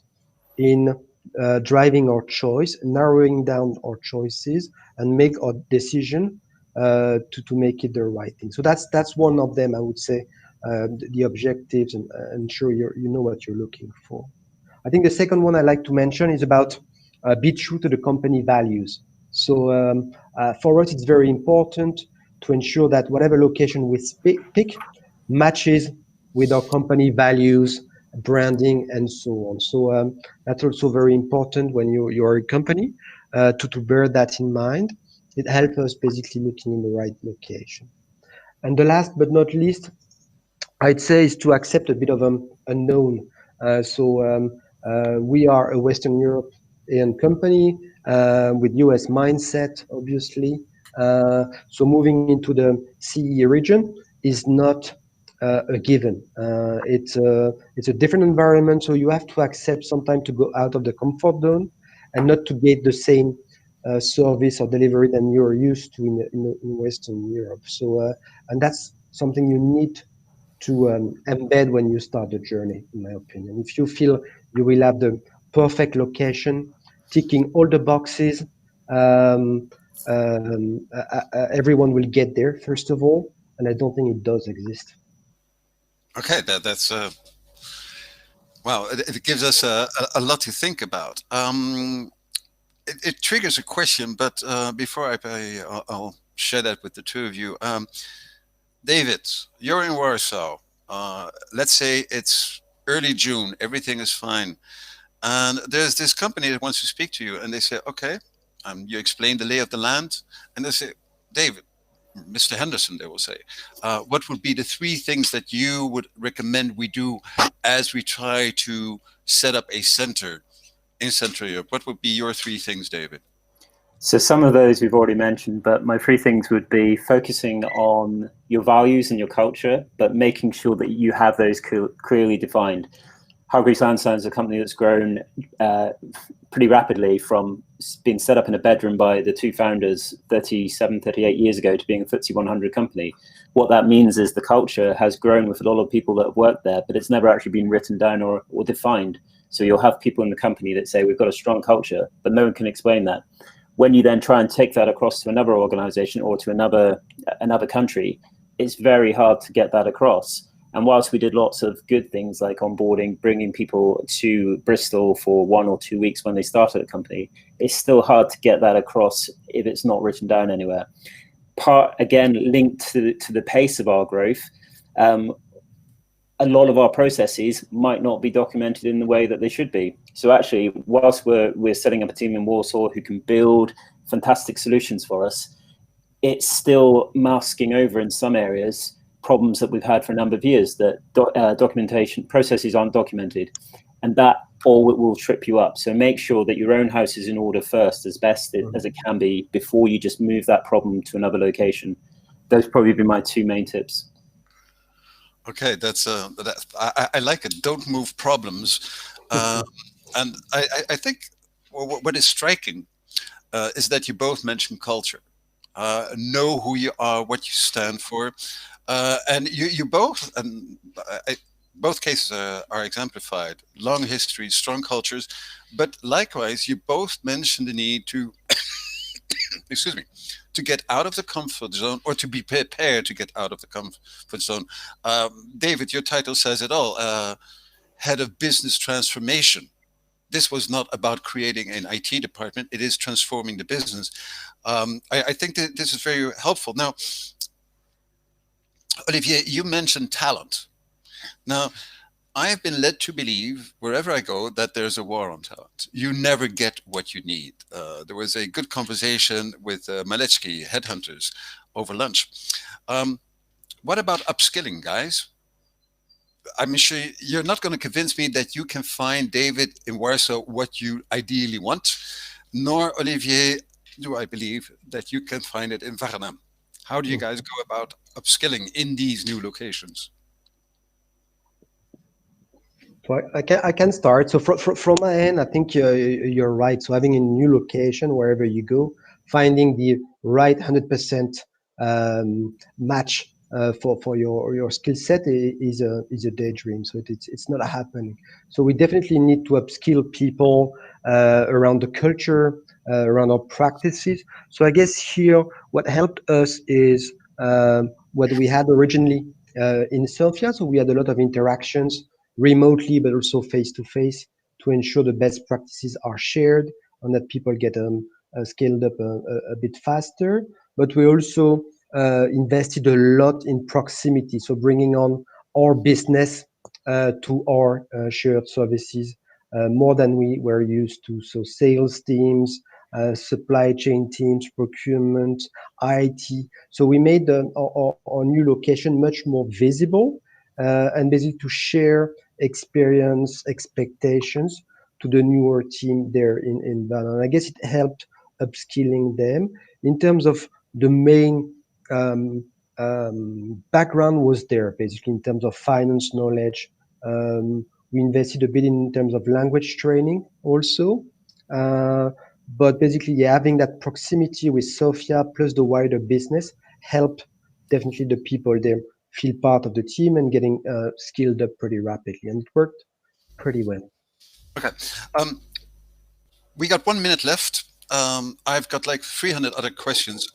in driving our choice, narrowing down our choices, and make our decision to make it the right thing. So that's one of them, I would say, the objectives, and ensure you know what you're looking for. I think the second one I like to mention is about be true to the company values. So for us, it's very important to ensure that whatever location we pick matches with our company values, branding, and so on. So that's also very important when you're a company to bear that in mind. It helps us basically looking in the right location. And the last but not least, I'd say, is to accept a bit of an unknown. We are a Western European company with US mindset, obviously. So moving into the CEE region is not a given. It's a different environment, so you have to accept sometimes to go out of the comfort zone and not to get the same service or delivery than you're used to in Western Europe. So and that's something you need to embed when you start the journey, in my opinion. If you feel you will have the perfect location, ticking all the boxes, everyone will get there, first of all, and I don't think it does exist. Okay, that's wow. It gives us a lot to think about. It triggers a question, but before I'll share that with the two of you. David, you're in Warsaw. Let's say it's early June, everything is fine. And there's this company that wants to speak to you, and they say, okay, you explain the lay of the land, and they say, David, Mr. Henderson, they will say, what would be the 3 things that you would recommend we do as we try to set up a center in Central Europe? What would be your 3 things, David? So some of those we've already mentioned, but my 3 things would be focusing on your values and your culture, but making sure that you have those clearly defined. Hargreaves Lansdown is a company that's grown pretty rapidly from being set up in a bedroom by the 2 founders 37, 38 years ago to being a FTSE 100 company. What that means is the culture has grown with a lot of people that have worked there, but it's never actually been written down or defined. So you'll have people in the company that say, we've got a strong culture, but no one can explain that. When you then try and take that across to another organization or to another country, it's very hard to get that across. And whilst we did lots of good things like onboarding, bringing people to Bristol for 1 or 2 weeks when they started a company, it's still hard to get that across if it's not written down anywhere. Part, again, linked to the pace of our growth, a lot of our processes might not be documented in the way that they should be. So actually, whilst we're setting up a team in Warsaw who can build fantastic solutions for us, it's still masking over in some areas problems that we've had for a number of years, that documentation processes aren't documented. And that or it will trip you up. So make sure that your own house is in order first, as best as it can be, before you just move that problem to another location. Those probably be my two main tips. Okay, that's I like it. Don't move problems, and I think what is striking is that you both mentioned culture. Know who you are, what you stand for, and you both, and both cases are exemplified. Long histories, strong cultures, but likewise, you both mentioned the need to, excuse me, to get out of the comfort zone, or to be prepared to get out of the comfort zone. David, your title says it all. Head of Business Transformation. This was not about creating an IT department. It is transforming the business. I think that this is very helpful. Now, Olivier, you mentioned talent. Now, I have been led to believe wherever I go that there's a war on talent. You never get what you need. There was a good conversation with Maletsky, headhunters, over lunch. What about upskilling, guys? I'm sure you're not going to convince me that you can find, David, in Warsaw what you ideally want, nor, Olivier, do I believe that you can find it in Varna. How do you guys go about upskilling in these new locations? So I can start. So from my end, I think you're right. So having a new location wherever you go, finding the right 100% match for your skill set is a daydream. So it's not happening. So we definitely need to upskill people around the culture, around our practices. So I guess here what helped us is what we had originally in Sofia. So we had a lot of interactions remotely, but also face-to-face, to ensure the best practices are shared and that people get scaled up a bit faster. But we also invested a lot in proximity, so bringing on our business to our shared services more than we were used to. So sales teams, supply chain teams, procurement, IT. So we made our new location much more visible and basically to share experience, expectations to the newer team there in Varna. And I guess it helped upskilling them. In terms of the main background was there, basically in terms of finance knowledge. We invested a bit in terms of language training also. But basically, yeah, having that proximity with Sofia plus the wider business helped definitely the people there feel part of the team and getting skilled up pretty rapidly, and it worked pretty well. Okay, we got 1 minute left. I've got like 300 other questions.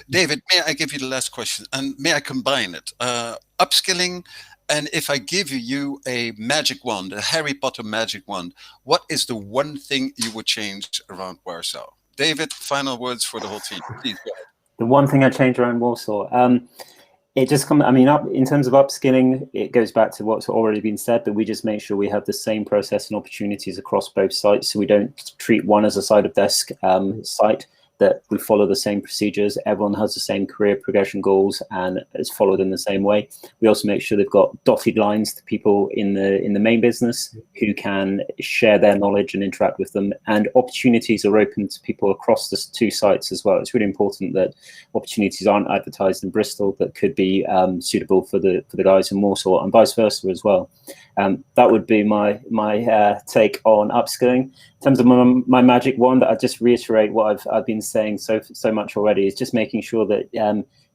David, may I give you the last question, and may I combine it? Upskilling, and if I give you a magic wand, a Harry Potter magic wand, what is the one thing you would change around Warsaw? David, final words for the whole team, please go ahead. The one thing I change around Warsaw, it just comes, I mean, in terms of upskilling, it goes back to what's already been said, that we just make sure we have the same process and opportunities across both sites. So we don't treat one as a side of desk site, that we follow the same procedures. Everyone has the same career progression goals and is followed in the same way. We also make sure they've got dotted lines to people in the main business who can share their knowledge and interact with them. And opportunities are open to people across the two sites as well. It's really important that opportunities aren't advertised in Bristol that could be suitable for the guys in Warsaw, and vice versa as well. That would be my take on upskilling. In terms of my magic wand, I just reiterate what I've been saying so much already, is just making sure that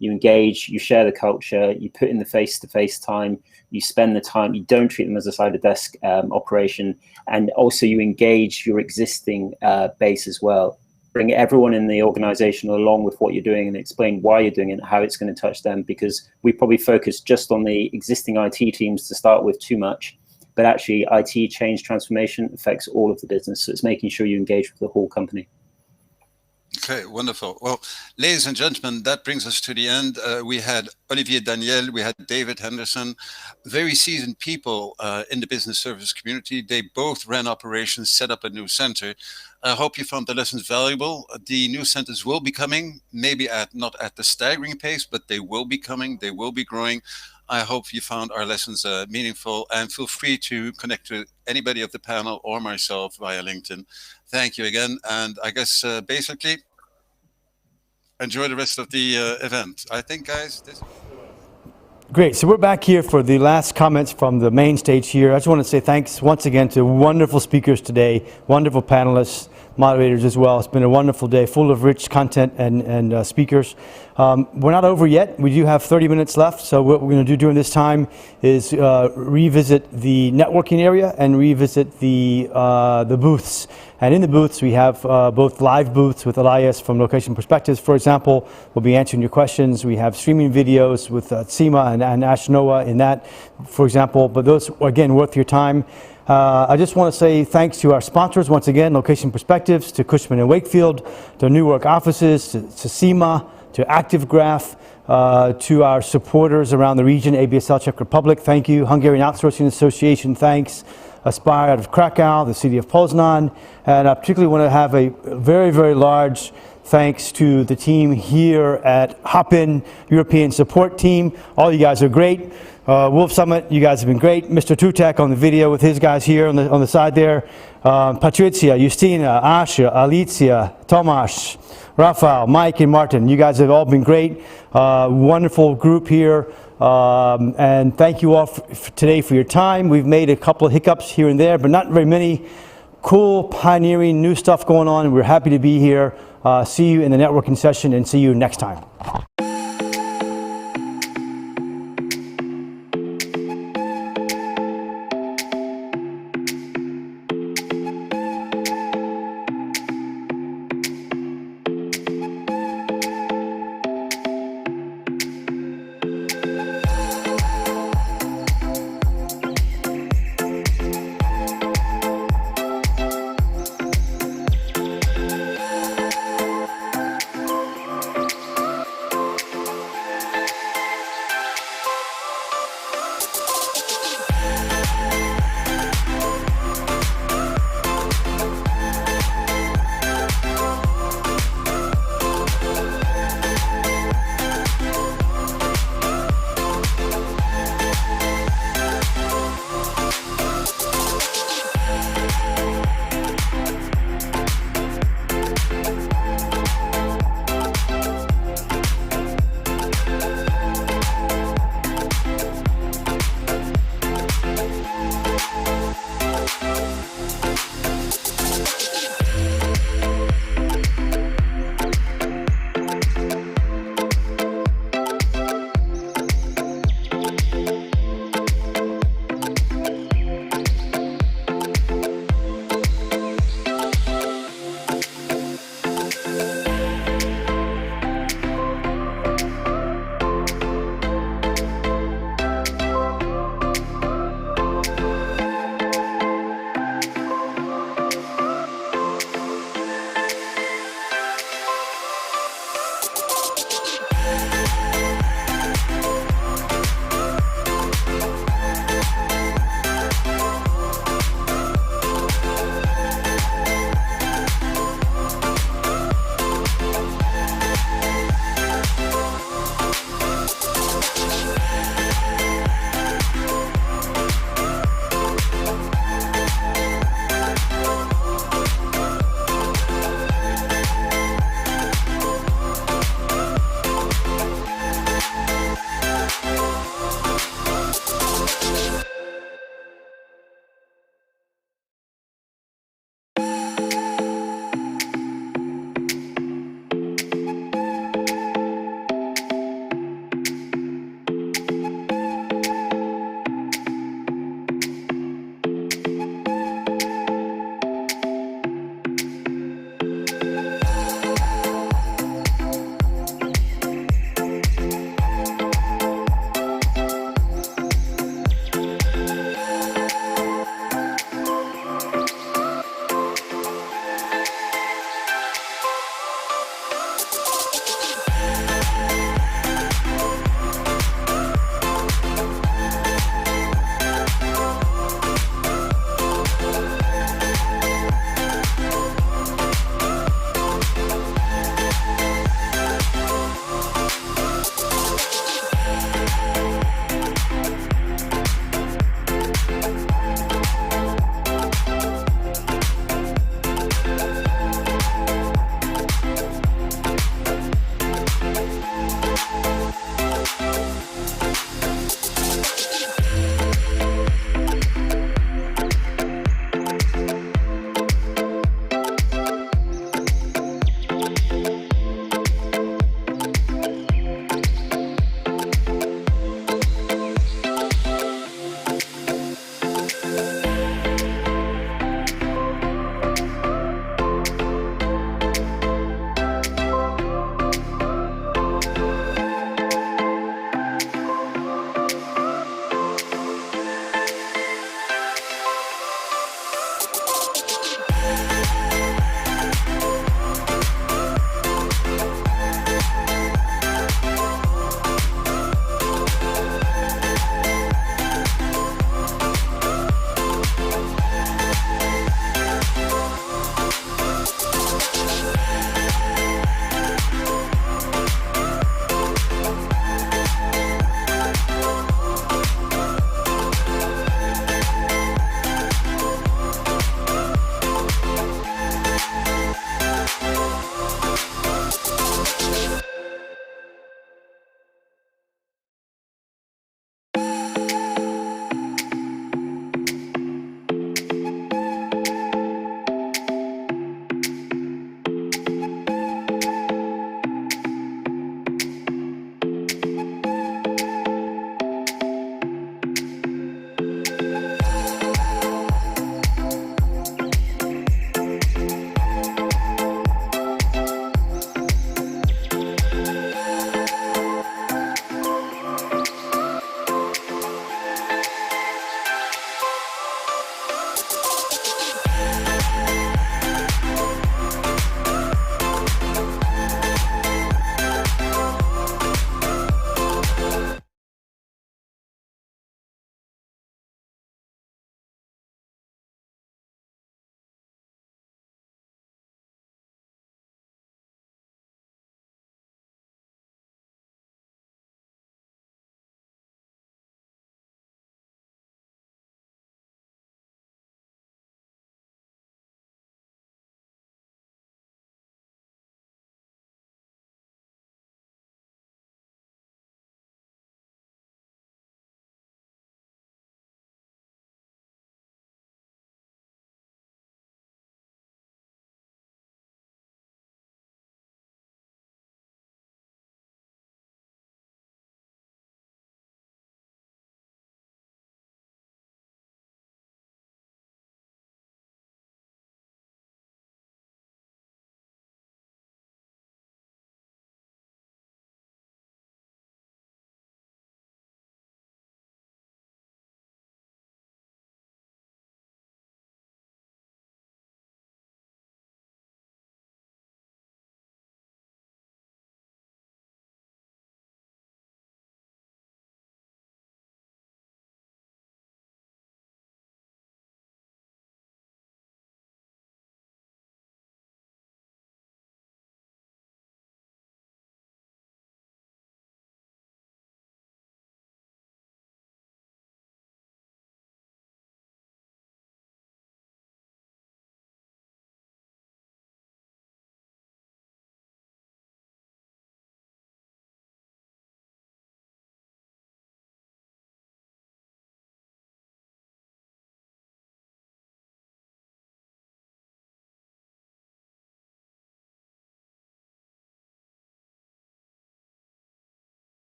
you engage, you share the culture, you put in the face-to-face time, you spend the time, you don't treat them as a side of desk operation, and also you engage your existing base as well. Bring everyone in the organization along with what you're doing and explain why you're doing it and how it's going to touch them, because we probably focus just on the existing IT teams to start with too much, but actually IT change transformation affects all of the business. So it's making sure you engage with the whole company. Okay, wonderful. Well, ladies and gentlemen, that brings us to the end. We had Olivier Daniel, we had David Henderson, very seasoned people in the business service community. They both ran operations, set up a new center. I hope you found the lessons valuable. The new centers will be coming, maybe not at the staggering pace, but they will be coming, they will be growing. I hope you found our lessons meaningful, and feel free to connect to anybody of the panel or myself via LinkedIn. Thank you again, and I guess basically enjoy the rest of the event. I think, guys, this. Great. So we're back here for the last comments from the main stage here. I just want to say thanks once again to wonderful speakers today, wonderful panelists, moderators as well. It's been a wonderful day, full of rich content and speakers. We're not over yet. We do have 30 minutes left. So what we're going to do during this time is revisit the networking area and revisit the booths. And in the booths, we have both live booths with Elias from Location Perspectives, for example. We'll be answering your questions. We have streaming videos with Seema and Ash Noah in that, for example. But those, again, worth your time. I just want to say thanks to our sponsors, once again, Location Perspectives, to Cushman & Wakefield, to Newark offices, to Seema, to ActiveGraph, to our supporters around the region, ABSL Czech Republic, thank you. Hungarian Outsourcing Association, thanks. Aspire out of Krakow, the city of Poznan, and I particularly want to have a very, very large thanks to the team here at Hopin European Support Team. All you guys are great. Wolf Summit, you guys have been great. Mr. Tutek on the video with his guys here on the side there. Patricia, Justina, Asha, Alicia, Tomasz, Rafael, Mike, and Martin. You guys have all been great. Wonderful group here. And thank you all today for your time. We've made a couple of hiccups here and there, but not very many. Cool, pioneering, new stuff going on, and we're happy to be here. See you in the networking session, and see you next time.